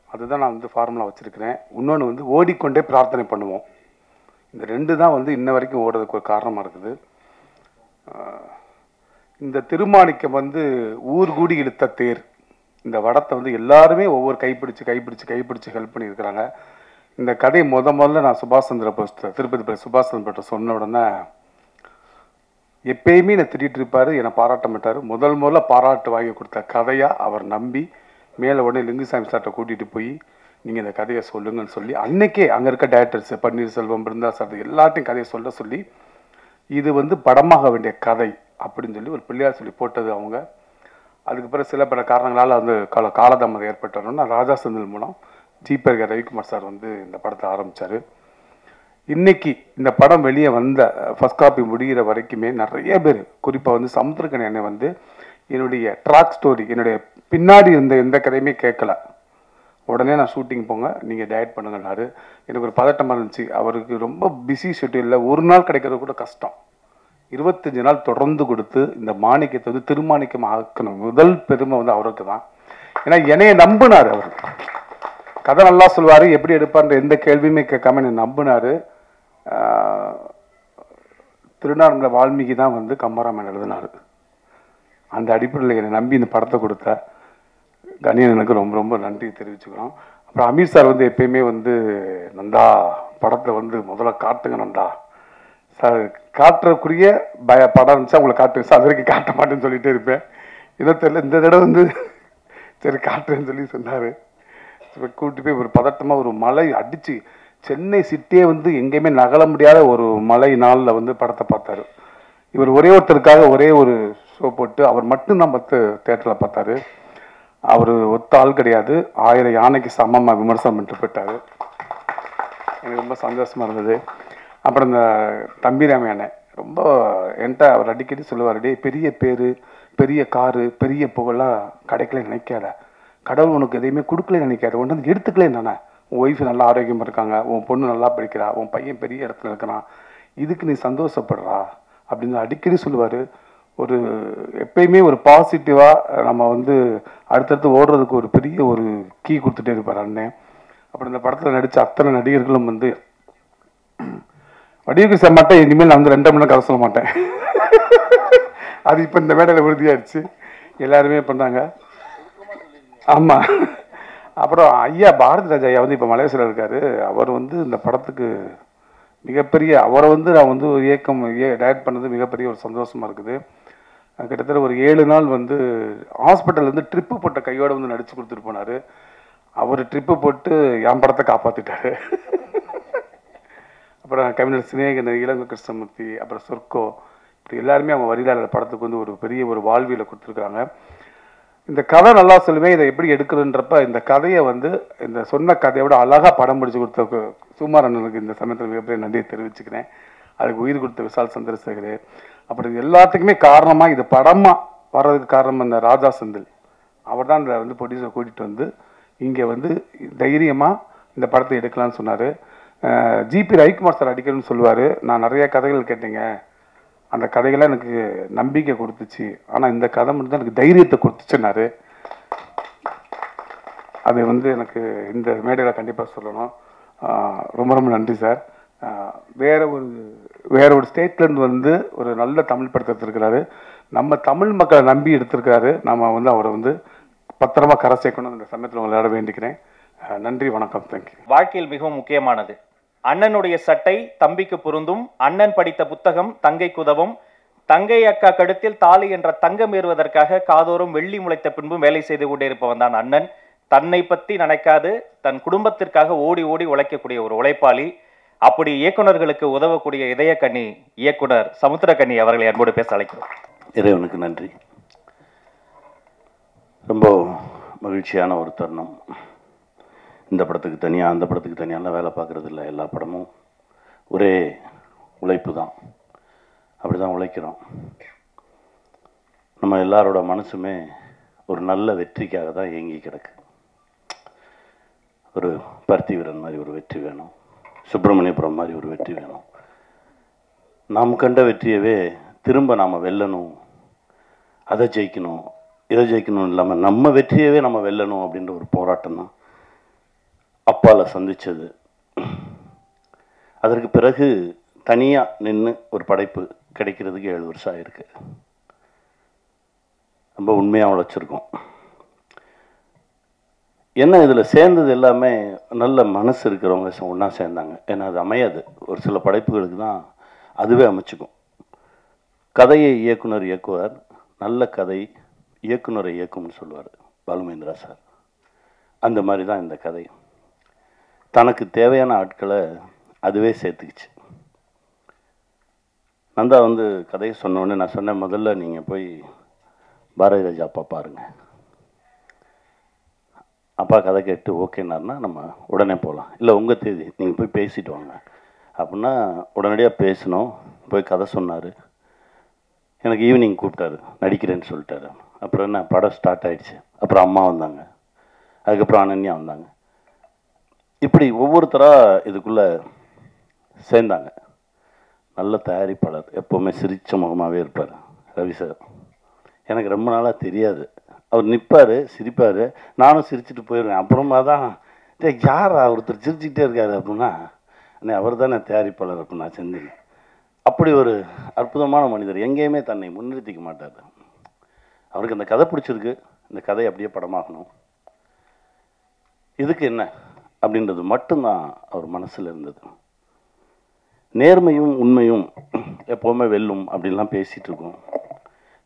அதுதான் நான் வந்து ஃபார்முலா வச்சுருக்கிறேன். இன்னொன்று வந்து ஓடிக்கொண்டே பிரார்த்தனை பண்ணுவோம். இந்த 2 தான் வந்து இன்ன வரைக்கும் ஓடுறதுக்கு ஒரு காரணமாக இருக்குது. இந்த திருமாணிக்கம் வந்து ஊர் கூடி இழுத்த தேர். இந்த வடத்தை வந்து எல்லாருமே ஒவ்வொரு கைப்பிடிச்சு ஹெல்ப் பண்ணியிருக்கிறாங்க. இந்த கதை முதல்ல நான் சுபாஷ் சந்திர போஸ் திருப்பதி சுபாஷ் சந்திர போஸ் சொன்ன உடனே எப்பயுமே என்னை திட்டிகிட்டு இருப்பார், என்னை பாராட்ட மாட்டார். முதல்ல பாராட்டு வாங்கி கொடுத்த கதையாக அவர் நம்பி மேலே உடனே லிங்குசாமி சார்ட்ட கூட்டிகிட்டு போய் நீங்கள் இந்த கதையை சொல்லுங்கன்னு சொல்லி அன்னைக்கே அங்கே இருக்க டேரக்டர்ஸ் பன்னீர்செல்வம், பிருந்தா சார் எல்லாத்தையும் கதையை சொல்லி இது வந்து படமாக வேண்டிய கதை அப்படின்னு சொல்லி ஒரு பிள்ளையார் சொல்லி போட்டது அவங்க. அதுக்கு பிறகு சில பல காரணங்களால் வந்து காலதாமதம் ஏற்பட்டோன்னா ராஜா செந்தில் மூலம் ஜிபி ரவிக்குமார் சார் வந்து இந்த படத்தை ஆரம்பித்தார். இன்னைக்கு இந்த படம் வெளியே வந்த ஃபர்ஸ்ட் காப்பி முடிகிற வரைக்குமே நிறைய பேர், குறிப்பாக வந்து சமுத்திரக்கணி என்னை வந்து என்னுடைய ட்ராக் ஸ்டோரி, என்னுடைய பின்னாடி இருந்த எந்த கதையுமே கேட்கல. உடனே நான் ஷூட்டிங் போங்க, நீங்கள் டயட் பண்ணுங்கன்னாரு. எனக்கு ஒரு பதட்டமாக இருந்துச்சு. அவருக்கு ரொம்ப பிஸி ஷெட்யூலில் ஒரு நாள் கிடைக்கிறது கூட கஷ்டம். 25 நாள் தொடர்ந்து கொடுத்து இந்த மாணிக்கத்தை வந்து திருமாணிக்கம் ஆக்கணும். முதல் பெருமை வந்து அவருக்கு தான். ஏன்னா என்னைய நம்பினார். அவர் கதை நல்லா சொல்லுவார், எப்படி எடுப்பார்ன்ற எந்த கேள்வியுமே கேட்காம என்னை நம்பினார். திருநார்மலை வால்மீகி தான் வந்து கம்பராமாயணம் எழுதினார். அந்த அடிப்படையில் என்னை நம்பி இந்த படத்தை கொடுத்த கணியனுக்கு ரொம்ப ரொம்ப நன்றி தெரிவிச்சுக்கிறோம். அப்புறம் அமீர் சார் வந்து எப்பயுமே வந்து நந்தா படத்தை வந்து முதல்ல காட்டுங்க நந்தா சார், காட்டுறக்குரிய படம் இருந்துச்சா உங்களை காட்டுங்க சார், அது வரைக்கும் காட்ட மாட்டேன்னு சொல்லிகிட்டே இருப்பேன். இன்னும் தெரியல, இந்த தடவை வந்து சரி காட்டுறேன்னு சொல்லி சொன்னார். கூப்பிட்டு போய் ஒரு பதட்டமாக ஒரு மழை அடித்து சென்னை சிட்டியே வந்து எங்கேயுமே நகல முடியாத ஒரு மழை நாளில் வந்து படத்தை பார்த்தாரு. இவர் ஒரே ஒருத்தருக்காக ஒரே ஒரு ஷோ போட்டு அவர் மட்டும்தான் தேட்டரில் பார்த்தாரு. அவர் ஒத்த ஆள் கிடையாது, 1000 யானைக்கு சமமாக விமர்சனம் பண்ணிட்டு போயிட்டார். எனக்கு ரொம்ப சந்தோஷமாக இருந்தது. அப்புறம் இந்த தம்பிராமையான ரொம்ப என்கிட்ட அவர் அடிக்கடி சொல்லுவார், டே பெரிய பேர், பெரிய காரு, பெரிய புகழெலாம் கிடைக்கல நினைக்காத, கடவுள் உனக்கு எதையுமே கொடுக்கல நினைக்காத, ஒன்று வந்து எடுத்துக்கலே தானே. உன் ஒய்ஃப் நல்லா ஆரோக்கியமாக இருக்காங்க, உன் பொண்ணு நல்லா படிக்கிறா, உன் பையன் பெரிய இடத்துல இருக்கிறான், இதுக்கு நீ சந்தோஷப்படுறா அப்படின்னு அடிக்கடி சொல்லுவார். ஒரு எப்பயுமே ஒரு பாசிட்டிவாக நம்ம வந்து அடுத்தடுத்து ஓடுறதுக்கு ஒரு பெரிய ஒரு கீ கொடுத்துட்டே இருப்பார் அண்ணன். அப்புறம் இந்த படத்தில் நடித்த அத்தனை நடிகர்களும் வந்து வடிவுக்கு செய்ய மாட்டேன், இனிமேல் நான் வந்து 2 மணி நேரம் கதை சொல்ல மாட்டேன். அது இப்போ இந்த மேடையில் உறுதியாகிடுச்சு, எல்லாருமே பண்ணாங்க. ஆமாம். அப்புறம் ஐயா பாரதி ராஜா ஐயா வந்து இப்போ மலேசியாவில் இருக்கார். அவர் வந்து இந்த படத்துக்கு மிகப்பெரிய, அவரை வந்து நான் வந்து ஒரு டைரக்ட் பண்ணது மிகப்பெரிய ஒரு சந்தோஷமாக இருக்குது. கிட்டத்தட்ட ஒரு 7 நாள் வந்து ஹாஸ்பிட்டல்லேருந்து ட்ரிப்பு போட்ட கையோடு வந்து நடித்து கொடுத்துட்டு போனார். அவர் ட்ரிப்பு போட்டு என் படத்தை காப்பாற்றிட்டார். அப்புறம் கவிஞர் சினேகன், இளங்க கிருஷ்ணமூர்த்தி, அப்புறம் சொர்க்கோ, இப்படி எல்லாருமே அவங்க வரியிலாளர் படத்துக்கு வந்து ஒரு பெரிய ஒரு வாழ்வியலை கொடுத்துருக்காங்க. இந்த கதை நல்லா சொல்லுவேன், இதை எப்படி எடுக்கிறன்றப்ப இந்த கதையை வந்து இந்த சொன்ன கதையை விட அழகாக படம் பிடிச்சி கொடுத்த சுமார் அண்ணனுக்கு இந்த சமயத்தில் மிகப்பெரிய நன்றியை தெரிவிச்சுக்கிறேன். அதுக்கு உயிர் கொடுத்த விஷால் சந்திரசேகர். அப்புறம் எல்லாத்துக்குமே காரணமாக இது படமாக வர்றதுக்கு காரணம் இந்த ராஜா செந்தில். அவர் தான் இந்த வந்து ப்ரொடியூசரை கூட்டிகிட்டு வந்து இங்கே வந்து தைரியமாக இந்த படத்தை எடுக்கலான்னு சொன்னார். ஜிபி ரவிக்குமார் சார் அடிக்கணும்னு சொல்லுவார், நான் நிறைய கதைகள் கேட்டேங்க, அந்த கதைகள்லாம் எனக்கு நம்பிக்கை கொடுத்துச்சு, ஆனால் இந்த கதை மட்டும் தான் எனக்கு தைரியத்தை கொடுத்துச்சுன்னாரு. அது வந்து எனக்கு இந்த மேடையில் கண்டிப்பாக சொல்லணும். ரொம்ப ரொம்ப நன்றி சார். வேற ஒரு ஸ்டேட்லேருந்து வந்து ஒரு நல்ல தமிழ் படத்தை எடுத்திருக்கிறாரு, நம்ம தமிழ் மக்களை நம்பி எடுத்திருக்காரு. நம்ம வந்து அவரை வந்து பத்திரமா கரை சேர்க்கணும் இந்த சமயத்தில் உங்களை விளையாட வேண்டிக்கிறேன். நன்றி, வணக்கம், தேங்க்யூ. வாழ்க்கையில் மிகவும் முக்கியமானது. அண்ணனுடைய சட்டை தம்பிக்கு பொருந்தும், அண்ணன் படித்த புத்தகம் தங்கைக்கு உதவும், தங்கை அக்கா கழுத்தில் தாலி என்ற தங்கம் ஏறுவதற்காக காதோறும் வெள்ளி முளைத்த பின்பும் வேலை செய்து கொண்டே இருப்பவன் தான் அண்ணன். தன்னை பற்றி நினைக்காது தன் குடும்பத்திற்காக ஓடி ஓடி உழைக்கக்கூடிய ஒரு உழைப்பாளி. அப்படி இயக்குநர்களுக்கு உதவக்கூடிய இதயக்கண்ணி இயக்குனர் சமுத்திரக்கண்ணி அவர்களை அன்போடு பேச அழைக்கிறோம். இறைவனுக்கு நன்றி. ரொம்ப மகிழ்ச்சியான ஒரு தருணம். இந்த படத்துக்கு தனியாக அந்த படத்துக்கு தனியாலாம் வேலை பார்க்குறது இல்லை, எல்லா படமும் ஒரே உழைப்பு தான். அப்படி தான் உழைக்கிறோம். நம்ம எல்லாரோட மனசுமே ஒரு நல்ல வெற்றிக்காக தான் ஏங்கி கிடக்கு. ஒரு பருத்தி வீரன் மாதிரி ஒரு வெற்றி வேணும், சுப்பிரமணியபுரம் மாதிரி ஒரு வெற்றி வேணும். நாம் கண்ட வெற்றியவே திரும்ப நாம் வெல்லணும், அதை ஜெயிக்கணும், இதை ஜெயிக்கணும் இல்லாமல் நம்ம வெற்றியவே நம்ம வெல்லணும் அப்படின்ற ஒரு போராட்டம் தான் அப்பால சந்தித்தது. அதற்கு பிறகு தனியாக நின்று ஒரு படைப்பு கிடைக்கிறதுக்கு 7 வருஷம் ஆயிருக்கு. ரொம்ப உண்மையாக உழைச்சிருக்கோம். என்ன இதில் சேர்ந்தது எல்லாமே நல்ல மனசு இருக்கிறவங்க ஒன்றா சேர்ந்தாங்க. ஏன்னா அது அமையாது. ஒரு சில படைப்புகளுக்கு தான் அதுவே அமைச்சுக்கும். கதையை இயக்குனர் இயக்குவார், நல்ல கதை இயக்குனரை இயக்கும்னு சொல்லுவார் பாலுமகேந்திரா சார். அந்த மாதிரி தான் இந்த கதை. தனக்கு தேவையான ஆட்களை அதுவே சேர்த்துக்கிச்சு. நந்தா வந்து கதையை சொன்னோடனே நான் சொன்னேன், முதல்ல நீங்கள் போய் பாரதி ராஜா அப்பா பாருங்கள். அப்பா கதை கேட்டு ஓகேனாருன்னா நம்ம உடனே போகலாம். இல்லை உங்கள் தேதி, நீங்கள் போய் பேசிட்டு வாங்க அப்படின்னா உடனடியாக பேசினோம். போய் கதை சொன்னார். எனக்கு ஈவினிங் கூப்பிட்டாரு, நடிக்கிறேன்னு சொல்லிட்டாரு. அப்புறம் என்ன, படம் ஸ்டார்ட் ஆகிடுச்சு. அப்புறம் அம்மா வந்தாங்க, அதுக்கப்புறம் அனன்யா வந்தாங்க. இப்படி ஒவ்வொருத்தராக இதுக்குள்ளே சேர்ந்தாங்க. நல்ல தயாரிப்பாளர், எப்போவுமே சிரித்த முகமாகவே இருப்பார் ரவி சார். எனக்கு ரொம்ப நாளாக தெரியாது. அவர் நிற்பார், சிரிப்பார், நானும் சிரிச்சுட்டு போயிடுவேன். அப்புறமா தான் யார் ஒருத்தர் சிரிச்சுக்கிட்டே இருக்காரு அப்படின்னா, அண்ணே அவர் தானே தயாரிப்பாளர் அப்படின்னு நான் செஞ்சேன். அப்படி ஒரு அற்புதமான மனிதர், எங்கேயுமே தன்னை முன்னிறுத்திக்க மாட்டார். அவருக்கு அந்த கதை பிடிச்சிருக்கு, இந்த கதை அப்படியே படமாகணும், இதுக்கு என்ன அப்படின்றது மட்டும்தான் அவர் மனசில் இருந்தது. நேர்மையும் உண்மையும் எப்போவுமே வெல்லும் அப்படின்லாம் பேசிகிட்டு இருக்கோம்.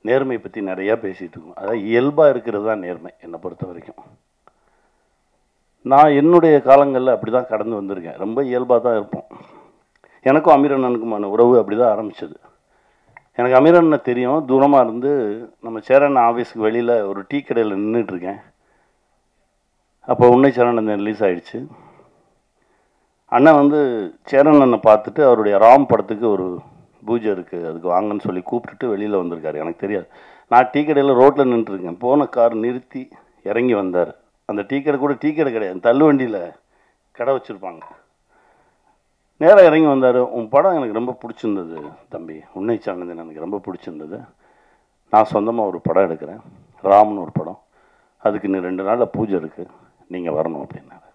நேர்மையை பற்றி நிறையா பேசிகிட்டு இருக்கோம். அதாவது இயல்பாக இருக்கிறது தான் நேர்மை என்னை பொறுத்த வரைக்கும். நான் என்னுடைய காலங்களில் அப்படி தான் கடந்து வந்திருக்கேன். ரொம்ப இயல்பாக தான் இருப்போம். எனக்கும் அமீரண்ணனுக்குமான உறவு அப்படி தான் ஆரம்பித்தது. எனக்கு அமீரண்ணனை தெரியும், தூரமாக இருந்து. நம்ம சேரன் ஆஃபீஸுக்கு வெளியில் ஒரு டீ கடையில் நின்றுட்டுருக்கேன். அப்போ உன்னை சேரன் ரிலீஸ் ஆகிடுச்சு. அண்ணன் வந்து சேரன் அண்ணனை பார்த்துட்டு அவருடைய ராம் படத்துக்கு ஒரு பூஜை இருக்குது, அதுக்கு வாங்கன்னு சொல்லி கூப்பிட்டுட்டு வெளியில் வந்திருக்காரு. எனக்கு தெரியாது. நான் டீ கடையில் ரோட்டில் நின்றுருக்கேன். போன கார் நிறுத்தி இறங்கி வந்தார். அந்த டீ கடை கூட டீ கடை கிடையாது, தள்ளு வண்டியில் கடை வச்சுருப்பாங்க. நேராக இறங்கி வந்தார். உன் படம் எனக்கு ரொம்ப பிடிச்சிருந்தது தம்பி, உன்னை சார்ந்தது எனக்கு ரொம்ப பிடிச்சிருந்தது. நான் சொந்தமாக ஒரு படம் எடுக்கிறேன், ராம்னு ஒரு படம். அதுக்கு இன்னும் 2 நாளில் பூஜை இருக்குது, நீங்கள் வரணும் அப்படின்னாரு.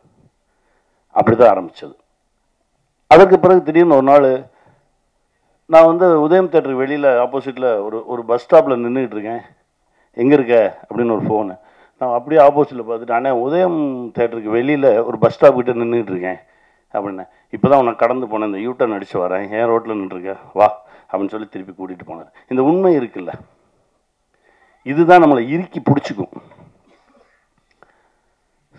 அப்படி தான் ஆரம்பித்தது. அதற்கு பிறகு திடீர்னு ஒரு நாள் நான் வந்து உதயம் தேட்டருக்கு வெளியில் ஆப்போசிட்டில் ஒரு பஸ் ஸ்டாப்பில் நின்றுக்கிட்டு இருக்கேன். எங்கே இருக்க அப்படின்னு ஒரு ஃபோனு. நான் அப்படியே ஆப்போசிட்டில் பார்த்துட்டு, அண்ணே உதயம் தேட்டருக்கு வெளியில் ஒரு பஸ் ஸ்டாப் கிட்டே நின்றுக்கிட்டு இருக்கேன் அப்படின்னேன். இப்போ தான் உனக்கு கடந்து போனேன், இந்த யூட்டர்ன் அடித்து வரேன், ஏன் ரோட்டில் நின்றுருக்க வா அப்படின்னு சொல்லி திருப்பி கூட்டிகிட்டு போனார். இந்த உண்மை இருக்குல்ல, இதுதான் நம்மளை இறுக்கி பிடிச்சிக்கும்.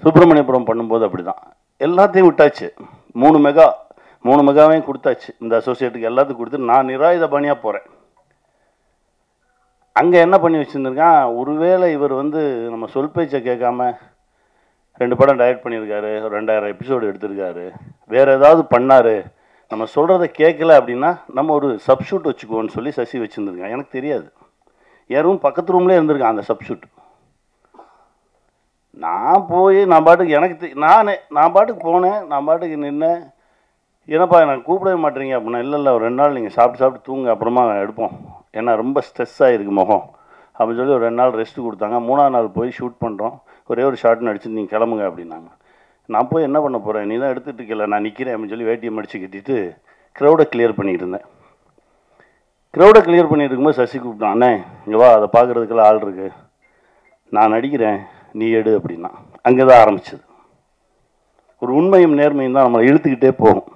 சுப்பிரமணியபுரம் பண்ணும்போது அப்படி தான் எல்லாத்தையும் விட்டாச்சு. 3 மெகாவையும் கொடுத்தாச்சு. இந்த அசோசியேட்டுக்கு எல்லாத்துக்கும் கொடுத்து நான் நிராயுத பாணியாக போகிறேன். அங்கே என்ன பண்ணி வச்சுருந்துருக்கான், ஒருவேளை இவர் வந்து நம்ம சொல் பேச்சை கேட்காம 2 படம் டைரக்ட் பண்ணியிருக்காரு, ஒரு 2000 எபிசோடு எடுத்திருக்காரு, வேறு ஏதாவது பண்ணார், நம்ம சொல்கிறத கேட்கல அப்படின்னா நம்ம ஒரு சப்ஷூட் வச்சுக்குவோன்னு சொல்லி சசி வச்சுருந்துருக்கான். எனக்கு தெரியாது. என் ரூம் பக்கத்து ரூம்லேயே இருந்திருக்கான் அந்த சப்ஷூட். நான் போய் நான் பாட்டுக்கு எனக்கு நான் பாட்டுக்கு போனேன், நான் பாட்டுக்கு நின்னேன். ஏன்னாப்பா எனக்கு கூப்பிடவே மாட்டேறீங்க அப்படின்னா, இல்லை ஒரு 2 நாள் நீங்கள் சாப்பிட்டு தூங்க, அப்புறமா எடுப்போம், ஏன்னா ரொம்ப ஸ்ட்ரெஸ் ஆகிருக்கு முகம் அப்படின்னு சொல்லி ஒரு 2 நாள் ரெஸ்ட்டு கொடுத்தாங்க. 3ஆவது நாள் போய் ஷூட் பண்ணுறோம். ஒரே ஒரு ஷார்ட் நடிச்சு நீங்கள் கிளம்புங்க அப்படின்னாங்க. நான் போய் என்ன பண்ண போகிறேன், நீ தான் எடுத்துகிட்டு இருக்கல, நான் நிற்கிறேன் அப்படின்னு சொல்லி வேட்டியை மடித்து கட்டிட்டு க்ரௌடை கிளியர் பண்ணிக்கிட்டு இருந்தேன். க்ரௌடை கிளியர் பண்ணிட்டு இருக்கும்போது சசி கூப்பிட்டான், அண்ணே இங்கே வா, அதை பார்க்குறதுக்கெல்லாம் ஆள் இருக்குது, நான் நடிக்கிறேன், நீ எடு அப்படின்னா. அங்கே தான் ஆரம்பிச்சது. ஒரு உண்மையும் நேர்மையும் தான் நம்மளை இழுத்துக்கிட்டே போகும்.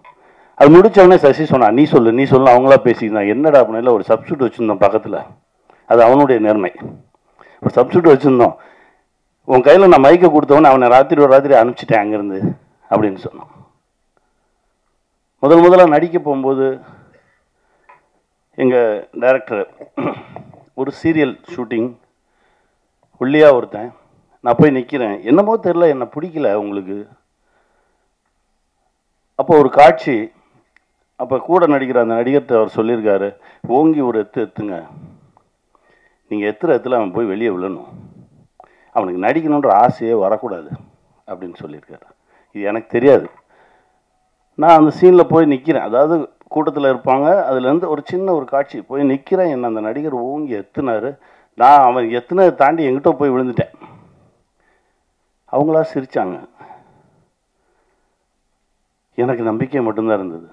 அது முடித்தவொடனே சசி சொன்னான், நீ சொல்லு அவங்களா பேசிக்கிட்டான். என்னடா அப்படின்னா, ஒரு சப்ஸ்டியூட் வச்சுருந்தோம் பக்கத்தில், அது அவனுடைய நேர்மை. ஒரு சப்ஸ்டியூட் வச்சுருந்தோம், உன் கையில் நான் மைக்கை கொடுத்தவொன்னே அவனை ராத்திரி அனுப்பிச்சிட்டேன் அங்கேருந்து அப்படின்னு சொன்னான். முதல்ல நடிக்க போகும்போது எங்கள் டைரக்டர் ஒரு சீரியல் ஷூட்டிங், ஒல்லியா ஒருத்தன், நான் போய் நிற்கிறேன், என்னமோ தெரில, என்னை பிடிக்கல உங்களுக்கு. அப்போ ஒரு காட்சி, அப்போ கூட நடிக்கிற அந்த நடிகர்கிட்ட அவர் சொல்லியிருக்காரு, ஓங்கி ஒரு எத்துங்க, நீங்கள் எத்துல அவன் போய் வெளியே விழணும், அவனுக்கு நடிக்கணுன்ற ஆசையே வரக்கூடாது அப்படின்னு சொல்லியிருக்காரு. இது எனக்கு தெரியாது. நான் அந்த சீனில் போய் நிற்கிறேன், அதாவது கூட்டத்தில் இருப்பாங்க, அதுலேருந்து ஒரு சின்ன ஒரு காட்சி போய் நிற்கிறேன். என்ன அந்த நடிகர் ஓங்கி எத்துனார், நான் அவன் எத்துனதை தாண்டி எங்கிட்ட போய் விழுந்துட்டேன். அவங்களா சிரித்தாங்க, எனக்கு நம்பிக்கை மட்டும்தான் இருந்தது.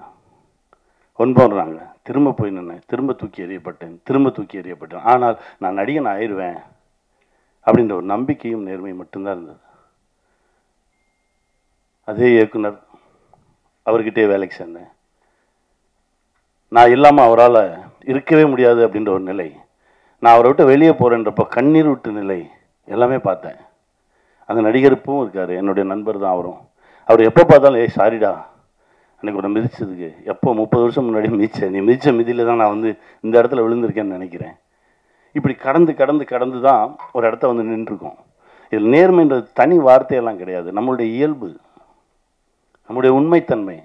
ஒன்பதுறாங்க, திரும்ப போய் நின்னேன், திரும்ப தூக்கி எறியப்பட்டேன், ஆனால் நான் நடிகன் ஆயிடுவேன் அப்படின்ற ஒரு நம்பிக்கையும் நேர்மையும் மட்டும்தான் இருந்தது. அதே இயக்குனர் அவர்கிட்டயே வேலைக்கு சேர்ந்தேன். நான் இல்லாமல் அவரால் இருக்கவே முடியாது அப்படின்ற ஒரு நிலை, நான் அவரை விட்டு வெளியே போகிறேன்றப்ப கண்ணீர் விட்டு நிலை எல்லாமே பார்த்தேன். அந்த நடிகருப்பும் இருக்கார், என்னுடைய நண்பர் தான் அவரும். அவர் எப்போ பார்த்தாலும் ஏய் சாரிடா அன்றைக்கி உன்னை மிதிச்சதுக்கு, எப்போ 30 வருஷம் முன்னாடி மிதிச்சேன், நீ மிதித்த மிதியில் தான் நான் வந்து இந்த இடத்துல விழுந்திருக்கேன்னு நினைக்கிறேன். இப்படி கடந்து கடந்து கடந்து தான் ஒரு இடத்த வந்து நின்றுருக்கோம். இதில் நேர்மைன்றது தனி வார்த்தையெல்லாம் கிடையாது, நம்மளுடைய இயல்பு, நம்முடைய உண்மைத்தன்மை.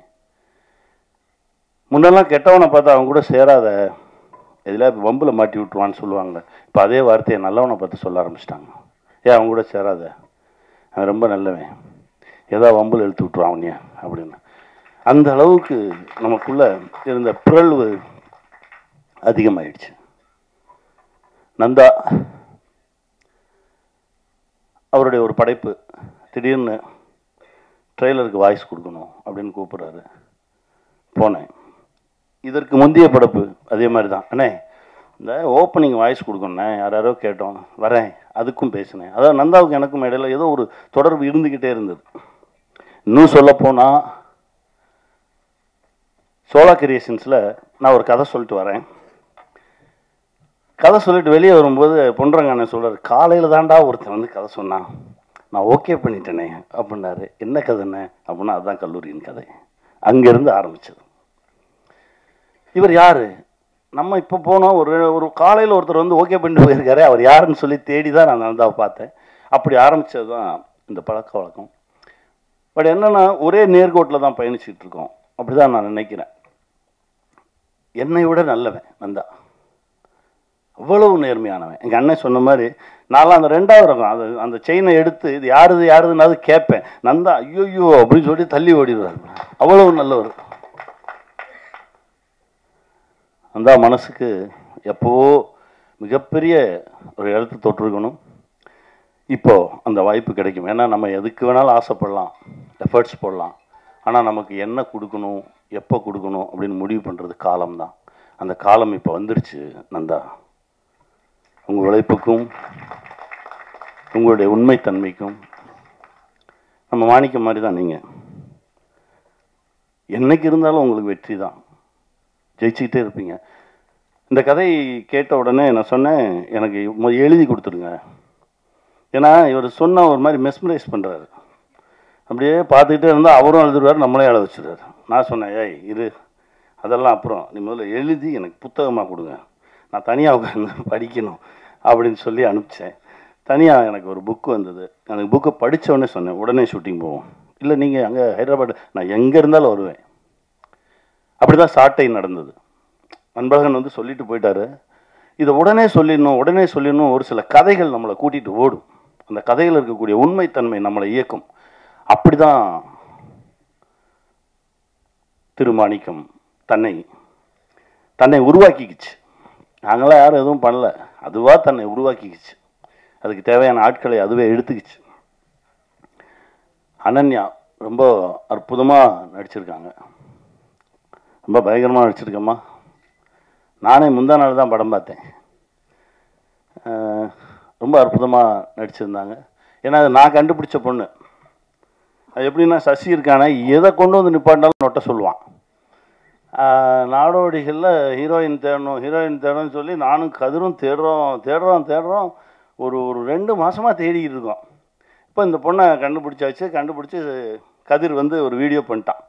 முன்னெல்லாம் கெட்டவனை பார்த்தா அவங்க கூட சேராத, இதில் வம்பில் மாட்டி விட்டுருவான்னு சொல்லுவாங்க. இப்போ அதே வார்த்தையை நல்லவனை பார்த்து சொல்ல ஆரம்பிச்சிட்டாங்க. ஏன் அவங்க கூட சேராத, அவன் ரொம்ப நல்லவன், ஏதோ வம்பில் இழுத்து விட்டுருவான் அவனிய அப்படின்னு. அந்த அளவுக்கு நமக்குள்ள இருந்த பிறழ்வு அதிகமாயிடுச்சு. நந்தா அவருடைய ஒரு படைப்பு, திடீர்னு ட்ரெய்லருக்கு வாய்ஸ் கொடுக்கணும் அப்படின்னு கூப்பிட்றாரு. போனேன். இதற்கு முந்தைய படைப்பு அதே மாதிரி தான், அண்ணே இந்த ஓப்பனிங் வாய்ஸ் கொடுக்கணுண்ணே, யாரோ கேட்டோம், வரேன், அதுக்கும் பேசினேன். அதாவது நந்தாவுக்கு எனக்கும் இடையில ஏதோ ஒரு தொடர்பு இருந்துக்கிட்டே இருந்தது. இன்னும் சொல்லப்போனால் சோலா கிரியேஷன்ஸில் நான் ஒரு கதை சொல்லிட்டு வரேன். கதை சொல்லிட்டு வெளியே வரும்போது பொன்ரங்கண்ணன் சொல்கிறார், காலையில் தாண்டா ஒருத்தன் வந்து கதை சொன்னான், நான் ஓகே பண்ணிட்டேனே அப்படின்னாரு. என்ன கதைண்ணே அப்படின்னா, அதுதான் கல்லூரியின் கதை. அங்கேருந்து ஆரம்பிச்சது. இவர் யார், நம்ம இப்போ போனோம், ஒரு காலையில் ஒருத்தர் வந்து ஓகே பண்ணிட்டு போயிருக்காரு, அவர் யாருன்னு சொல்லி தேடி தான் நான் நந்தாவை பார்த்தேன். அப்படி ஆரம்பித்தது தான் இந்த பழக்க வழக்கம். பட் என்னென்னா, ஒரே நேர்கோட்டில் தான் பயணிச்சுட்டு இருக்கோம், அப்படி தான் நான் நினைக்கிறேன். என்னை விட நல்லவன் நந்தா, அவ்வளவு நேர்மையானவன். எங்கள் அண்ணன் சொன்ன மாதிரி நான்லாம் அந்த 2வது ரகம் அந்த செயினை எடுத்து இது யாருதுன்னாவது கேட்பேன். நந்தா ஐயோ அப்படின்னு சொல்லி தள்ளி ஓடிடுவார், அவ்வளவு நல்லவர். நந்தா மனசுக்கு எப்போவோ மிகப்பெரிய ஒரு இடத்து தொற்றுக்கணும். இப்போது அந்த வாய்ப்பு கிடைக்கும். ஏன்னா நம்ம எதுக்கு வேணாலும் ஆசைப்படலாம், எஃபர்ட்ஸ் போடலாம். ஆனால் நமக்கு என்ன கொடுக்கணும், எப்போ கொடுக்கணும் அப்படின்னு முடிவு பண்ணுறது காலம்தான். அந்த காலம் இப்போ வந்துருச்சு. நந்தா, உங்கள் உழைப்புக்கும் உங்களுடைய உண்மைத்தன்மைக்கும் நம்ம மாணிக்க மாதிரி தான். நீங்கள் என்னைக்கு இருந்தாலும் உங்களுக்கு வெற்றி தான், ஜெயிச்சுக்கிட்டே இருப்பீங்க. இந்த கதை கேட்ட உடனே நான் சொன்னேன், எனக்கு எழுதி கொடுத்துடுங்க. ஏன்னா இவர் சொன்ன ஒரு மாதிரி மெஸ்மரைஸ் பண்ணுறாரு. அப்படியே பார்த்துக்கிட்டே இருந்தால் அவரும் எழுதுவார், நம்மளே எழுத வச்சுருவார். நான் சொன்னேன், ஏய் இரு, அதெல்லாம் அப்புறம் நீ முதல்ல எழுதி எனக்கு புத்தகமாக கொடுங்க, நான் தனியாக உட்காந்து படிக்கணும் அப்படின்னு சொல்லி அனுப்பிச்சேன். தனியாக எனக்கு ஒரு புக்கு வந்தது. அந்த புக்கை படித்தோடனே சொன்னேன், உடனே ஷூட்டிங் போவோம். இல்லை நீங்கள் அங்கே ஹைதராபாத், நான் எங்கே இருந்தாலும் வருவேன். அப்படி தான் சாட்டை நடந்தது. அன்பழகன் வந்து சொல்லிட்டு போயிட்டாரு, இதை உடனே சொல்லிடணும். ஒரு சில கதைகள் நம்மளை கூட்டிகிட்டு ஓடும். அந்த கதையில் இருக்கக்கூடிய உண்மைத்தன்மை நம்மளை இயக்கும். அப்படி தான் திருமாணிக்கம் தன்னை உருவாக்கிக்கிச்சு. நாங்களாம் யாரும் எதுவும் பண்ணல, அதுவாக தன்னை உருவாக்கிக்கிச்சு. அதுக்கு தேவையான ஆட்களை அதுவே எடுத்துக்கிச்சு. அனன்யா ரொம்ப அற்புதமாக நடிச்சிருக்காங்க, ரொம்ப பயங்கரமாக நடிச்சிருக்கம்மா. நானே முந்தா நாள் தான் படம் பார்த்தேன். ரொம்ப அற்புதமாக நடிச்சிருந்தாங்க. ஏன்னா அது நான் கண்டுபிடிச்ச பொண்ணு. அது எப்படின்னா, சசி இருக்கானே எதை கொண்டு வந்து நிப்பாட்டினாலும் நொட்ட சொல்லுவான். நாடோடிகளில் ஹீரோயின் தேடணும்னு சொல்லி நானும் கதிரும் தேடுறோம். ஒரு 2 மாதமாக தேடிக்கிட்டு இருக்கோம். இப்போ இந்த பொண்ணை கண்டுபிடிச்சி கதிர் வந்து ஒரு வீடியோ பண்ணிட்டான்.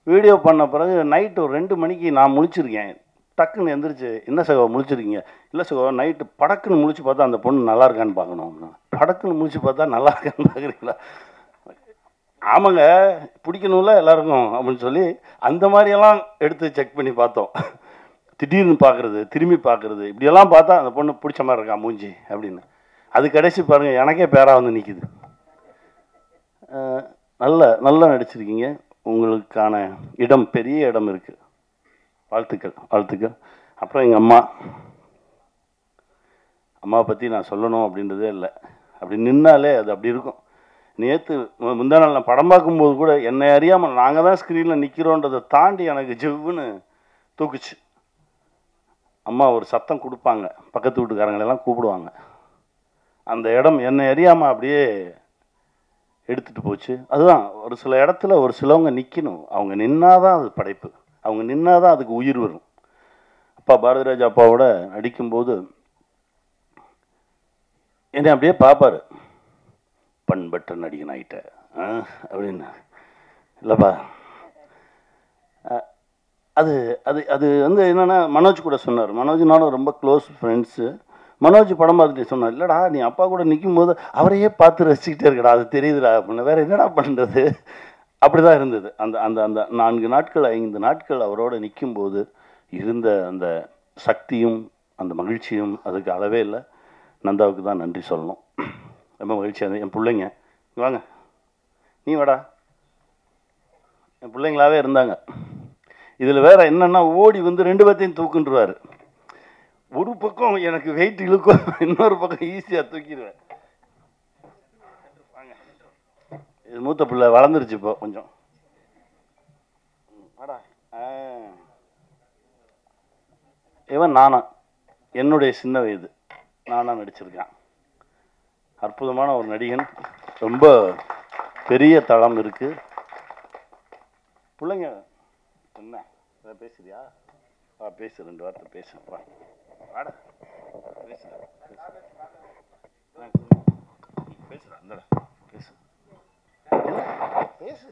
வீடியோ பண்ண பிறகு நைட்டு ஒரு 2 மணிக்கு நான் முழிச்சிருக்கேன். டக்குன்னு எந்திரிச்சு, என்ன சகோ முழிச்சிருக்கீங்க? இல்லை சகோ, நைட்டு படக்குன்னு முழிச்சு பார்த்தா அந்த பொண்ணு நல்லா இருக்கான்னு பார்க்கணும். படக்குன்னு முழிச்சு பார்த்தா நல்லா இருக்கான்னு பார்க்குறீங்களா? ஆமாங்க, பிடிக்கணும்ல எல்லாருக்கும் அப்படின்னு சொல்லி அந்த மாதிரியெல்லாம் எடுத்து செக் பண்ணி பார்த்தோம். திடீர்னு பார்க்குறது, திரும்பி பார்க்குறது, இப்படியெல்லாம் பார்த்தா அந்த பொண்ணு பிடிச்ச மாதிரி இருக்கா மூஞ்சி அப்படின்னு. அது கடைசி பாருங்கள், எனக்கே பேராக வந்து நிற்கிது. நல்லா நடிச்சிருக்கீங்க. உங்களுக்கான இடம், பெரிய இடம் இருக்குது. வாழ்த்துக்கள். அப்புறம் எங்கள் அம்மாவை பற்றி நான் சொல்லணும் அப்படின்றதே இல்லை. அப்படி நின்னாலே அது அப்படி இருக்கும். நேற்று முந்தா நாள் நான் படம் பார்க்கும்போது கூட என்னை அறியாமல் நாங்கள் தான் ஸ்க்ரீனில் நிற்கிறோன்றதை தாண்டி எனக்கு ஜிவ்வுன்னு தூக்குச்சு. அம்மா ஒரு சத்தம் கொடுப்பாங்க, பக்கத்து வீட்டுக்காரங்களெல்லாம் கூப்பிடுவாங்க. அந்த இடம் என்னை அறியாமல் அப்படியே எடுத்துகிட்டு போச்சு. அதுதான் ஒரு சில இடத்துல ஒரு சிலவங்க நிற்கணும். அவங்க நின்னாதான் அது படைப்பு, அவங்க நின்னாதான் அதுக்கு உயிர் வரும். அப்பா பாரதிராஜா அப்பாவோட நடிக்கும்போது என்னை அப்படியே பார்ப்பார், பண்பற்ற நடிகன் ஆகிட்ட அப்படின்னு. இல்லைப்பா, அது அது அது வந்து என்னென்னா மனோஜ் கூட சொன்னார். மனோஜ்னாலும் ரொம்ப க்ளோஸ் ஃப்ரெண்ட்ஸு. மனோஜ் படம் பார்த்துட்டு சொன்னார், இல்லைடா நீ அப்பா கூட நிற்கும் போது அவரையே பார்த்து ரசிச்சுக்கிட்டே இருக்கடா, அது தெரியுதுடா அப்படின்னு. வேறு என்னடா பண்ணுறது? அப்படி தான் இருந்தது. அந்த அந்த அந்த 4 நாட்கள் 5 நாட்கள் அவரோட நிற்கும்போது இருந்த அந்த சக்தியும் அந்த மகிழ்ச்சியும் அதுக்கு அளவே இல்லை. நந்தாவுக்கு தான் நன்றி சொல்லணும். ரொம்ப மகிழ்ச்சியாக என் பிள்ளைங்க வாங்க, நீ வாடா, என் பிள்ளைங்களாவே இருந்தாங்க. இதில் வேற என்னன்னா ஓடி வந்து 2 பேர்த்தையும் தூக்குன்றாரு. ஒரு பக்கம் எனக்கு வெயிட் இழுக்கும், இன்னொரு பக்கம் ஈஸியாக தூக்கிடுவேன். வாங்க, இது மூத்த பிள்ளை வளர்ந்துருச்சு இப்போ கொஞ்சம். இவன் நானா என்னுடைய சின்ன வயது நானா நடிச்சிருக்கேன். அற்புதமான ஒரு நடிகன், ரொம்ப பெரிய தளம் இருக்கு. பிள்ளைங்க என்ன பேசுறியா? பேசு, 2 வார்த்தை பேசு. வாடா பேசு, பேசுடா, இந்தடா பேசு பேசு.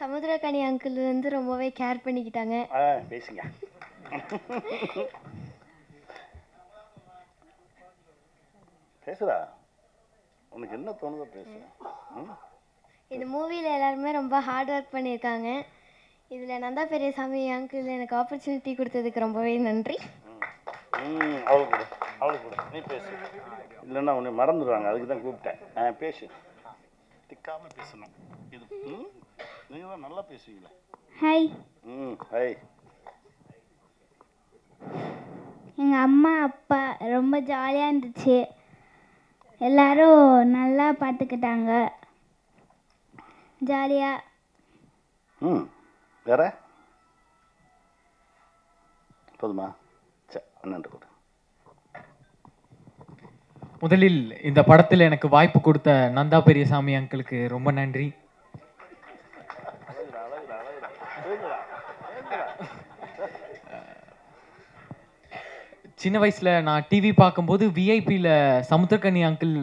சமுத்திரக்கனி அங்கிள் வந்து ரொம்பவே கேர் பண்ணிக்கிட்டாங்க. பேசுங்க. பேசுடா, உனக்கு என்ன தோணுதோ பேசு. இந்த மூவியில் எல்லாருமே ரொம்ப ஹார்ட் ஒர்க் பண்ணியிருக்காங்க. இதில் நந்தா பெரியசாமி அங்கிள் எனக்கு ஆப்பர்ச்சுனிட்டி கொடுத்ததுக்கு ரொம்பவே நன்றி. அவளுக்கு கூட நீ பேசு, இல்லைன்னா உன்னை மறந்துடுவாங்க, அதுக்கு தான் கூப்பிட்டேன். பேசு, திக்காமல் பேசணும். இது நீங்கள் தான் நல்லா பேசுவீங்களா? ஹாய். ஹாய். எங்கள் அம்மா அப்பா ரொம்ப ஜாலியாக இருந்துச்சு, எல்லாரும் நல்லா பார்த்துக்கிட்டாங்க, ஜாலியாக. வேற போதுமா? அண்ணன் கூட. முதலில் இந்த படத்தில் எனக்கு வாய்ப்பு கொடுத்த நந்தா பெரியசாமி அங்கிளுக்கு ரொம்ப நன்றி. சின்ன வயசில் நான் டிவி பார்க்கும்போது விஐபியில் சமுத்திரக்கனி அங்கிள்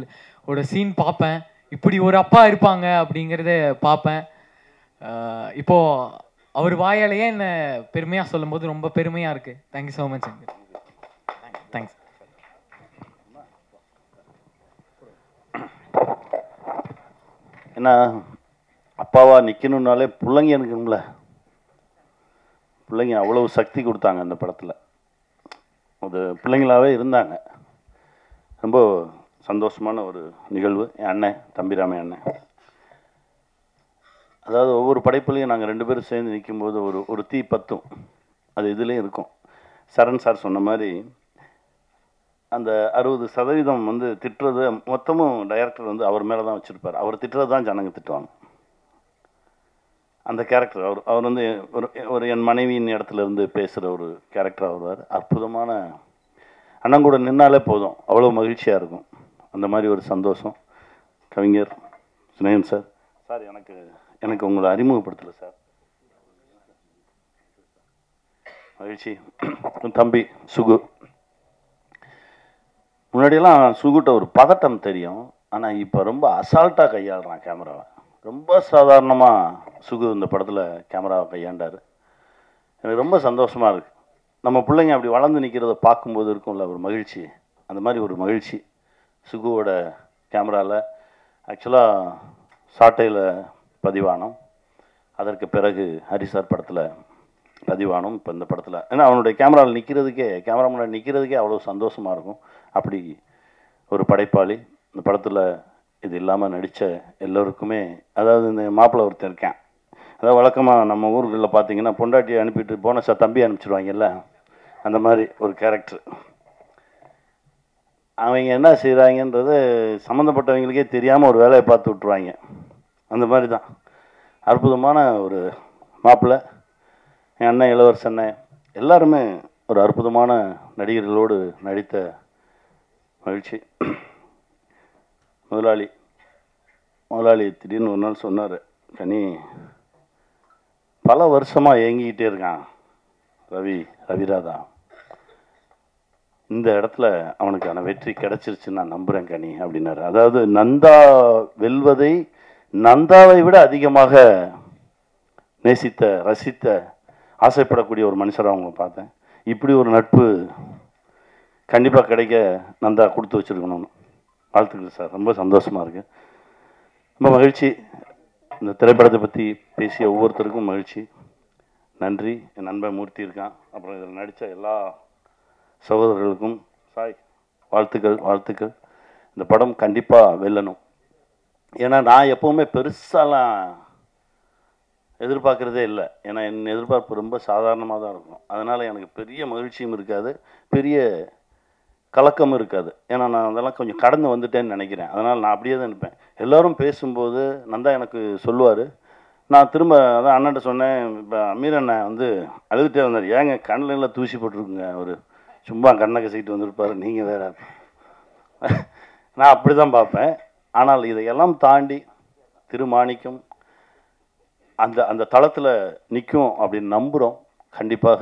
ஓட சீன் பார்ப்பேன். இப்படி ஒரு அப்பா இருப்பாங்க அப்படிங்கிறத பார்ப்பேன். இப்போது அவர் வாயாலேயே என்னை பெருமையாக சொல்லும்போது ரொம்ப பெருமையாக இருக்குது. Thank you so much uncle. Thanks. ஏன்னா அப்பாவா நிற்கணுன்னாலே பிள்ளைங்க இருக்கணும்ல. பிள்ளைங்க அவ்வளவு சக்தி கொடுத்தாங்க அந்த படத்தில். அது பிள்ளைங்களாகவே இருந்தாங்க. ரொம்ப சந்தோஷமான ஒரு நிகழ்வு. என் அண்ணன் தம்பிராமே அண்ணன், அதாவது ஒவ்வொரு படைப்புலையும் நாங்கள் 2 பேரும் சேர்ந்து நிற்கும்போது ஒரு தீ பத்தும். அது இதுலேயும் இருக்கும். சரண் சார் சொன்ன மாதிரி அந்த 60% வந்து திட்டுறது மொத்தமும் டைரக்டர் வந்து அவர் மேலே தான் வச்சுருப்பார். அவர் திட்டுறது தான் ஜனங்க திட்டுவாங்க. அந்த கேரக்டர் அவர் வந்து ஒரு என் மனைவியின் இடத்துல இருந்து பேசுகிற ஒரு கேரக்டர் வருவார். அற்புதமான அண்ணன் கூட நின்னாலே போதும், அவ்வளோ மகிழ்ச்சியாக இருக்கும். அந்த மாதிரி ஒரு சந்தோஷம். கவிஞர் சுனேன் சார், சார் எனக்கு உங்களை அறிமுகப்படுத்தலை சார், மகிழ்ச்சி. தம்பி சுகு, முன்னாடியெல்லாம் சுகுட்ட ஒரு பதட்டம் தெரியும், ஆனால் இப்போ ரொம்ப அசால்ட்டாக கையாளுறான் கேமராவை. ரொம்ப சாதாரணமாக சுகு இந்த படத்தில் கேமராவை கையாண்டார். எனக்கு ரொம்ப சந்தோஷமாக இருக்குது. நம்ம பிள்ளைங்க அப்படி வளர்ந்து நிற்கிறத பார்க்கும்போது இருக்கும்ல ஒரு மகிழ்ச்சி, அந்த மாதிரி ஒரு மகிழ்ச்சி சுகுவோட கேமராவில். ஆக்சுவலாக சாட்டையில் பதிவானோம், அதற்கு பிறகு ஹரிசார் படத்தில் பதிவானோம். இப்போ இந்த படத்தில் ஏன்னா அவனுடைய கேமராவில் கேமரா முன்னாடி நிற்கிறதுக்கே அவ்வளோ சந்தோஷமாக இருக்கும். அப்படி ஒரு படைப்பாளி. இந்த படத்தில் இது இல்லாமல் நடித்த எல்லோருக்குமே, அதாவது இந்த மாப்பிள்ளை ஒருத்தர் இருக்கேன், அதாவது வழக்கமாக நம்ம ஊர்களில் பார்த்தீங்கன்னா பொண்டாட்டியை அனுப்பிட்டு போனஸாக தம்பி அனுப்பிச்சிடுவாங்கல்ல, அந்த மாதிரி ஒரு கேரக்டர். அவங்க என்ன செய்கிறாங்கன்றது சம்மந்தப்பட்டவங்களுக்கே தெரியாமல் ஒரு வேலையை பார்த்து விட்ருவாங்க. அந்த மாதிரி தான் அற்புதமான ஒரு மாப்பிள்ளை. என் அண்ணன் இளவரச அண்ணன் எல்லாருமே ஒரு அற்புதமான நடிகர்களோடு நடித்த மகிழ்ச்சி. முதலாளி திடீர்னு ஒரு நாள் சொன்னார், கனி பல வருஷமாக ஏங்கிக்கிட்டே இருக்கான் ரவிராதா, இந்த இடத்துல அவனுக்கான வெற்றி கிடைச்சிருச்சுன்னு நான் நம்புகிறேன் கனி அப்படின்னாரு. அதாவது நந்தா வெல்வதை நந்தாவை விட அதிகமாக நேசித்த ரசித்த ஆசைப்படக்கூடிய ஒரு மனுஷராக அவங்க பார்த்தேன். இப்படி ஒரு நட்பு கண்டிப்பாக கிடைக்க நந்தா கொடுத்து வச்சுருக்கணும்னு வாழ்த்துக்கள் சார். ரொம்ப சந்தோஷமாக இருக்குது, ரொம்ப மகிழ்ச்சி. இந்த திரைப்படத்தை பற்றி பேசிய ஒவ்வொருத்தருக்கும் மகிழ்ச்சி, நன்றி. என் நண்பன் மூர்த்தி இருக்கான், அப்புறம் இதில் நடித்த எல்லா சகோதரர்களுக்கும் சாய் வாழ்த்துக்கள். இந்த படம் கண்டிப்பாக வெல்லணும். ஏன்னா நான் எப்போவுமே பெருசாலாம் எதிர்பார்க்குறதே இல்லை. ஏன்னா என் எதிர்பார்ப்பு ரொம்ப சாதாரணமாக தான் இருக்கும். அதனால் எனக்கு பெரிய மகிழ்ச்சியும் இருக்காது, பெரிய கலக்கமும் இருக்காது. ஏன்னா நான் அதெல்லாம் கொஞ்சம் கடந்து வந்துட்டேன்னு நினைக்கிறேன். அதனால் நான் அப்படியே தான் இருப்பேன். எல்லோரும் பேசும்போது நந்தா எனக்கு சொல்லுவார், நான் திரும்ப அதான் அண்ணன்ட்ட சொன்னேன். இப்போ அமீர் அண்ணன் வந்து அழுதுகிட்டே வந்தார், ஏங்க கண்ணில் தூசி போட்டிருக்குங்க, அவர் சும்மா கண்ணை கசிக்கிட்டு வந்திருப்பார், நீங்கள் வேற. நான் அப்படி தான் பார்ப்பேன். ஆனால் இதையெல்லாம் தாண்டி திருமாணிக்கம் அந்த அந்த தளத்தில் நிற்கும் அப்படின்னு நம்புகிறோம். கண்டிப்பாக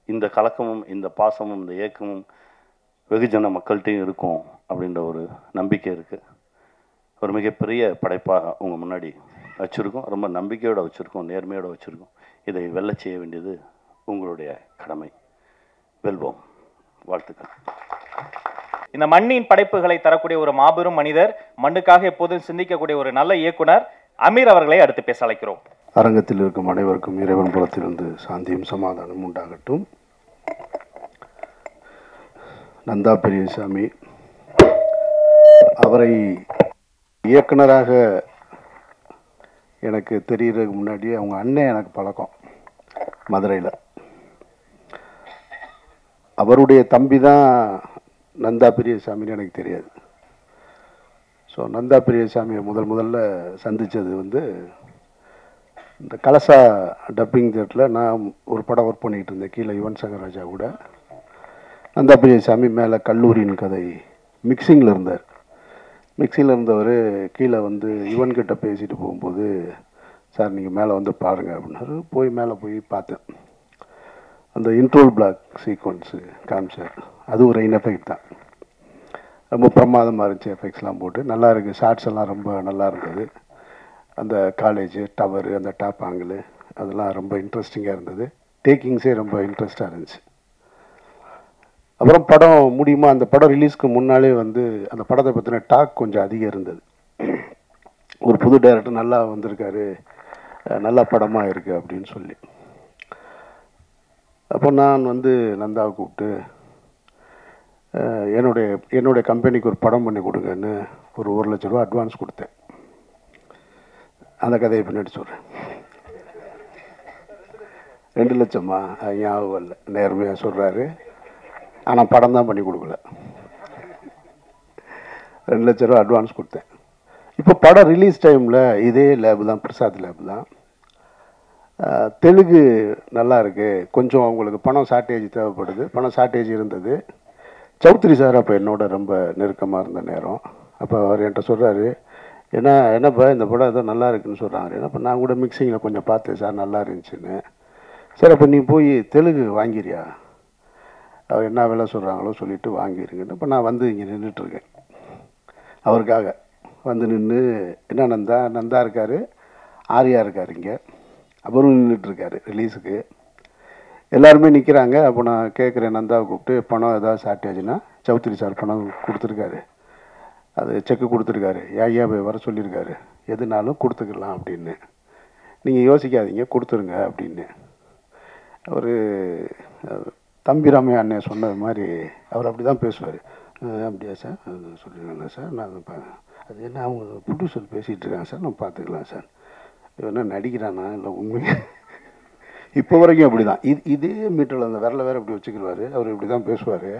இந்த கலக்கமும் இந்த பாசமும் இந்த ஏக்கமும் வெகுஜன மக்கள்கிட்டையும் இருக்கும் அப்படின்ற ஒரு நம்பிக்கை இருக்குது. ஒரு மிகப்பெரிய படைப்பாக உங்கள் முன்னாடி வச்சுருக்கோம். ரொம்ப நம்பிக்கையோடு வச்சுருக்கோம், நேர்மையோடு வச்சுருக்கோம். இதை வெல்ல செய்ய வேண்டியது உங்களுடைய கடமை. வெல்வோம். வாழ்த்துக்கள். இந்த மண்ணின் படைப்புகளை தரக்கூடிய ஒரு மாபெரும் மனிதர், மண்ணுக்காக எப்போதும் சிந்திக்கக்கூடிய ஒரு நல்ல இயக்குனர் அமீர் அவர்களை அடுத்து பேச அழைக்கிறோம். அரங்கத்தில் இருக்கும் அனைவருக்கும் இறைவன் புறத்திலிருந்து சாந்தியும் சமாதானம் உண்டாகட்டும். நந்தா பெரியசாமி அவரை இயக்குனராக எனக்கு தெரிகிறதுக்கு முன்னாடியே அவங்க அண்ணன் எனக்கு பழக்கம் மதுரையில். அவருடைய தம்பி தான் நந்தா பெரியசாமின்னு எனக்கு தெரியாது. ஸோ நந்தா பெரியசாமியை முதல்ல சந்தித்தது வந்து இந்த கலசா டப்பிங் தேட்டரில் நான் ஒரு படம் ஒர்க் பண்ணிகிட்டு இருந்தேன் கீழே யுவன் சங்கர் ராஜா கூட. நந்தா பெரியசாமி மேலே கல்லூரியின் கதை மிக்சிங்கில் இருந்தார். மிக்சிங்கில் இருந்தவர் கீழே வந்து யுவன்கிட்ட பேசிட்டு போகும்போது, சார் நீங்கள் மேலே வந்து பாருங்கள் அப்படின்னாரு. மேலே போய் பார்த்தேன். அந்த இன்ட்ரோல் பிளாக் சீக்வன்ஸு காமிச்சார். அது ஒரு ரெயின் எஃபெக்ட் தான், ரொம்ப பிரமாதமாக இருந்துச்சு. எஃபெக்ட்ஸ்லாம் போட்டு நல்லா இருக்குது. ஷார்ட்ஸ் எல்லாம் ரொம்ப நல்லா இருந்தது. அந்த காலேஜு டவரு அந்த டாப் ஆங்கிள் அதெல்லாம் ரொம்ப இன்ட்ரெஸ்டிங்காக இருந்தது. டேக்கிங்ஸே ரொம்ப இன்ட்ரெஸ்டாக இருந்துச்சு. அப்புறம் படம் முடியுமா, அந்த படம் ரிலீஸ்க்கு முன்னாலே வந்து அந்த படத்தை பற்றின டாக் கொஞ்சம் அதிகம் இருந்தது. ஒரு புது டைரக்டர் நல்லா வந்திருக்காரு, நல்ல படமாக இருக்குது அப்படின்னு சொல்லி. அப்போ நான் வந்து நந்தாவை கூப்பிட்டு என்னுடைய கம்பெனிக்கு ஒரு படம் பண்ணி கொடுங்கன்னு ஒரு 1 லட்ச ரூபா அட்வான்ஸ் கொடுத்தேன். அந்த கதையை பின்னாடி சொல்கிறேன். 2 லட்சமா ஞாபகம் இல்லை, நேர்மையாக சொல்கிறாரு. ஆனால் படம் தான் பண்ணி கொடுக்கல. 2 லட்ச ரூபா அட்வான்ஸ் கொடுத்தேன். இப்போ படம் ரிலீஸ் டைமில் இதே லேபு தான், பிரசாத் லேபு தான். தெலுங்கு நல்லா இருக்குது, கொஞ்சம் அவங்களுக்கு பணம் ஷார்ட்டேஜ் தேவைப்படுது. பணம் ஷார்ட்டேஜ் இருந்தது. சௌத்ரி சார் அப்போ என்னோட ரொம்ப நெருக்கமாக இருந்த நேரம். அப்போ அவர் என்கிட்ட சொல்கிறாரு, என்னப்பா இந்த படம் ஏதோ நல்லா இருக்குன்னு சொல்கிறாங்க. என்னப்பா நான் கூட மிக்சிங்கில் கொஞ்சம் பார்த்தேன் சார், நல்லா இருந்துச்சுன்னு. சார் அப்போ நீ போய் தெலுங்கு வாங்கிறியா, அவர் என்ன வேலை சொல்கிறாங்களோ சொல்லிவிட்டு வாங்கிடுங்கன்னு. இப்போ நான் வந்து இங்கே நின்றுட்டுருக்கேன் அவருக்காக. வந்து நின்று என்ன நந்தா இருக்கார், ஆர்யா இருக்கார், இங்கே அவரும் நின்றுட்டுருக்காரு ரிலீஸுக்கு. எல்லாருமே நிற்கிறாங்க. அப்போ நான் கேட்குறேன் நந்தாவை கூப்பிட்டு, பணம் ஏதாவது ஷார்ட்டேஜ்னா, சௌத்ரி சார் பணம் கொடுத்துருக்காரு, அது செக்கு கொடுத்துருக்காரு, ஐயா போய் வர சொல்லியிருக்காரு, எதுனாலும் கொடுத்துக்கலாம் அப்படின்னு, நீங்கள் யோசிக்காதீங்க கொடுத்துருங்க அப்படின்னு. அவர் தம்பிராமையா அண்ணன் சொன்னது மாதிரி அவர் அப்படி தான் பேசுவார். அப்படியா சார் சொல்லிடுங்க சார், நான் அது என்ன அவங்க ப்ரொடியூசர் பேசிகிட்டு இருக்காங்க சார், நான் பார்த்துக்கலாம் சார். என்ன நடிக்கிறானா இல்லை உண்மையாக இப்போ வரைக்கும் அப்படி தான். இதே மீட்டரில் அந்த விரலை வேறு இப்படி வச்சுக்கிடுவார். அவர் இப்படி தான் பேசுவார்.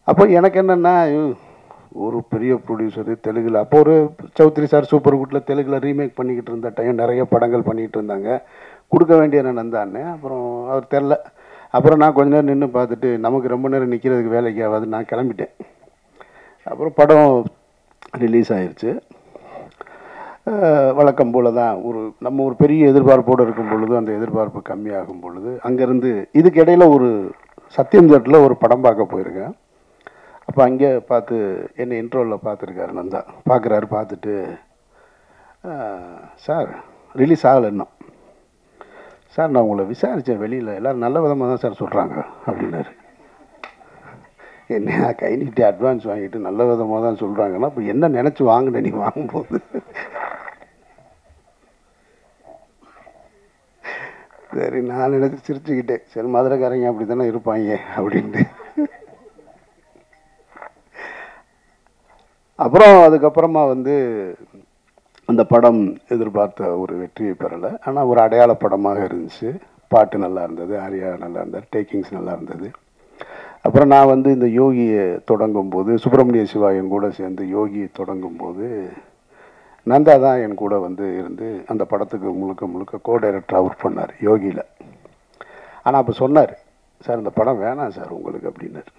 அப்போ எனக்கு என்னென்னா, ஒரு பெரிய ப்ரொடியூசரு தெலுங்கில், அப்போ ஒரு சௌத்ரி சார் சூப்பர் குட்டில் தெலுங்கில் ரீமேக் பண்ணிக்கிட்டு இருந்த டைம் நிறைய படங்கள் பண்ணிக்கிட்டு இருந்தாங்க. கொடுக்க வேண்டிய நந்தான்னு. அப்புறம் அவர் தெரில. அப்புறம் நான் கொஞ்ச நேரம் நின்று பார்த்துட்டு, நமக்கு ரொம்ப நேரம் நிற்கிறதுக்கு வேலைக்கு ஆகாது, நான் கிளம்பிட்டேன். அப்புறம் படம் ரிலீஸ் ஆயிடுச்சு. வழக்கம் போல தான் நம்ம ஒரு பெரிய எதிர்பார்ப்போடு இருக்கும் பொழுது அந்த எதிர்பார்ப்பு கம்மியாகும் பொழுது அங்கேருந்து இதுக்கு இடையில ஒரு சத்தியம் தேட்டரில் ஒரு படம் பார்க்க போயிருக்கேன். அப்போ அங்கே பார்த்து என்னை இன்ட்ரோவில் பார்த்துருக்காரு நந்தா. பார்க்குறாரு, பார்த்துட்டு சார் ரிலீஸ் ஆகலை இன்னும். சார் நான் உங்களை விசாரித்தேன், வெளியில் எல்லோரும் நல்ல விதமாக தான் சார் சொல்கிறாங்க அப்படின்னாரு. என்ன கை நீட்டி அட்வான்ஸ் வாங்கிட்டு நல்ல விதமாக தான் சொல்கிறாங்கன்னா இப்போ என்ன நினச்சி வாங்கினேன் நீ வாங்கும்போது? சரி நான் நினச்சி சிரிச்சுக்கிட்டேன், சரி மதுரைக்காரங்க அப்படி தானே இருப்பாங்க அப்படின்ட்டு. அப்புறம் அதுக்கப்புறமா அந்த படம் எதிர்பார்த்த ஒரு வெற்றியை பெறலை. ஆனால் ஒரு அடையாள படமாக இருந்துச்சு. பாட்டு நல்லா இருந்தது, ஆரியா நல்லா இருந்தார், டேக்கிங்ஸ் நல்லா இருந்தது. அப்புறம் நான் இந்த யோகியை தொடங்கும்போது, சுப்பிரமணிய சிவா என் கூட சேர்ந்து யோகியை தொடங்கும்போது நந்தா தான் என் கூட இருந்து அந்த படத்துக்கு முழுக்க முழுக்க கோ டைரக்டராக ஒர்க் பண்ணார் யோகியில். ஆனால் அப்போ சொன்னார், சார் இந்த படம் வேணாம் சார் உங்களுக்கு அப்படின்னாரு.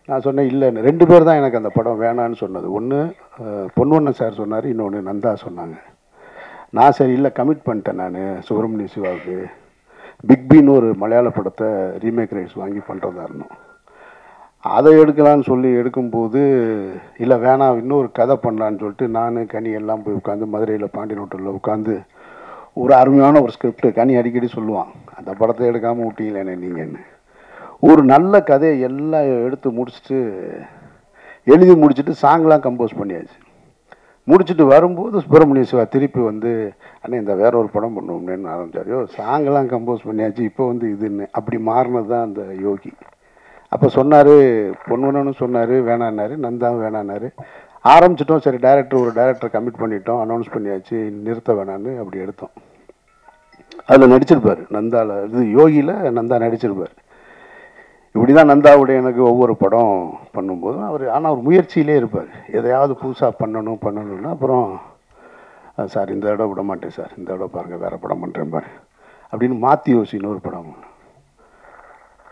நான் சொன்னேன் இல்லைன்னு. 2 பேர் தான் எனக்கு அந்த படம் வேணான்னு சொன்னது. ஒன்று பொன்வண்ணன் சார் சொன்னார், இன்னொன்று நந்தா சொன்னாங்க. நான் சரி இல்லை கமிட் பண்ணிட்டேன் நான் சுப்பிரமணிய சிவாவுக்கு. பிக் பின்னு ஒரு மலையாள படத்தை ரீமேக் ரைட்ஸ் வாங்கி பண்ணுறதா இருந்தோம். அதை எடுக்கலான்னு சொல்லி எடுக்கும்போது இல்லை வேணாம் இன்னொரு கதை பண்ணலான்னு சொல்லிட்டு நான் கனி எல்லாம் போய் உட்காந்து மதுரையில் பாண்டியன் ஹோட்டலில் உட்காந்து ஒரு அருமையான ஒரு ஸ்கிரிப்ட் கனி அடிக்கடி சொல்லுவான், அந்த படத்தை எடுக்காமல் விட்டீங்களேனே நீங்கன்னு. ஒரு நல்ல கதையை எல்லாம் எடுத்து முடிச்சுட்டு எழுதி முடிச்சுட்டு சாங்லாம் கம்போஸ் பண்ணியாச்சு. முடிச்சுட்டு வரும்போது சுப்பிரமணிய சிவா திருப்பி அண்ணே இந்த வேற ஒரு படம் பண்ணுவோம்னு ஆரம்பிச்சார். சாங்கெல்லாம் கம்போஸ் பண்ணியாச்சு, இப்போ இதுன்னு அப்படி மாறினது தான் அந்த யோகி. அப்போ சொன்னார், பொன்வனனும் சொன்னார் வேணான்னாரு, நந்தாவும் வேணான்னாரு. ஆரம்பிச்சிட்டோம், சரி ஒரு டைரக்டரை கமிட் பண்ணிட்டோம், அனௌன்ஸ் பண்ணியாச்சு, நிறுத்த வேணான்னு அப்படி எடுத்தோம். அதில் நடிச்சிருப்பார் நந்தாவில், யோகியில் நந்தா நடிச்சிருப்பார். இப்படி தான் நந்தாவுடைய எனக்கு ஒவ்வொரு படம் பண்ணும்போதும் ஆனால் அவர் முயற்சியிலே இருப்பார், எதையாவது புதுசாக பண்ணணும்னா அப்புறம் சார் இந்த தடவை விட மாட்டேன் சார், இந்த தடவை பாருங்கள் வேறு படம் பண்ணுறேன் பாரு அப்படின்னு மாற்றி யோசின்னு ஒரு படம்.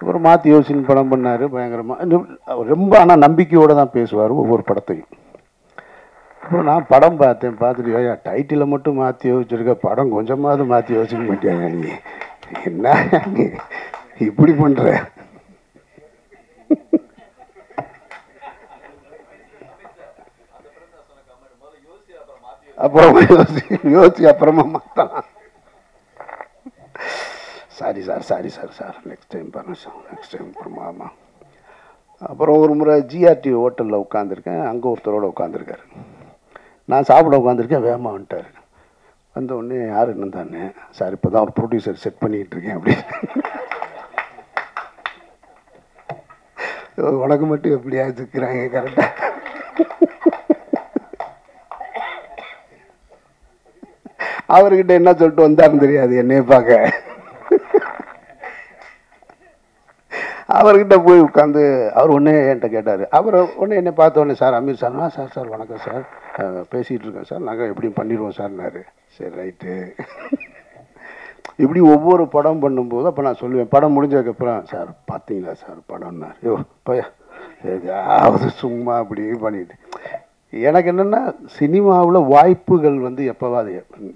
அப்புறம் மாற்றி யோசின்னு படம் பண்ணார் பயங்கரமாக. ரொம்ப ஆனால் நம்பிக்கையோடு தான் பேசுவார் ஒவ்வொரு படத்தையும். அப்புறம் நான் படம் பார்த்துட்டு ஐயா டைட்டிலை மட்டும் மாற்றி யோசிச்சிருக்க, படம் கொஞ்சமாவது மாற்றி யோசிக்க மாட்டியாங்க நீ, என்ன நீ இப்படி பண்ணுற? அப்புறம் யோசி அப்புறமா மாற்றலாம். சாரி சார் நெக்ஸ்ட் டைம் பண்ண சார், நெக்ஸ்ட் டைம் அப்புறமா. அப்புறம் ஒரு முறை ஜிஆர்டி ஹோட்டலில் உட்காந்துருக்கேன், அங்கே ஒருத்தரோடு உட்காந்துருக்காரு. நான் சாப்பிட உட்காந்துருக்கேன், வேகமாக வந்துட்டார். வந்த உடனே யார் இன்னும் தானே சார் இப்போ தான் ஒரு ப்ரொடியூசர் செட் பண்ணிக்கிட்டு இருக்கேன் அப்படின்னு. உனக்கு மட்டும் எப்படியா இருக்கிறாங்க கரெக்டாக. அவர்கிட்ட என்ன சொல்லிட்டு வந்தாருன்னு தெரியாது என்னைய பார்க்க. அவர்கிட்ட போய் உட்காந்து அவர் ஒன்றே என்கிட்ட கேட்டார். அவர் ஒன்று என்னை பார்த்த உடனே சார் அமீர் சார்னா சார் வணக்கம் சார், பேசிகிட்டு இருக்கேன் சார், நாங்கள் எப்படியும் பண்ணிடுவோம் சார்னாரு. சரி ரைட்டு. இப்படி ஒவ்வொரு படம் பண்ணும்போது அப்போ நான் சொல்லுவேன், படம் முடிஞ்சதுக்கப்புறம் சார் பார்த்தீங்களா சார் படம்னார். போயா ஏதாவது சும்மா அப்படி பண்ணிட்டு. எனக்கு என்னென்னா சினிமாவில் வாய்ப்புகள் எப்போவாது,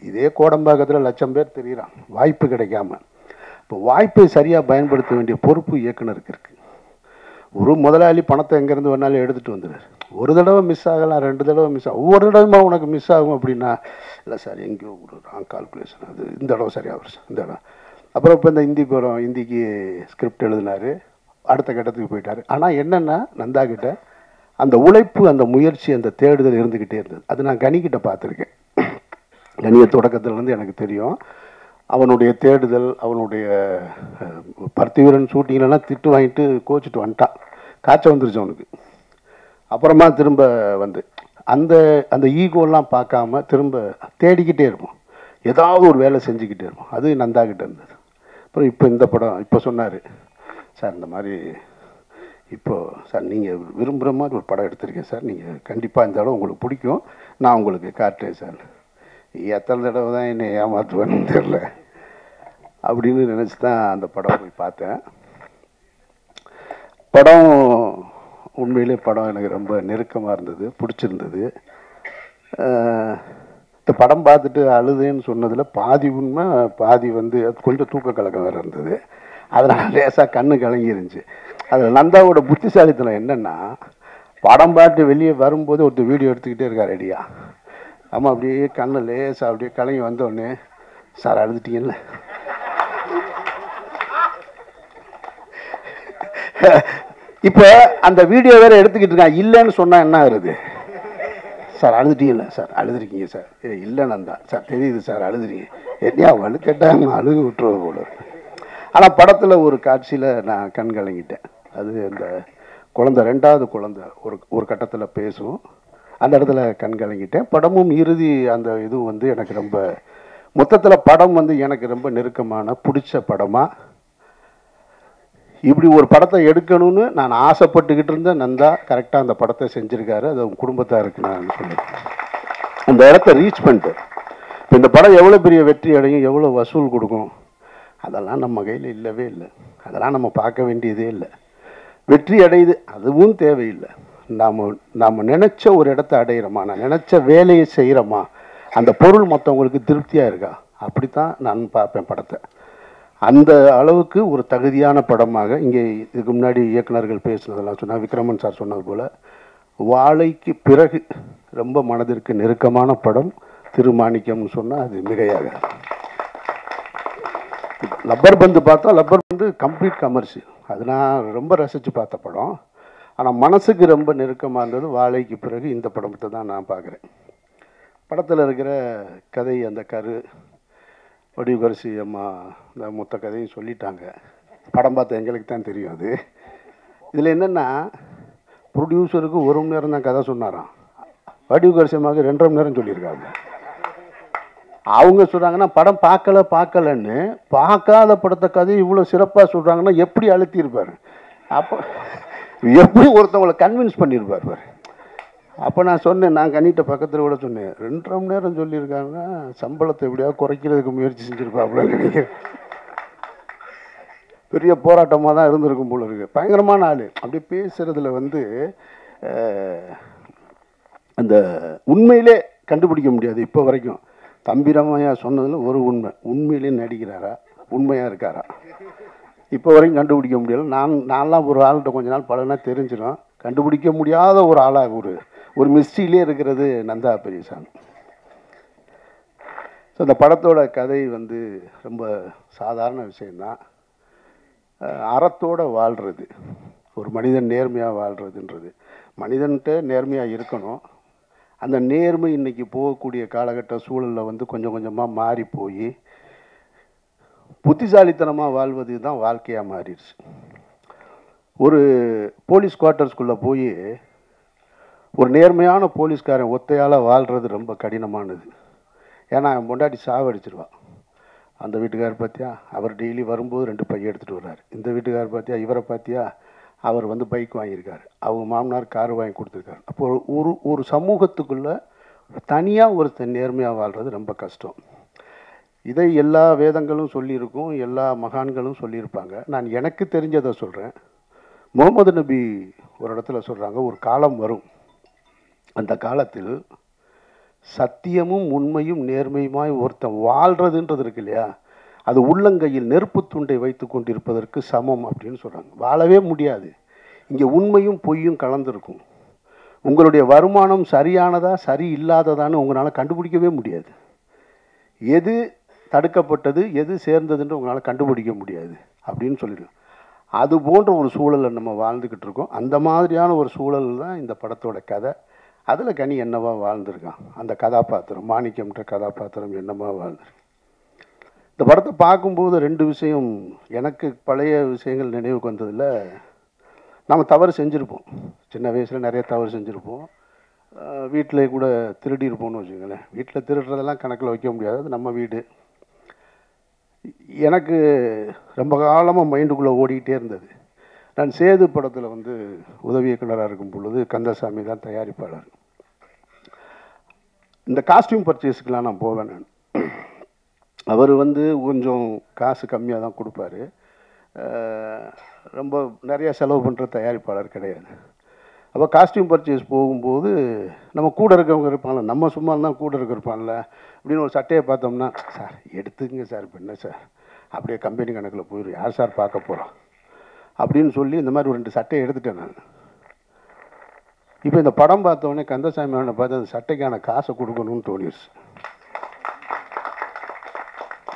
இதே கோடம்பாக்கத்தில் 1,00,000 பேர் தெரியுறான் வாய்ப்பு கிடைக்காம. இப்போ வாய்ப்பை சரியாக பயன்படுத்த வேண்டிய பொறுப்பு இயக்குனருக்கு இருக்குது. ஒரு முதலாளி பணத்தை எங்கேருந்து வேணாலும் எடுத்துகிட்டு வந்துடுறாரு. ஒரு தடவை மிஸ் ஆகலாம், 2 தடவை மிஸ் ஆகும், ஒவ்வொரு தடவைமா உனக்கு மிஸ் ஆகும் அப்படின்னா இல்லை சார் எங்கேயோ ஒரு ராங் கால்குலேஷன், அது இந்த தடவை சரியாக வரும் சார் இந்த தடவை. அப்புறம் இப்போ இந்த ஹிந்திக்கு ஸ்கிரிப்ட் எழுதினார், அடுத்த கட்டத்துக்கு போயிட்டார். ஆனால் என்னென்னா நந்தா கிட்ட அந்த உழைப்பு, அந்த முயற்சி, அந்த தேடுதல் இருந்துக்கிட்டே இருந்தது. அது நான் கனிக்கிட்ட பார்த்துருக்கேன். கனிய தொடக்கத்துலேருந்து எனக்கு தெரியும். அவனுடைய தேடுதல், அவனுடைய பர்த்திவீரன் ஷூட்டிங்லாம் திட்டு வாங்கிட்டு கோச்சிட்டு வந்துட்டான், காய்ச்சல் வந்துருச்சு அவனுக்கு. அப்புறமா திரும்ப அந்த அந்த ஈகோலாம் பார்க்காம திரும்ப தேடிக்கிட்டே இருப்போம், ஏதாவது ஒரு வேலை செஞ்சுக்கிட்டே இருப்போம். அது நந்தா கிட்ட இருந்தது. அப்புறம் இப்போ இந்த படம் இப்போ சொன்னார் சார், இந்த மாதிரி இப்போது சார் நீங்கள் விரும்புகிற மாதிரி ஒரு படம் எடுத்திருக்கேன் சார், நீங்கள் கண்டிப்பாக இந்த தடவை உங்களுக்கு பிடிக்கும், நான் உங்களுக்கு காட்டுறேன் சார். எத்தனை தடவை தான் என்னை ஏமாற்றுவேன்னு தெரில அப்படின்னு நினச்சி தான் அந்த படம் போய் பார்த்தேன். படம் உண்மையிலே படம் எனக்கு ரொம்ப நெருக்கமாக இருந்தது, பிடிச்சிருந்தது. இந்த படம் பார்த்துட்டு அழுதுன்னு சொன்னதில் பாதி உண்மை, பாதி வந்து கொஞ்சம் தூக்க கலக்கம் வேறு இருந்தது. அதனால் லேசாக கண்ணு கலங்கிருந்துச்சு. அதில் நந்தாவோட புத்திசாலித்தனம் என்னென்னா, படம் பார்த்து வெளியே வரும்போது ஒருத்தர் வீடியோ எடுத்துக்கிட்டே இருக்கார் ரெடியா. ஆமாம், அப்படியே கண்ணு லேசாக அப்படியே கலங்கி வந்தோடனே, சார் அழுதுட்டீங்கல்ல. இப்போ அந்த வீடியோ வேற எடுத்துக்கிட்டு இருக்கான். இல்லைன்னு சொன்னால் என்ன ஆகுது? சார் அழுதுட்டீங்கல்ல, சார் அழுதுருக்கீங்க சார். இல்லை நந்தா சார், தெரியுது சார் அழுதுறீங்க. என்னையா வலுக்கட்டாங்க அழுகு விட்டுருவ போல. ஆனால் படத்தில் ஒரு காட்சியில் நான் கண் கலங்கிட்டேன். அது அந்த குழந்தை, ரெண்டாவது குழந்தை ஒரு கட்டத்தில் பேசும். அந்த இடத்துல கண் கலங்கிட்டேன். படமும் இறுதி அந்த இதுவும் வந்து எனக்கு ரொம்ப, மொத்தத்தில் படம் வந்து எனக்கு ரொம்ப நெருக்கமான பிடிச்ச படமாக, இப்படி ஒரு படத்தை எடுக்கணும்னு நான் ஆசைப்பட்டுக்கிட்டு இருந்த நந்தா கரெக்டாக அந்த படத்தை செஞ்சுருக்காரு. அது அவங்க குடும்பத்தாருக்கு நான் சொல்லுவேன். அந்த இடத்த ரீச் பண்ணிட்டு இப்போ இந்த படம் எவ்வளோ பெரிய வெற்றி அடையும், எவ்வளோ வசூல் கொடுக்கும், அதெல்லாம் நம்ம கையில் இல்லவே இல்லை. அதெல்லாம் நம்ம பார்க்க வேண்டியதே இல்லை. வெற்றி அடையுது, அதுவும் தேவையில்லை. நாம் நினச்ச ஒரு இடத்த அடையிறோமா, நான் நினச்ச வேலையை செய்கிறோமா, அந்த பொருள் மற்றவங்களுக்கு திருப்தியாக இருக்கா, அப்படித்தான் நான் பார்ப்பேன் படத்தை. அந்த அளவுக்கு ஒரு தகுதியான படமாக இங்கே இதுக்கு முன்னாடி இயக்குனர்கள் பேசுனதெல்லாம் சொன்னால், விக்ரமன் சார் சொன்னது போல் வாழைக்கு பிறகு ரொம்ப மனதிற்கு நெருக்கமான படம் திருமாணிக்கம்னு சொன்னால் அது மிகையாக. லப்பர் பந்து பார்த்தா, லப்பர் பந்து கம்ப்ளீட் கமர்ஷியல், அது நான் ரொம்ப ரசித்து பார்த்த படம். ஆனால் மனசுக்கு ரொம்ப நெருக்கமாக இருந்தது வாழைக்கு பிறகு இந்த படத்தை தான் நான் பார்க்குறேன். படத்தில் இருக்கிற கதை, அந்த கரு, வடிவுகரசி அம்மா இந்த மொத்த கதையும் சொல்லிட்டாங்க. படம் பார்த்த எங்களுக்கு தான் தெரியும். அது இதில் என்னென்னா, ப்ரொடியூசருக்கு 1 மணி நேரம் தான் கதை சொன்னாராம், வடிவுகரசி அம்மாவுக்கு 2.5 மணி நேரம் சொல்லியிருக்காங்க. அவங்க சொல்கிறாங்கன்னா படம் பார்க்கலன்னு, பார்க்காத படத்தை கதை இவ்வளோ சிறப்பாக சொல்கிறாங்கன்னா எப்படி அழுத்தியிருப்பார், அப்போ எப்படி ஒருத்தவங்களை கன்வின்ஸ் பண்ணியிருப்பார் பாரு. அப்போ நான் சொன்னேன், நான் கண்ணிட்ட பக்கத்தில் கூட சொன்னேன், 2.5 மணி நேரம் சொல்லியிருக்காங்கன்னா சம்பளத்தை எப்படியாவது குறைக்கிறதுக்கு முயற்சி செஞ்சுருப்பாப்புல நினைக்கிறேன். பெரிய போராட்டமாக தான் இருந்திருக்கும் போல இருக்குது. பயங்கரமான ஆள். அப்படியே பேசுகிறதுல வந்து அந்த உண்மையிலே கண்டுபிடிக்க முடியாது. இப்போ வரைக்கும் தம்பிராமையா சொன்னதில் ஒரு உண்மையிலே நடிக்கிறாரா, உண்மையாக இருக்காரா, இப்போ வரைக்கும் கண்டுபிடிக்க முடியல. நான்லாம் ஒரு ஆள்கிட்ட கொஞ்ச நாள் பழகினா தெரிஞ்சிடும். கண்டுபிடிக்க முடியாத ஒரு ஆளாக ஒரு மிஸ்ட்ரியிலே இருக்கிறது நந்தா பெரியசாமி. ஸோ அந்த படத்தோட கதை வந்து ரொம்ப சாதாரண விஷயந்தான். அறத்தோடு வாழ்கிறது, ஒரு மனிதன் நேர்மையாக வாழ்கிறதுன்றது. மனிதன்கிட்ட நேர்மையாக இருக்கணும். அந்த நேர்மை இன்றைக்கி போகக்கூடிய காலகட்ட சூழலில் வந்து கொஞ்சம் கொஞ்சமாக மாறி போய் புத்திசாலித்தனமாக வாழ்வது தான் வாழ்க்கையாக மாறிடுச்சு. ஒரு போலீஸ் குவார்ட்டர்ஸ்குள்ளே போய் ஒரு நேர்மையான போலீஸ்காரன் ஒத்தையால் வாழ்கிறது ரொம்ப கடினமானது. ஏன்னா அவன் பொண்டாட்டி சாவடிச்சிருவான். அந்த வீட்டுக்காரர் பார்த்தியா, அவர் டெய்லி வரும்போது 2 பை எடுத்துகிட்டு வர்றாரு. இந்த வீட்டுக்காரர் பார்த்தியா, இவரை பார்த்தியா, அவர் வந்து பைக் வாங்கியிருக்காரு, அவங்க மாமனார் கார் வாங்கி கொடுத்துருக்காரு. அப்போ ஒரு சமூகத்துக்குள்ளே தனியாக ஒருத்தர் நேர்மையாக வாழ்கிறது ரொம்ப கஷ்டம். இதை எல்லா வேதங்களும் சொல்லியிருக்கும், எல்லா மகான்களும் சொல்லியிருப்பாங்க. நான் எனக்கு தெரிஞ்சதை சொல்கிறேன். முகமது நபி ஒரு இடத்துல சொல்கிறாங்க, ஒரு காலம் வரும், அந்த காலத்தில் சத்தியமும் உண்மையும் நேர்மையுமாய் ஒருத்தன் வாழ்கிறதுன்றது இருக்கு இல்லையா, அது உள்ளங்கையில் நெருப்பு துண்டை வைத்து கொண்டிருப்பதற்கு சமம் அப்படின்னு சொல்கிறாங்க. வாழவே முடியாது. இங்கே உண்மையும் பொய்யும் கலந்துருக்கும். உங்களுடைய வருமானம் சரியானதா சரி இல்லாததான்னு உங்களால் கண்டுபிடிக்கவே முடியாது. எது தடுக்கப்பட்டது எது சேர்ந்ததுன்னு உங்களால் கண்டுபிடிக்க முடியாது அப்படின்னு சொல்லிடுவோம். அது போன்ற ஒரு சூழலில் நம்ம வாழ்ந்துக்கிட்டு இருக்கோம். அந்த மாதிரியான ஒரு சூழல் தான் இந்த படத்தோட கதை. அதில் கனி என்னவா வாழ்ந்திருக்கான், அந்த கதாபாத்திரம் மாணிக்கம்ன்ற கதாபாத்திரம் என்னவா வாழ்ந்திருக்கு. இந்த படத்தை பார்க்கும்போது 2 விஷயம் எனக்கு பழைய விஷயங்கள் நினைவுக்கு வந்ததில், நம்ம தவறு செஞ்சுருப்போம், சின்ன வயசில் நிறைய தவறு செஞ்சுருப்போம். வீட்டில் கூட திருடி இருப்போம்னு வச்சுக்கோங்களேன். வீட்டில் திருடுறதெல்லாம் கணக்கில் வைக்க முடியாது, அது நம்ம வீடு. எனக்கு ரொம்ப காலமாக மைண்டுக்குள்ளே ஓடிக்கிட்டே இருந்தது. நான் சேது படத்தில் வந்து உதவி இயக்குனராக இருக்கும் பொழுது கந்தசாமி தான் தயாரிப்பாளர். இந்த காஸ்டியூம் பர்ச்சேஸுக்கெலாம் நான் போவேன். நான் அவர் வந்து கொஞ்சம் காசு கம்மியாக தான் கொடுப்பாரு. ரொம்ப நிறையா செலவு பண்ணுற தயாரிப்பாளர் கிடையாது. அப்போ காஸ்டியூம் பர்ச்சேஸ் போகும்போது நம்ம கூட இருக்கவங்க இருப்பாங்கள்ல, நம்ம சும்மா இருந்தால் கூட இருப்பாங்கல்ல அப்படின்னு ஒரு சட்டையை பார்த்தோம்னா, சார் எடுத்துங்க சார், இப்போ என்ன சார் அப்படியே கம்பெனி கணக்கில் போயிடும், யார் சார் பார்க்க போகிறோம் அப்படின்னு சொல்லி இந்த மாதிரி ஒரு 2 சட்டையை எடுத்துட்டேன் நான். இப்போ இந்த படம் பார்த்தோன்னே கந்தசாமி அவனை பார்த்து அந்த சட்டைக்கான காசை கொடுக்கணும்னு தோணிடுச்சு.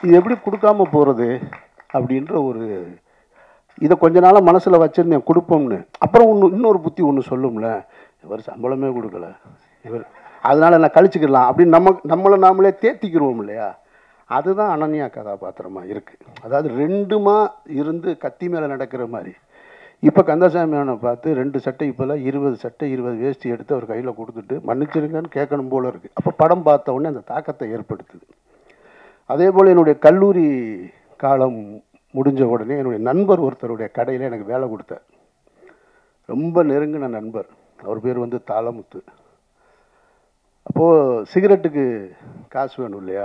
இது எப்படி கொடுக்காம போகிறது அப்படின்ற ஒரு இதை கொஞ்ச நாளாக மனசில் வச்சுருந்தேன் கொடுப்போம்னு. அப்புறம் இன்னொரு புத்தி ஒன்று சொல்லும்ல, இவர் சம்பளமே கொடுக்கல, இவர் அதனால் நான் கழிச்சுக்கலாம் அப்படின்னு நம்மளை நாமளே தேத்திக்கிடுவோம் இல்லையா. அதுதான் அனன்யா கதாபாத்திரமாக இருக்குது. அதாவது 2மா இருந்து கத்தி மேலே நடக்கிற மாதிரி. இப்போ கந்தசாமி அவனை பார்த்து 2 சட்டை, இப்போல்லாம் 20 சட்டை 20 வேஷ்டி எடுத்து அவர் கையில் கொடுத்துட்டு மன்னிச்சிருங்கன்னு கேட்கணும் போல இருக்குது. அப்போ படம் பார்த்த உடனே அந்த தாக்கத்தை ஏற்படுத்துது. அதே போல் என்னுடைய கல்லூரி காலம் முடிஞ்ச உடனே என்னுடைய நண்பர் ஒருத்தருடைய கடையில் எனக்கு வேலை கொடுத்தார். ரொம்ப நெருங்கின நண்பர். அவர் பேர் வந்து தாளமுத்து. அப்போது சிகரெட்டுக்கு காசு வேணும் இல்லையா,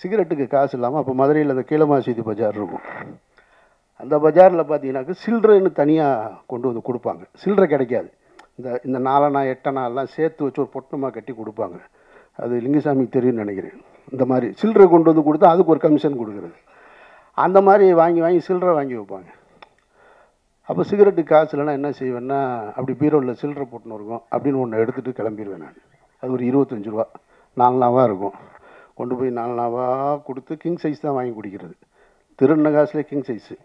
சிகரெட்டுக்கு காசு இல்லாமல் அப்போ மதுரையில் அந்த கீழமாசீதி பஜார் இருக்கும். அந்த பஜாரில் பார்த்தீங்கன்னாக்க சில்லறைன்னு தனியாக கொண்டு வந்து கொடுப்பாங்க. சில்லறை கிடைக்காது. இந்த 4 8 எல்லாம் சேர்த்து வச்சு ஒரு பொட்டமாக கட்டி கொடுப்பாங்க. அது லிங்குசாமிக்கு தெரியும்னு நினைக்கிறேன். இந்த மாதிரி சில்லறை கொண்டு வந்து கொடுத்தா அதுக்கு ஒரு கமிஷன் கொடுக்குறது. அந்த மாதிரி வாங்கி சில்லறை வாங்கி வைப்பாங்க. அப்போ சிகரெட்டுக்கு காசு இல்லைன்னா என்ன செய்வேன்னா, அப்படி பீரோவில் சில்லறை போட்டுன்னு இருக்கும் அப்படின்னு ஒன்று எடுத்துகிட்டு கிளம்பிடுவேன் நான். அது ஒரு 25 ரூபா 4 நாவாக இருக்கும். கொண்டு போய் 4 நாவாக கொடுத்து கிங் சைஸ் தான் வாங்கி குடிக்கிறது. திருண்ண காசுலேயே கிங் சைஸு.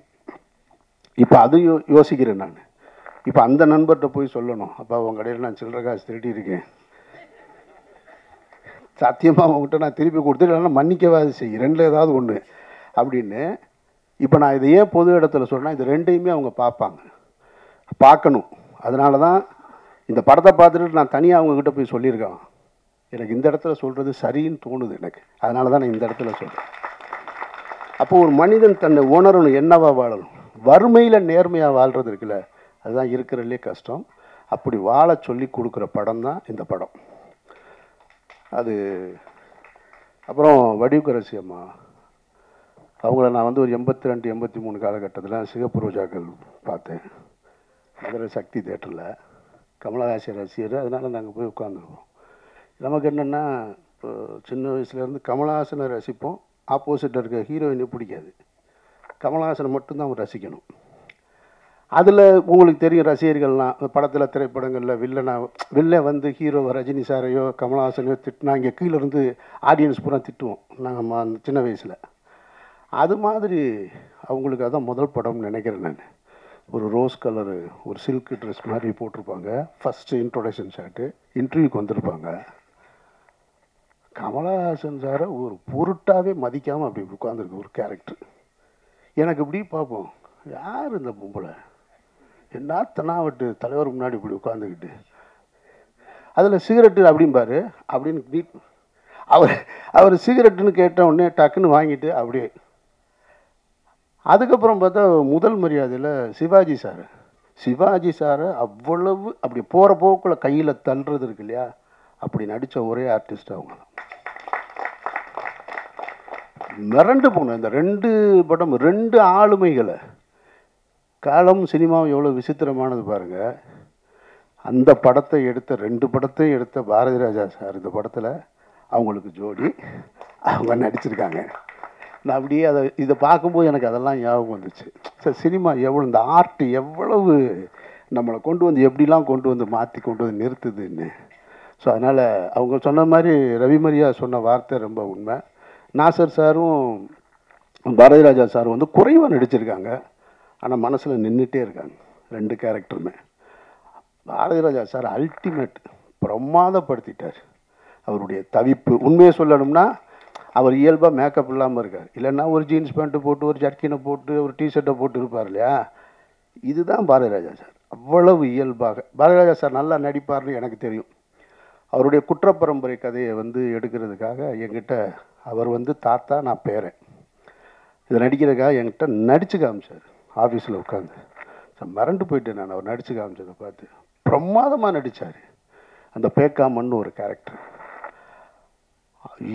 இப்போ அதையும் யோசிக்கிறேன் நான். இப்போ அந்த நண்பர்கிட்ட போய் சொல்லணும், அப்போ அவங்க கடையில் நான் சில்லறை காசு திருடி இருக்கேன், சத்தியமாக அவங்ககிட்ட நான் திருப்பி கொடுத்துட்டு இல்லைன்னா மன்னிக்கவாது செய், 2ல் ஏதாவது ஒன்று அப்படின்னு. இப்போ நான் இதை ஏன் பொது இடத்துல சொன்னால், இது 2யுமே அவங்க பார்க்கணும். அதனால தான் இந்த படத்தை பார்த்துட்டு நான் தனியாக அவங்கக்கிட்ட போய் சொல்லியிருக்கேன். எனக்கு இந்த இடத்துல சொல்கிறது சரின்னு தோணுது எனக்கு. அதனால தான் நான் இந்த இடத்துல சொல்கிறேன். அப்போது ஒரு மனிதன் தன்னை உணரணும், என்னவா வாழணும். வறுமையில் நேர்மையாக வாழ்கிறது இருக்குல்ல, அதுதான் இருக்கிறதுலே கஷ்டம். அப்படி வாழ சொல்லி கொடுக்குற படம் தான் இந்த படம். அது அப்புறம் வடிவுக்கரசி அம்மா அவங்கள நான் வந்து ஒரு 82 83 காலகட்டத்தில் சிகப்பு ரோஜாக்கள் பார்த்தேன் மதுரை சக்தி தேட்டரில். கமலஹாசன் ரசிகர், அதனால் நாங்கள் போய் உட்காந்துருவோம். நமக்கு என்னென்னா, இப்போ சின்ன வயசுலேருந்து கமலஹாசனை ரசிப்போம், ஆப்போசிட்டில் இருக்க ஹீரோயினை பிடிக்காது, கமலஹாசனை மட்டும்தான் அவர் ரசிக்கணும். அதில் உங்களுக்கு தெரியும் ரசிகர்கள்லாம் அந்த படத்தில் திரைப்படங்களில் வில்ல வந்து ஹீரோவை ரஜினி சாரையோ கமலஹாசனையோ திட்டினா இங்கே கீழேருந்து ஆடியன்ஸ் பூரா திட்டுவோம் நாங்கள் அந்த சின்ன வயசில். அது மாதிரி அவங்களுக்கு அதான் முதல் படம்னு நினைக்கிறேன் நான். ஒரு ரோஸ் கலரு ஒரு சில்க் ட்ரெஸ் மாதிரி போட்டிருப்பாங்க. ஃபஸ்ட்டு இன்ட்ரொடக்ஷன் ஷாட்டு, இன்டர்வியூக்கு வந்திருப்பாங்க. கமலஹாசன் சாரை ஒரு பொருட்டாகவே மதிக்காமல் அப்படி உட்காந்துருக்கு ஒரு கேரக்டர். எனக்கு இப்படி பார்ப்போம், யார் இந்த பொம்பளை, என்ன தனாவட்டு தலைவர் முன்னாடி இப்படி உட்காந்துக்கிட்டு அதில் சிகரெட்டு அப்படிம்பாரு அப்படின்னு அவர் சிகரெட்டுன்னு கேட்ட உடனே டக்குன்னு வாங்கிட்டு அப்படியே. அதுக்கப்புறம் பார்த்தா முதல் மரியாதையில் சிவாஜி சாரை அவ்வளவு அப்படி போகிற போக்கில் கையில் தள்ளுறது இருக்கு இல்லையா, அப்படி நடித்த ஒரே ஆர்டிஸ்ட் அவங்க தான். மிரண்டு போனேன் இந்த 2 படம், 2 ஆளுமைகளை. காலம் சினிமாவும் எவ்வளோ விசித்திரமானது பாருங்கள். அந்த படத்தை எடுத்த 2 படத்தையும் எடுத்த பாரதி ராஜா சார் இந்த படத்தில் அவங்களுக்கு ஜோடி அவங்க நடிச்சிருக்காங்க. நான் அப்படியே இதை பார்க்கும்போது எனக்கு அதெல்லாம் ஞாபகம் வந்துச்சு. சார் சினிமா எவ்வளோ, இந்த ஆர்ட் எவ்வளவு நம்மளை கொண்டு வந்து எப்படிலாம் கொண்டு வந்து மாற்றி கொண்டு வந்து நிறுத்துதுன்னு. ஸோ அதனால் அவங்க சொன்ன மாதிரி ரவிமரியா சொன்ன வார்த்தை ரொம்ப உண்மை. நாசர் சாரும் பாரதி ராஜா சாரும் வந்து குறைவாக நடிச்சிருக்காங்க, ஆனால் மனசில் நின்றுட்டே இருக்காங்க 2 கேரக்டருமே. Bharathi Raja sir ultimate, பிரமாதப்படுத்திட்டார். அவருடைய தவிப்பு உண்மையை சொல்லணும்னா, அவர் இயல்பாக மேக்கப் இல்லாமல் இருக்கார். இல்லைன்னா ஒரு ஜீன்ஸ் பேண்ட்டு போட்டு ஒரு ஜர்க்கினை போட்டு ஒரு டிஷர்ட்டை போட்டு இருப்பார் இல்லையா. இதுதான் பாரதி ராஜா சார், அவ்வளவு இயல்பாக. பாரதி ராஜா சார் நல்லா நடிப்பார்னு எனக்கு தெரியும். அவருடைய குற்றப்பரம்பரை கதையை வந்து எடுக்கிறதுக்காக என்கிட்ட அவர் வந்து தாத்தா நான் பேரன் இதை நடிக்கிறதுக்காக என்கிட்ட நடித்து காமிச்சார் ஆஃபீஸில் உட்காந்து. மறண்டு போயிட்டேன் நான் அவர் நடித்து காமிச்சதை பார்த்து. பிரமாதமாக நடித்தார். அந்த பேக்காமன்னு ஒரு கேரக்டர்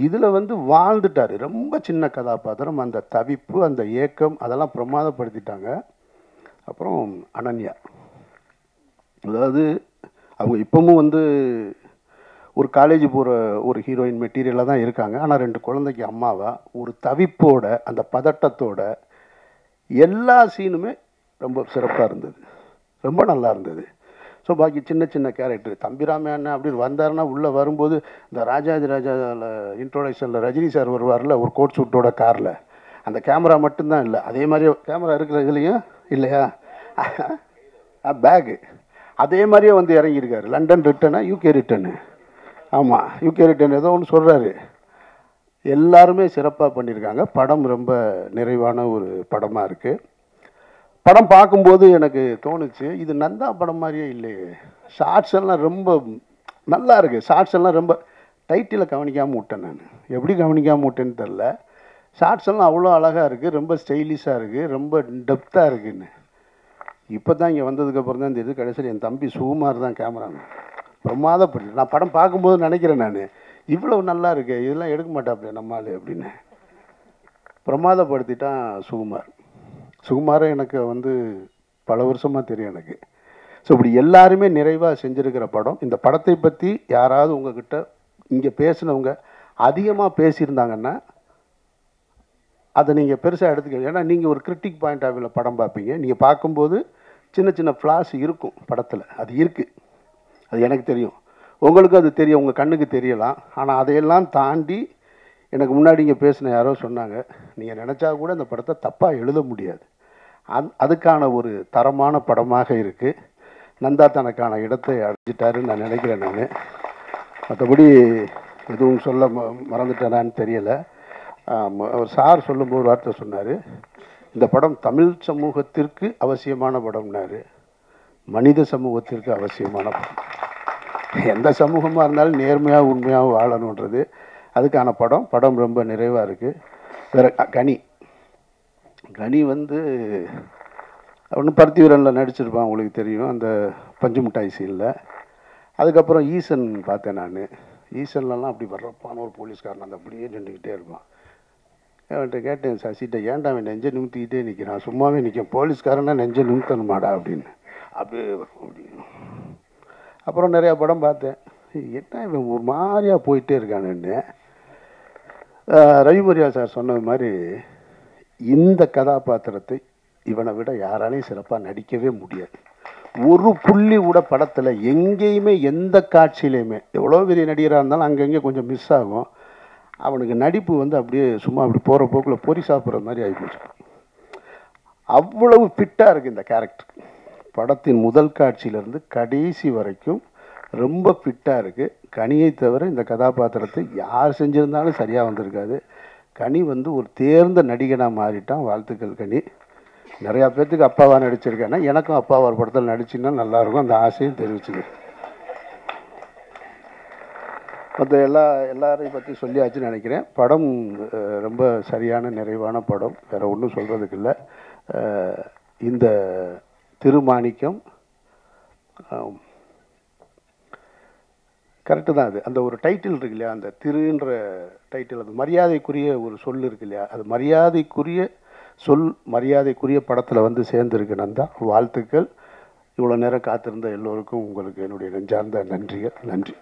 இதில் வந்து வாழ்ந்துட்டார். ரொம்ப சின்ன கதாபாத்திரம், அந்த தவிப்பு அந்த ஏக்கம் அதெல்லாம் பிரமாதப்படுத்திட்டாங்க. அப்புறம் அனன்யா, அதாவது அவங்க இப்போவும் வந்து ஒரு காலேஜ் போகிற ஒரு ஹீரோயின் மெட்டீரியலாக தான் இருக்காங்க. ஆனால் 2 குழந்தைக்கு அம்மாவா ஒரு தவிப்போட அந்த பதட்டத்தோட எல்லா சீனுமே ரொம்ப சிறப்பாக இருந்தது, ரொம்ப நல்லா இருந்தது. ஸோ பாக்கி சின்ன சின்ன கேரக்டர் தம்பிராமே அண்ணன் அப்படின்னு வந்தாருன்னா உள்ளே வரும்போது இந்த ராஜாதி ராஜாவில் இன்ட்ரோடக்ஷனில் ரஜினி சார் வருவார்ல ஒரு கோட் சூட்டோட காரில், அந்த கேமரா மட்டும்தான் இல்லை, அதே மாதிரி கேமரா இருக்கிற இதுலேயும் இல்லையா பேகு அதே மாதிரியே வந்து இறங்கியிருக்காரு. லண்டன் ரிட்டனா யூகே ரிட்டனு, ஆமாம் யூகே ரிட்டன் ஏதோ ஒன்று சொல்கிறாரு. எல்லாருமே சிறப்பாக பண்ணியிருக்காங்க. படம் ரொம்ப நிறைவான ஒரு படமாக இருக்குது. படம் பார்க்கும்போது எனக்கு தோணுச்சு, இது நந்தா படம் மாதிரியே இல்லையே. ஷார்ட்ஸ் எல்லாம் ரொம்ப நல்லா இருக்குது. ஷார்ட்ஸ் எல்லாம் ரொம்ப டைட்டில் கவனிக்காமல் விட்டேன். நான் எப்படி கவனிக்காமல் விட்டேன்னு தெரில. ஷார்ட்ஸ் எல்லாம் அவ்வளோ அழகாக இருக்குது, ரொம்ப ஸ்டைலிஷாக இருக்குது, ரொம்ப டெப்த்தாக இருக்குன்னு. இப்போ தான் இங்கே வந்ததுக்கப்புறம் தான் இந்த இது கடைசியில் என் தம்பி சுகுமார் தான் கேமராங்க பிரமாதப்படி. நான் படம் பார்க்கும்போது நினைக்கிறேன், நான் இவ்வளோ நல்லா இருக்கு, இதெல்லாம் எடுக்க மாட்டாப்ல நம்மால் அப்படின்னு பிரமாதப்படுத்திட்டான் சுகுமார். சுகுமாரை எனக்கு வந்து பல வருஷமாக தெரியும் எனக்கு. ஸோ இப்படி எல்லாருமே நிறைவாக செஞ்சுருக்கிற படம். இந்த படத்தை பற்றி யாராவது உங்ககிட்ட இங்கே பேசினவங்க அதிகமாக பேசியிருந்தாங்கன்னா அதை நீங்கள் பெருசாக எடுத்துக்க. ஏன்னா நீங்கள் ஒரு கிரிட்டிக் பாயிண்ட் ஆஃப் வியூவில் படம் பார்ப்பீங்க. நீங்கள் பார்க்கும்போது சின்ன சின்ன ஃப்ளாஸ் இருக்கும் படத்தில், அது இருக்குது, அது எனக்கு தெரியும், உங்களுக்கும் அது தெரியும், உங்கள் கண்ணுக்கு தெரியலாம். ஆனால் அதையெல்லாம் தாண்டி எனக்கு முன்னாடி இங்கே பேசின யாரோ சொன்னாங்க, நீங்கள் நினச்சா கூட இந்த படத்தை தப்பாக எழுத முடியாது. அதுக்கான ஒரு தரமான படமாக இருக்குது. நந்தா தனக்கான இடத்தை அடைஞ்சிட்டாருன்னு நான் நினைக்கிறேன். நான் மற்றபடி எதுவும் சொல்ல மறந்துட்டேனான்னு தெரியலை. அவர் சார் சொல்லும்போது ஒரு வார்த்தை சொன்னார், இந்த படம் தமிழ் சமூகத்திற்கு அவசியமான படம்னாரு. மனித சமூகத்திற்கு அவசியமான படம். எந்த சமூகமாக இருந்தாலும் நேர்மையாக உண்மையாக வாழணுன்றது அதுக்கான படம். படம் ரொம்ப நிறைவாக இருக்குது. வேறு கனி வந்து ஒன்று பருத்தி வீரனில் நடிச்சிருப்பான், உங்களுக்கு தெரியும், அந்த பஞ்சு மிட்டாய் சீனில். அதுக்கப்புறம் ஈசன் பார்த்தேன் நான். ஈசன்லலாம் அப்படி வர்றப்பான ஒரு போலீஸ்காரன் அந்த அப்படியே நின்றுக்கிட்டே இருப்பான். அவன்கிட்ட கேட்டேன், சசிட்ட ஏன்டா அவன் நெஞ்சை நிமித்திக்கிட்டே நிற்கிறான், சும்மாவே நிற்கும், போலீஸ்காரனா நெஞ்சை நிமித்தணுமாடா அப்படின்னு. அப்படியே அப்புறம் நிறையா படம் பார்த்தேன். என்ன இவன் ஒரு மாதிரியாக போயிட்டே இருக்கானுன்னு. ரவிமரியா சார் சொன்னது மாதிரி இந்த கதாபாத்திரத்தை இவனை விட யாராலையும் சிறப்பாக நடிக்கவே முடியாது. ஒரு புள்ளி கூட படத்தில் எங்கேயுமே எந்த காட்சியிலையுமே எவ்வளோ பெரிய நடிகராக இருந்தாலும் அங்கங்கே கொஞ்சம் மிஸ் ஆகும். அவனுக்கு நடிப்பு வந்து அப்படியே சும்மா அப்படி போகிற போக்கில் பொறி சாப்பிட்ற மாதிரி ஆகிப்போச்சு. அவ்வளவு ஃபிட்டாக இருக்குது இந்த கேரக்டர். படத்தின் முதல் காட்சியிலேருந்து கடைசி வரைக்கும் ரொம்ப ஃபிட்டாக இருக்குது. கனியை தவிர இந்த கதாபாத்திரத்தை யார் செஞ்சுருந்தாலும் சரியாக வந்திருக்காது. கனி வந்து ஒரு தேர்ந்த நடிகனாக மாறிட்டான். வாழ்த்துக்கள் கனி. நிறையா பேர்த்துக்கு அப்பாவாக நடிச்சிருக்கேன்னா எனக்கும் அப்பாவா ஒரு படத்தில் நடிச்சின்னா நல்லாயிருக்கும், அந்த ஆசையும் தெரிவிச்சுங்க. மற்ற எல்லாரையும் பற்றி சொல்லியாச்சுன்னு நினைக்கிறேன். படம் ரொம்ப சரியான நிறைவான படம், வேறு ஒன்றும் சொல்கிறதுக்கு இல்லை. இந்த திருமாணிக்கம் கரெக்டு தான். அது அந்த ஒரு டைட்டில் இருக்கு இல்லையா, அந்த திருன்ற டைட்டில், அது மரியாதைக்குரிய ஒரு சொல் இருக்கு இல்லையா, அது மரியாதைக்குரிய சொல், மரியாதைக்குரிய படத்தில் வந்து சேர்ந்துருக்கு நந்தா. வாழ்த்துக்கள். இவ்வளோ நேரம் காத்திருந்த எல்லோருக்கும் உங்களுக்கு என்னுடைய நெஞ்சார்ந்த நன்றிகள். நன்றி.